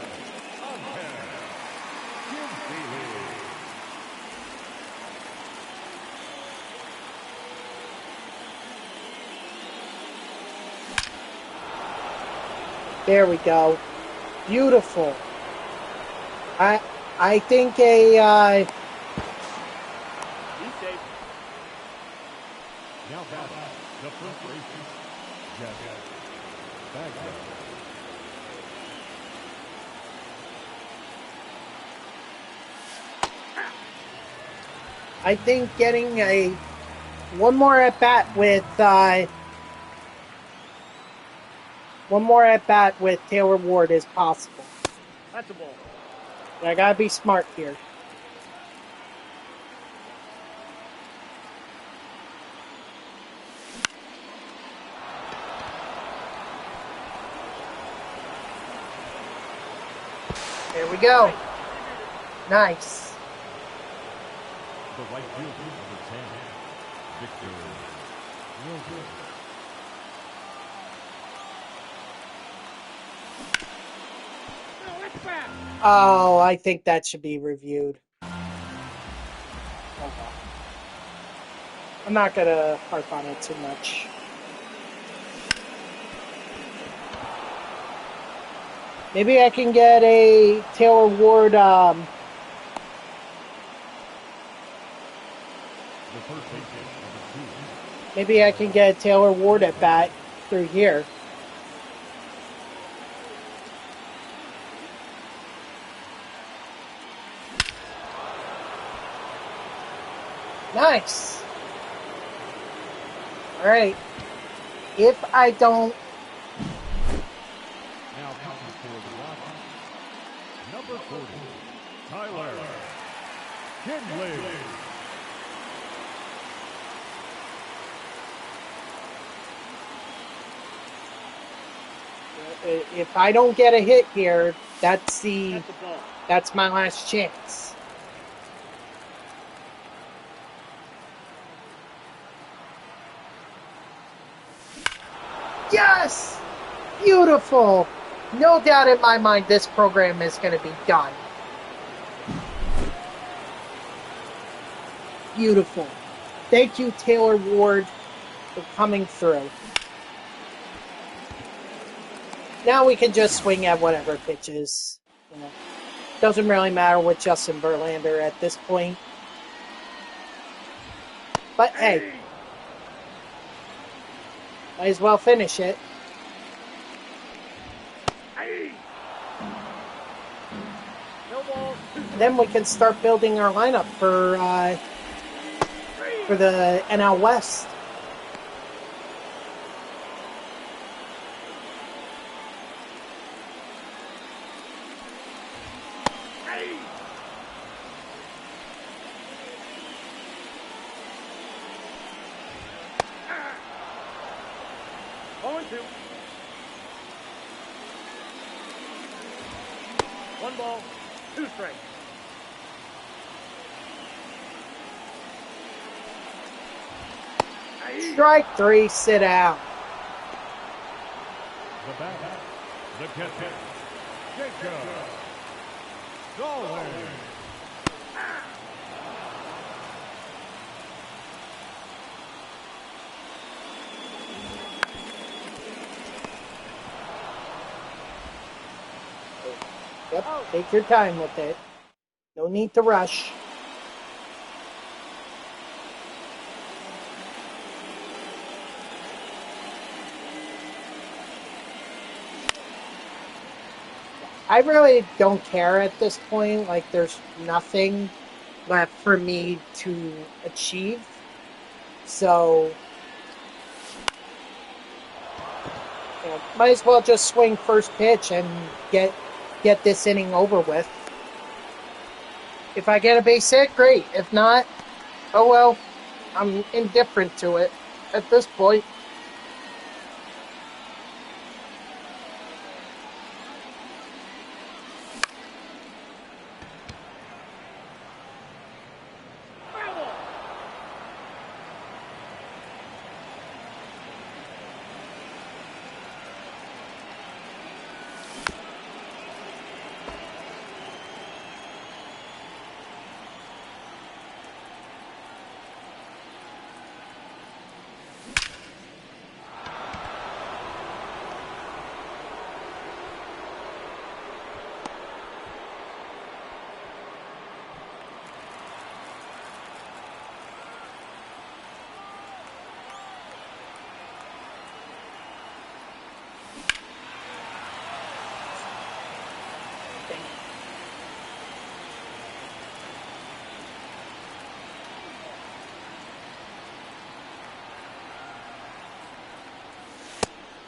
There we go. Beautiful. I think a He's safe. Now back. The first baseman. Jeff Bagwell. I think getting one more at bat with Taylor Ward is possible. That's a ball. But I gotta be smart here. There we go. Nice. The right fielder, number 10, Victor. Real good. No, that's back. Oh, I think that should be reviewed. Oh, well. I'm not gonna harp on it too much. Maybe I can get a Taylor Ward. The first baseman, number 2. Maybe I can get a Taylor Ward at bat through here. Nice. All right. If I don't. Now coming for the Rockies, number 40, Tyler Kinley. If I don't get a hit here, that's That's a ball. my last chance. Yes! Beautiful! No doubt in my mind this program is going to be done. Beautiful. Thank you, Taylor Ward, for coming through. Now we can just swing at whatever pitches. You know, doesn't really matter with Justin Verlander at this point. But hey, might as well finish it. No ball. Then we can start building our lineup for the NL West. Going to. 1 ball, 2 strikes. Strike 3, sit out. The batter, the catcher, Jacob Galway. Yep, take your time with it. No need to rush. I really don't care at this point. Like, there's nothing left for me to achieve. So, you know, might as well just swing first pitch and get this inning over with. If I get a base hit, great. If not, oh well. I'm indifferent to it at this point.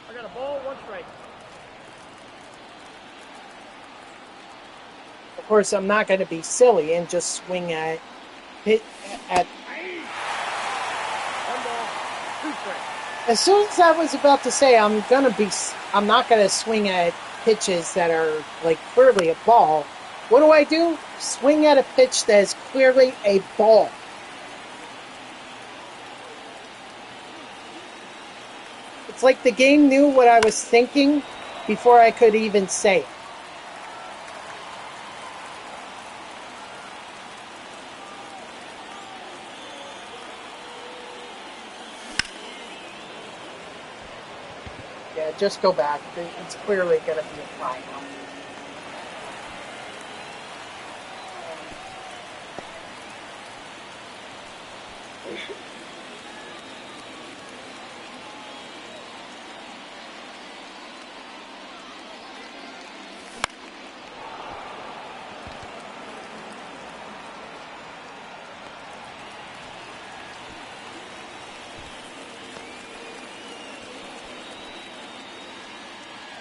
I got a ball, 1 strike. Of course, I'm not going to be silly and just swing at hit at. 1 ball, 2 strikes. As soon as I was about to say I'm not gonna swing at pitches that are like clearly a ball. What do? Swing at a pitch that is clearly a ball. It's like the game knew what I was thinking before I could even say it. Yeah, just go back. It's clearly going to be a fly now.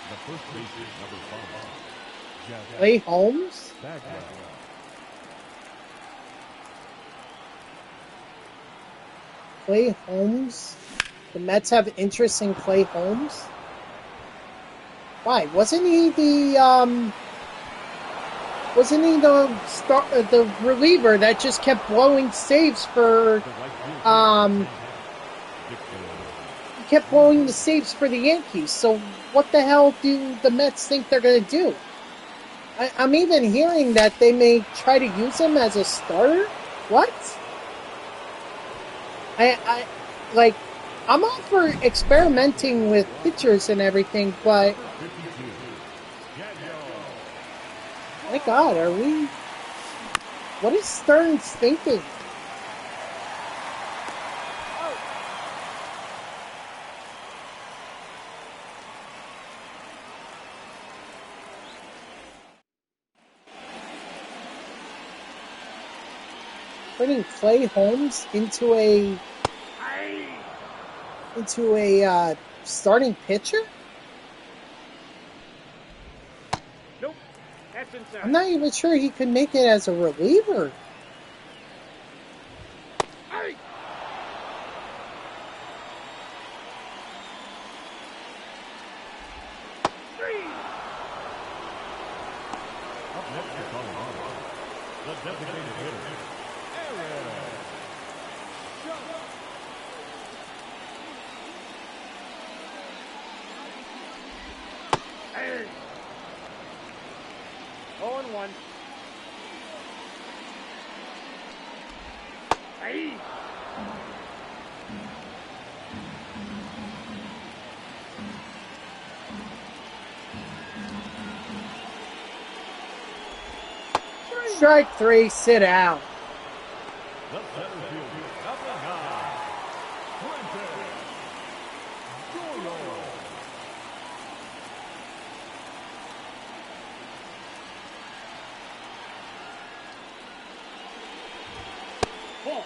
The first baseman, number 5. Jack Clay Holmes? Bagwell. Clay Holmes? The Mets have interest in Clay Holmes? Why? Wasn't he the reliever that just kept blowing saves for he kept blowing the saves for the Yankees? So what the hell do the Mets think they're going to do? I'm even hearing that they may try to use him as a starter. What? I'm all for experimenting with pitchers and everything, but my God, what is Stearns thinking? Putting Clay Holmes into a starting pitcher? Nope, that's inside. I'm not even sure he could make it as a reliever. Up next for Colorado, the designated hitter, Aaron. 0-1. Hey. Strike 3, sit down. The center fielder, up and high, Quentin Doyle. Ball.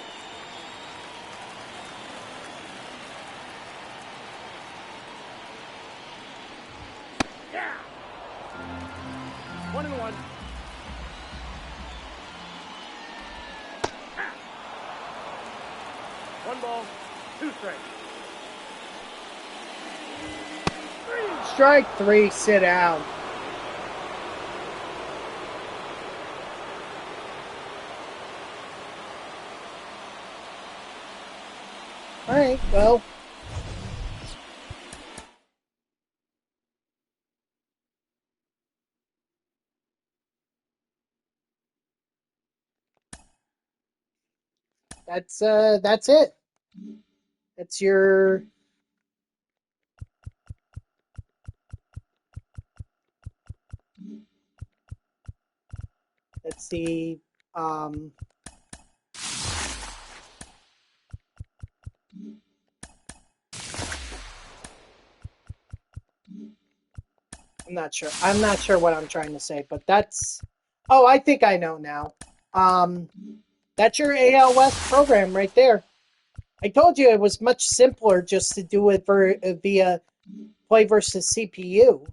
Yeah. 1-1. Ah. 1 ball, 2 strikes. Strike 3, sit down. All right, well. That's it. That's your let's see. I'm not sure. I'm not sure what I'm trying to say, but that's. Oh, I think I know now. That's your AL West program right there. I told you it was much simpler just to do it via play versus CPU.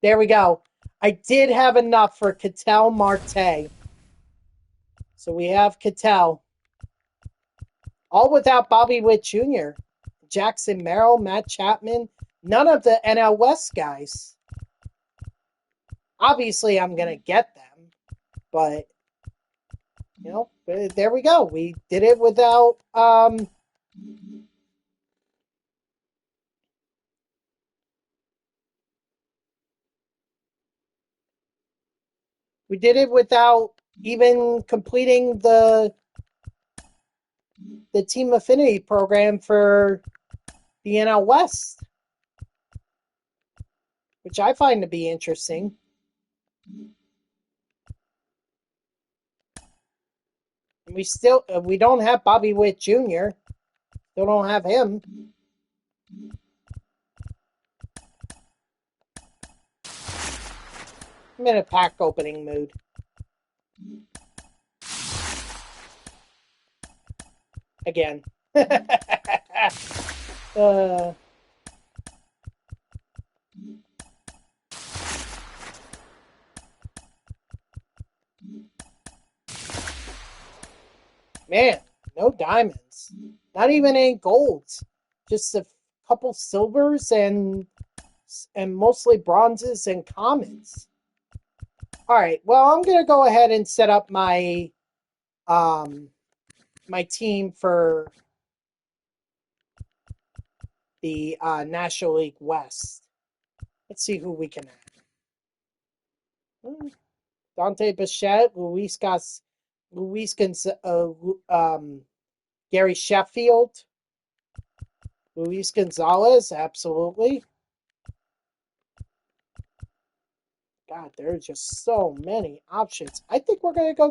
There we go. I did have enough for Ketel Marte. So we have Ketel. All without Bobby Witt Jr., Jackson Merrill, Matt Chapman, none of the NL West guys. Obviously, I'm going to get them, but, there we go. We did it without, even completing the Team Affinity program for the NL West, which I find to be interesting. We don't have Bobby Witt Jr. Still don't have him. I'm in a pack opening mood. Again. Man, no diamonds. Not even any golds. Just a couple silvers and mostly bronzes and commons. All right. Well, I'm gonna go ahead and set up my my team for the National League West. Let's see who we can add. Dante Bichette, Gary Sheffield, Luis Gonzalez, absolutely. God, there are just so many options. I think we're going to go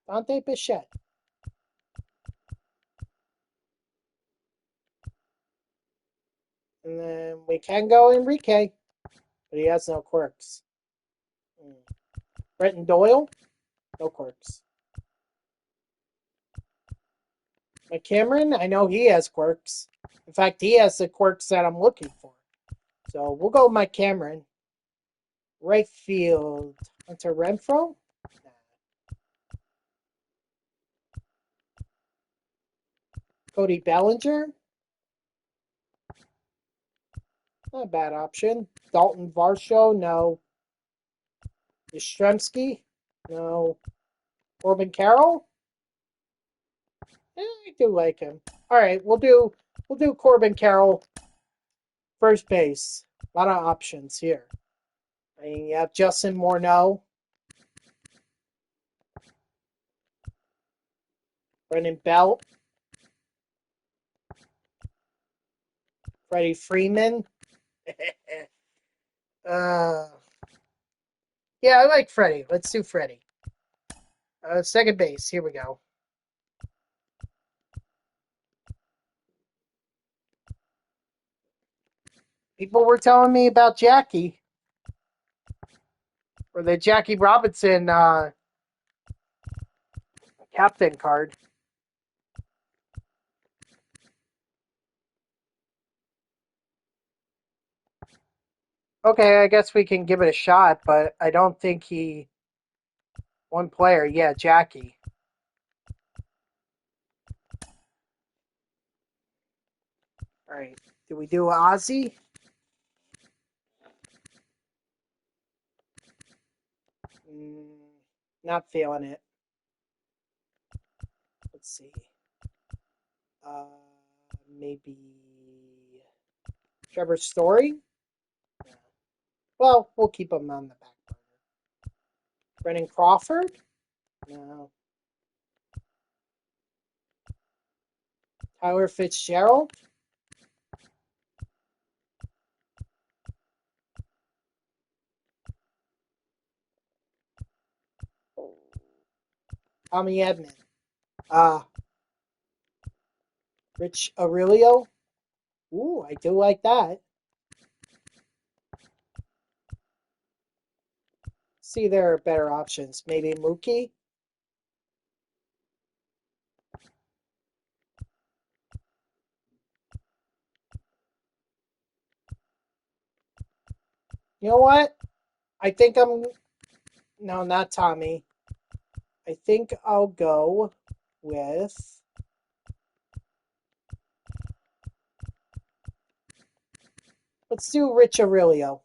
Dante Bichette. And then we can go Enrique, but he has no quirks. Brenton Doyle, no quirks. McCameron, I know he has quirks. In fact, he has the quirks that I'm looking for. So we'll go Mike Cameron. Right field, Hunter Renfroe. Cody Bellinger. Not a bad option. Dalton Varsho, no. Yastrzemski, no. Corbin Carroll. I do like him. All right, we'll do Corbin Carroll. First base. A lot of options here. I mean, you have Justin Morneau, Brendan Belt, Freddie Freeman. Yeah, I like Freddie. Let's do Freddie. Second base. Here we go. People were telling me about Jackie, or the Jackie Robinson captain card. Okay, I guess we can give it a shot, but I don't think he. One player, yeah, Jackie. All right, do we do Ozzy? Not feeling it. Let's see. Maybe Trevor Story? Well, we'll keep him on the back burner. Brennan Crawford? No. Tyler Fitzgerald? Tommy Edman. Rich Aurelio? Ooh, I do like that. See, there are better options. Maybe Mookie? You know what? I think I'm. No, not Tommy. I think I'll go with. Let's do Rich Aurelio.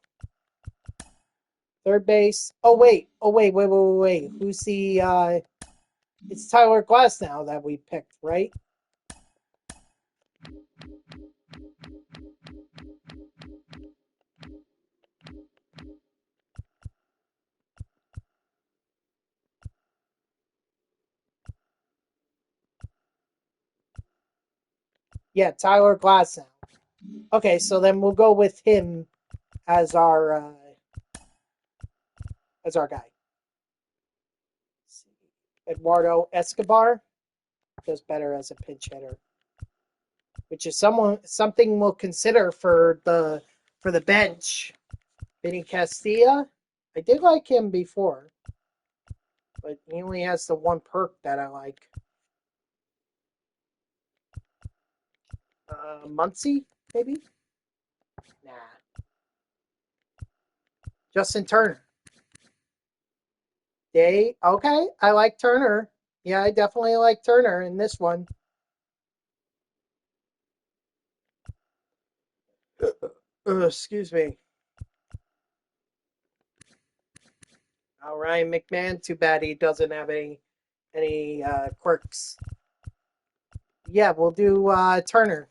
Third base. Oh wait. Oh wait. Who's the it's Tyler Glass now that we picked, right? Yeah, Tyler Glass now. Okay, so then we'll go with him as our guy. Eduardo Escobar does better as a pinch hitter, which is something we'll consider for the bench. Vinny Castilla, I did like him before, but he only has the one perk that I like. Muncie, maybe? Nah. Justin Turner. Okay, I like Turner. Yeah, I definitely like Turner in this one. Excuse me. Ryan McMahon. Too bad he doesn't have any quirks. Yeah, we'll do Turner.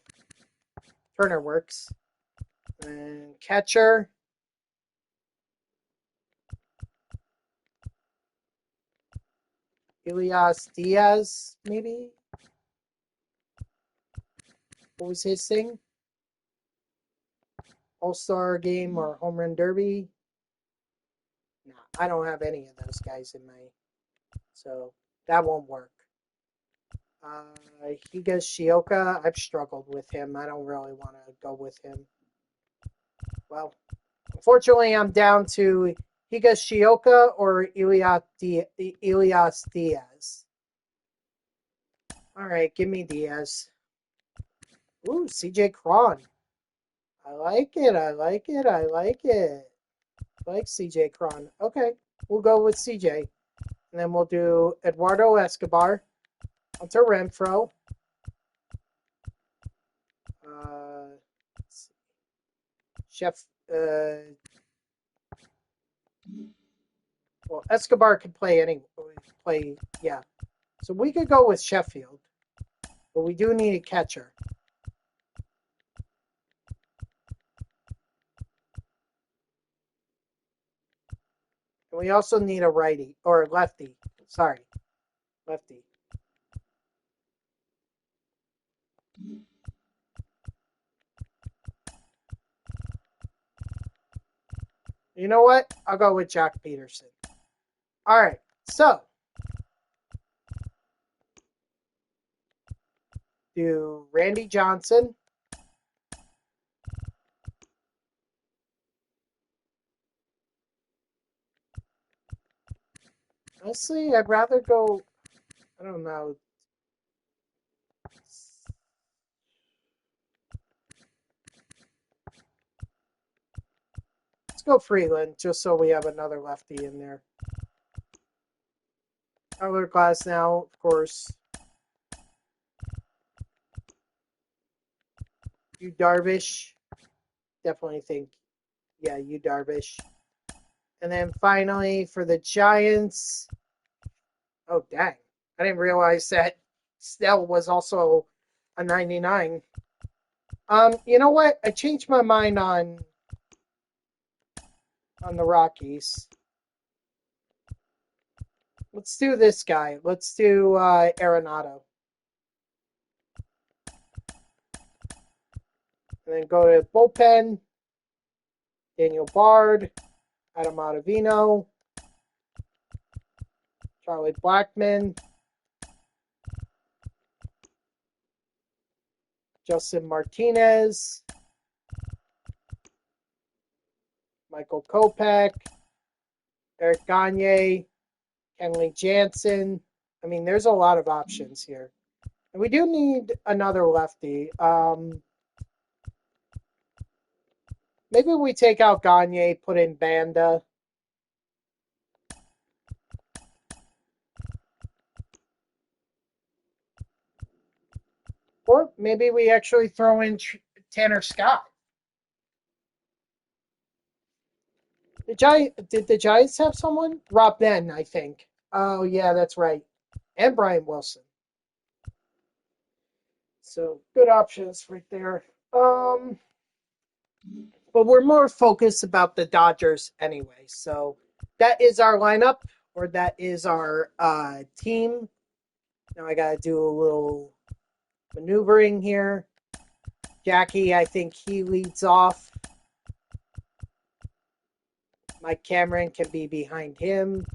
Turner works. And catcher. Elias Diaz, maybe. What was his thing? All-Star game or home run derby? No, I don't have any of those guys in my, so that won't work. Higashioka, I've struggled with him. I don't really want to go with him. Well, unfortunately, I'm down to Higashioka or Elias Diaz. All right, give me Diaz. Ooh, CJ Cron. I like it. I like it. I like it. I like CJ Cron. Okay, we'll go with CJ. And then we'll do Eduardo Escobar, Hunter Renfro. Chef. Well, Escobar can play. Yeah, so we could go with Sheffield, but we do need a catcher. And we also need a righty or a lefty. Sorry, lefty. You know what? I'll go with Jack Peterson. All right, so do Randy Johnson. Honestly, I'd rather go. I don't know. Let's go Freeland, just so we have another lefty in there. Tyler Glass now, of course. You Darvish. Definitely think, yeah, you Darvish. And then finally for the Giants. Oh, dang. I didn't realize that Snell was also a 99. You know what? I changed my mind on the Rockies. Let's do this guy. Let's do Arenado. And then go to bullpen. Daniel Bard, Adam Ottavino, Charlie Blackmon, Justin Martinez, Michael Kopech, Eric Gagne, Kenley Jansen. I mean, there's a lot of options here. And we do need another lefty. Maybe we take out Gagne, put in Banda. Or maybe we actually throw in Tanner Scott. Did the Giants have someone? Rob Ben, I think. Oh yeah, that's right. And Brian Wilson. So good options right there. But we're more focused about the Dodgers anyway. So that is our lineup, or that is our team. Now I gotta do a little maneuvering here. Jackie, I think he leads off. Mike Cameron can be behind him.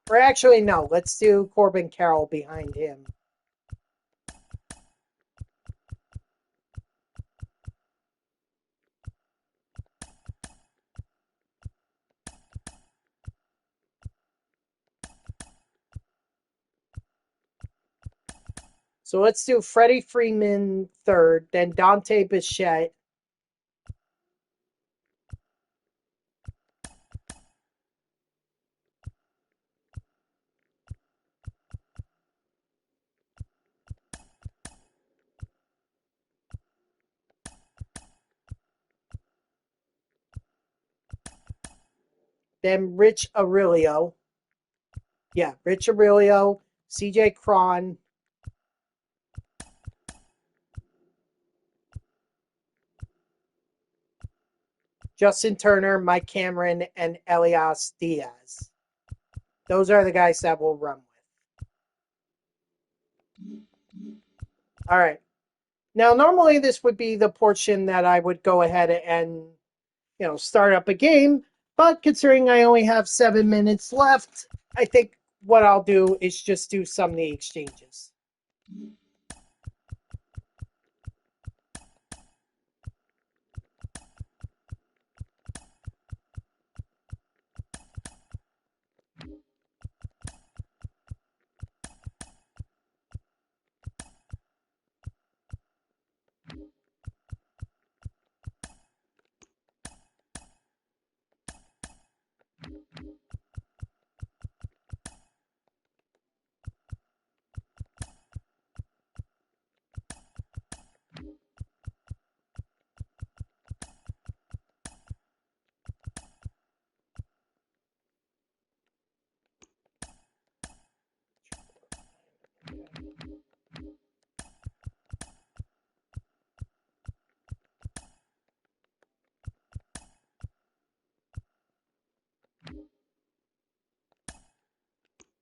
Or actually, no, let's do Corbin Carroll behind him. So let's do Freddie Freeman third, then Dante Bichette. Then Rich Aurelio. Yeah, Rich Aurelio, CJ Cron, Justin Turner, Mike Cameron, and Elias Diaz. Those are the guys that we'll run with. All right. Now, normally this would be the portion that I would go ahead and, start up a game. But considering I only have 7 minutes left, I think what I'll do is just do some of the exchanges.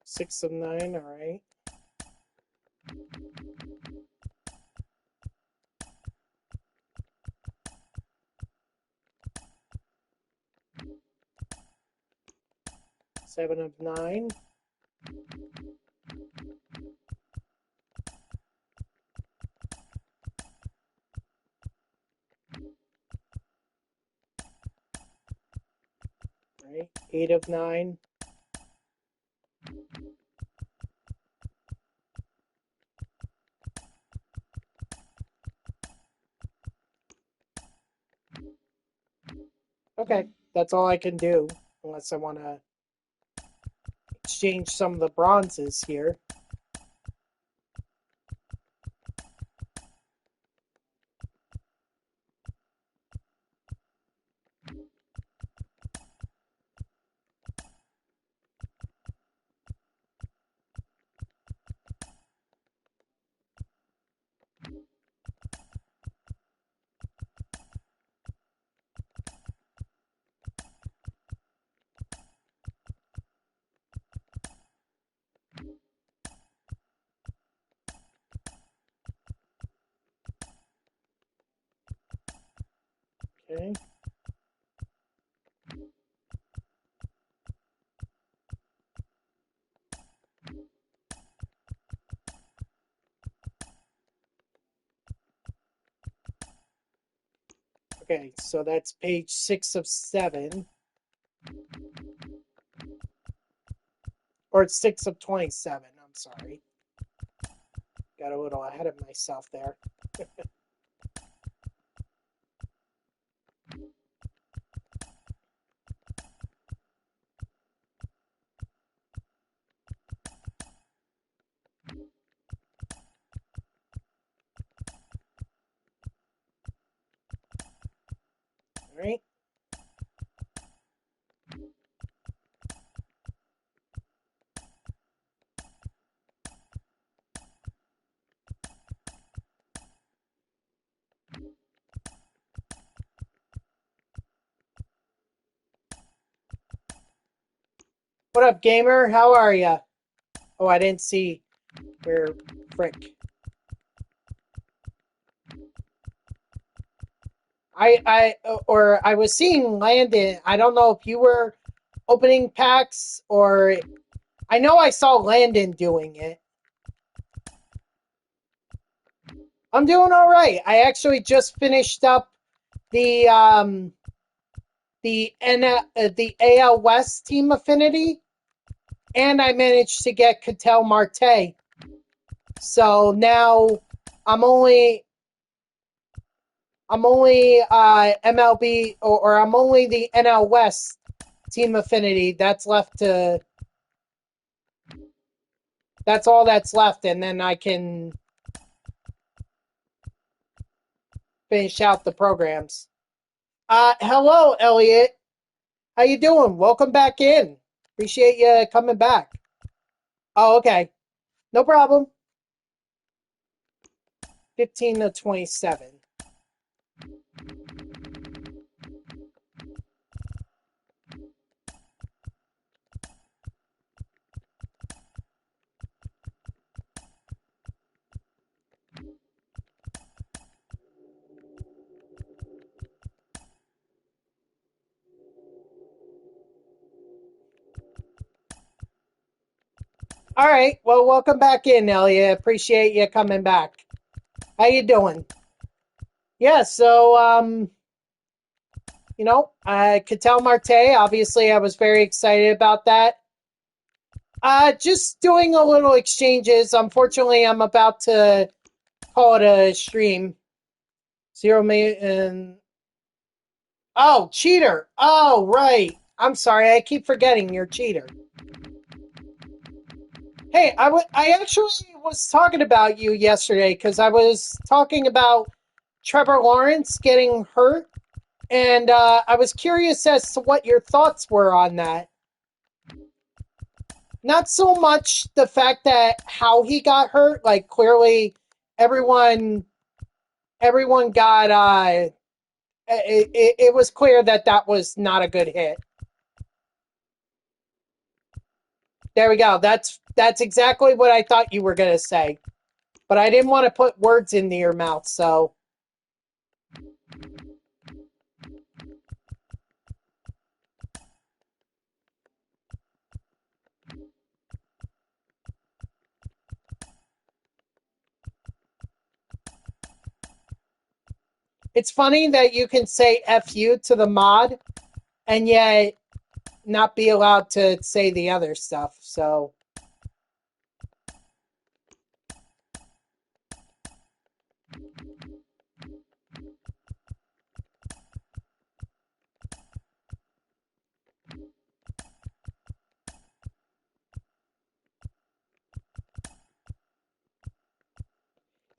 Six of nine, all right. Seven of nine. All right, 8 of 9. Okay, that's all I can do, unless I want to exchange some of the bronzes here. Okay. Okay, so that's page 6 of 7. Or it's 6 of 27, I'm sorry. Got a little ahead of myself there. All right. What up, gamer? How are ya? Oh, I didn't see where frick. I was seeing Landon. I don't know if you were opening packs or I know I saw Landon doing it. I'm doing all right. I actually just finished up the the AL West team Affinity, and I managed to get Ketel Marte. So now I'm only MLB or I'm only the NL West team Affinity. That's all that's left, and then I can finish out the programs. Hello, Elliot. How you doing? Welcome back in. Appreciate you coming back. Oh, okay. No problem. 15 to 27. All right. Well, welcome back in, Elliot. Appreciate you coming back. How you doing? Yeah, so Ketel Marte, obviously I was very excited about that. Just doing a little exchanges. Unfortunately, I'm about to call it a stream. 0 million. Oh, cheater. Oh, right. I'm sorry. I keep forgetting you're cheater. Hey, I actually was talking about you yesterday because I was talking about Trevor Lawrence getting hurt, and I was curious as to what your thoughts were on that. Not so much the fact that how he got hurt, like clearly everyone got it was clear that that was not a good hit. There we go. That's exactly what I thought you were going to say. But I didn't want to put words into your mouth, so it's funny that you can say F you to the mod and yet not be allowed to say the other stuff. So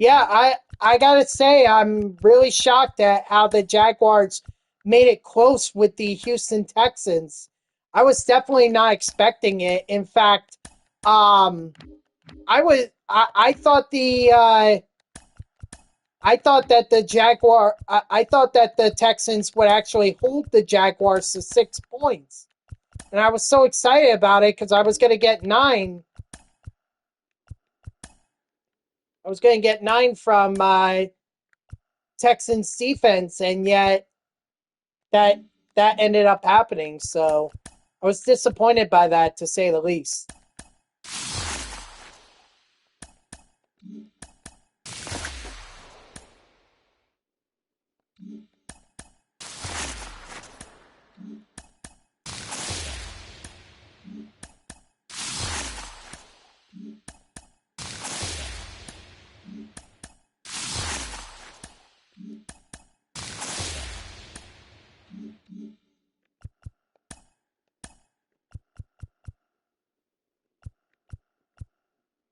yeah, I gotta say I'm really shocked at how the Jaguars made it close with the Houston Texans. I was definitely not expecting it. In fact, I thought I thought that the Texans would actually hold the Jaguars to 6 points. And I was so excited about it because I was going to get 9. I was going to get 9 from Texans defense, and yet that that ended up happening. So I was disappointed by that, to say the least.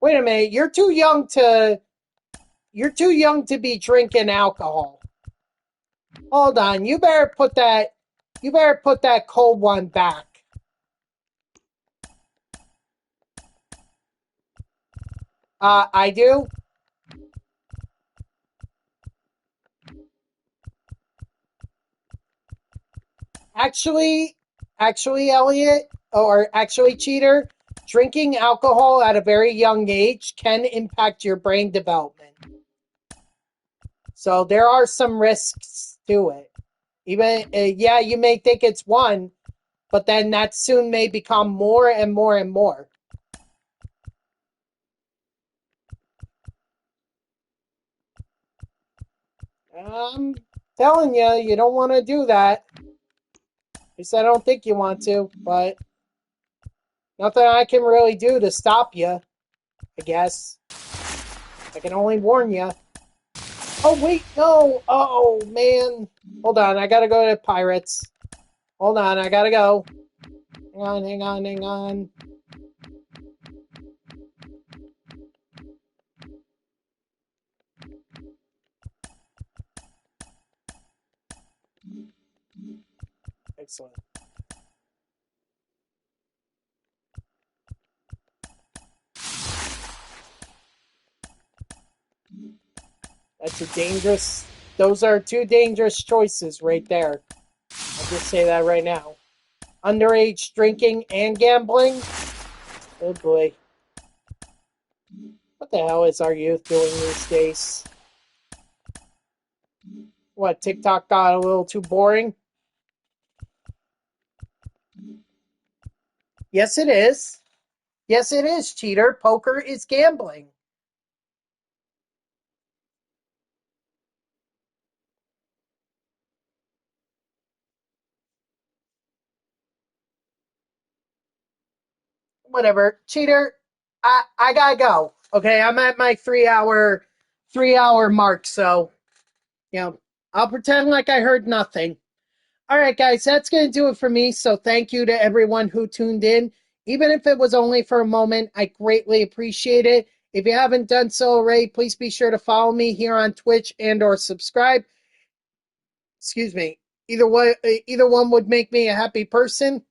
Wait a minute, you're too young to be drinking alcohol. Hold on. You better put that cold one back. I do. Actually, Elliot, or actually, Cheater, drinking alcohol at a very young age can impact your brain development. So there are some risks to it. Even, yeah, you may think it's one, but then that soon may become more and more and more. I'm telling you, you don't want to do that. At least I don't think you want to, but nothing I can really do to stop you, I guess. I can only warn you. Oh, wait, no. Oh, man. Hold on, I gotta go to Pirates. Hold on, I gotta go. Hang on. Excellent. That's a dangerous. Those are two dangerous choices right there. I'll just say that right now. Underage drinking and gambling. Oh boy. What the hell is our youth doing these days? What, TikTok got a little too boring? Yes, it is. Yes, it is, Cheater. Poker is gambling. Whatever. Cheater, I gotta go. Okay, I'm at my 3 hour mark, so I'll pretend like I heard nothing. All right, guys, that's going to do it for me. So thank you to everyone who tuned in. Even if it was only for a moment, I greatly appreciate it. If you haven't done so already, please be sure to follow me here on Twitch and or subscribe. Excuse me. Either one would make me a happy person.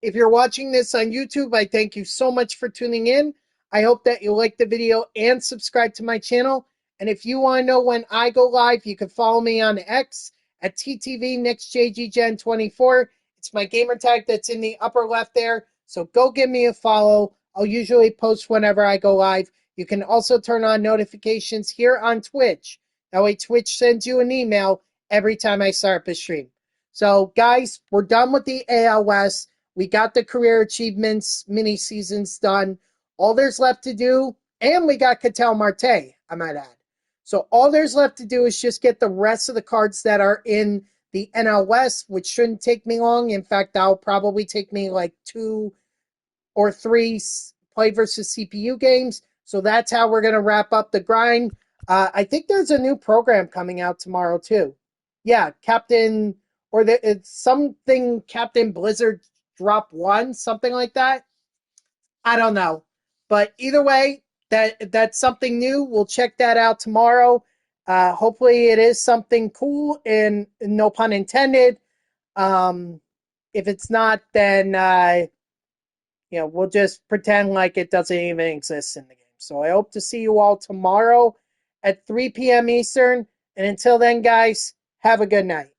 If you're watching this on YouTube, I thank you so much for tuning in. I hope that you like the video and subscribe to my channel. And if you want to know when I go live, you can follow me on X at TTVNextJGGen24. It's my gamer tag that's in the upper left there. So go give me a follow. I'll usually post whenever I go live. You can also turn on notifications here on Twitch. That way Twitch sends you an email every time I start up a stream. So guys, we're done with the ALS. We got the career achievements mini seasons done. All there's left to do, and we got Ketel Marte, I might add. So all there's left to do is just get the rest of the cards that are in the NL West, which shouldn't take me long. In fact, that'll probably take me like 2 or 3 play versus CPU games. So that's how we're going to wrap up the grind. I think there's a new program coming out tomorrow, too. Yeah, Captain, or it's something Captain Blizzard Drop 1, something like that. I don't know. But either way, that's something new. We'll check that out tomorrow. Hopefully it is something cool and no pun intended. Um, if it's not, then we'll just pretend like it doesn't even exist in the game. So I hope to see you all tomorrow at 3 p.m. Eastern. And until then, guys, have a good night.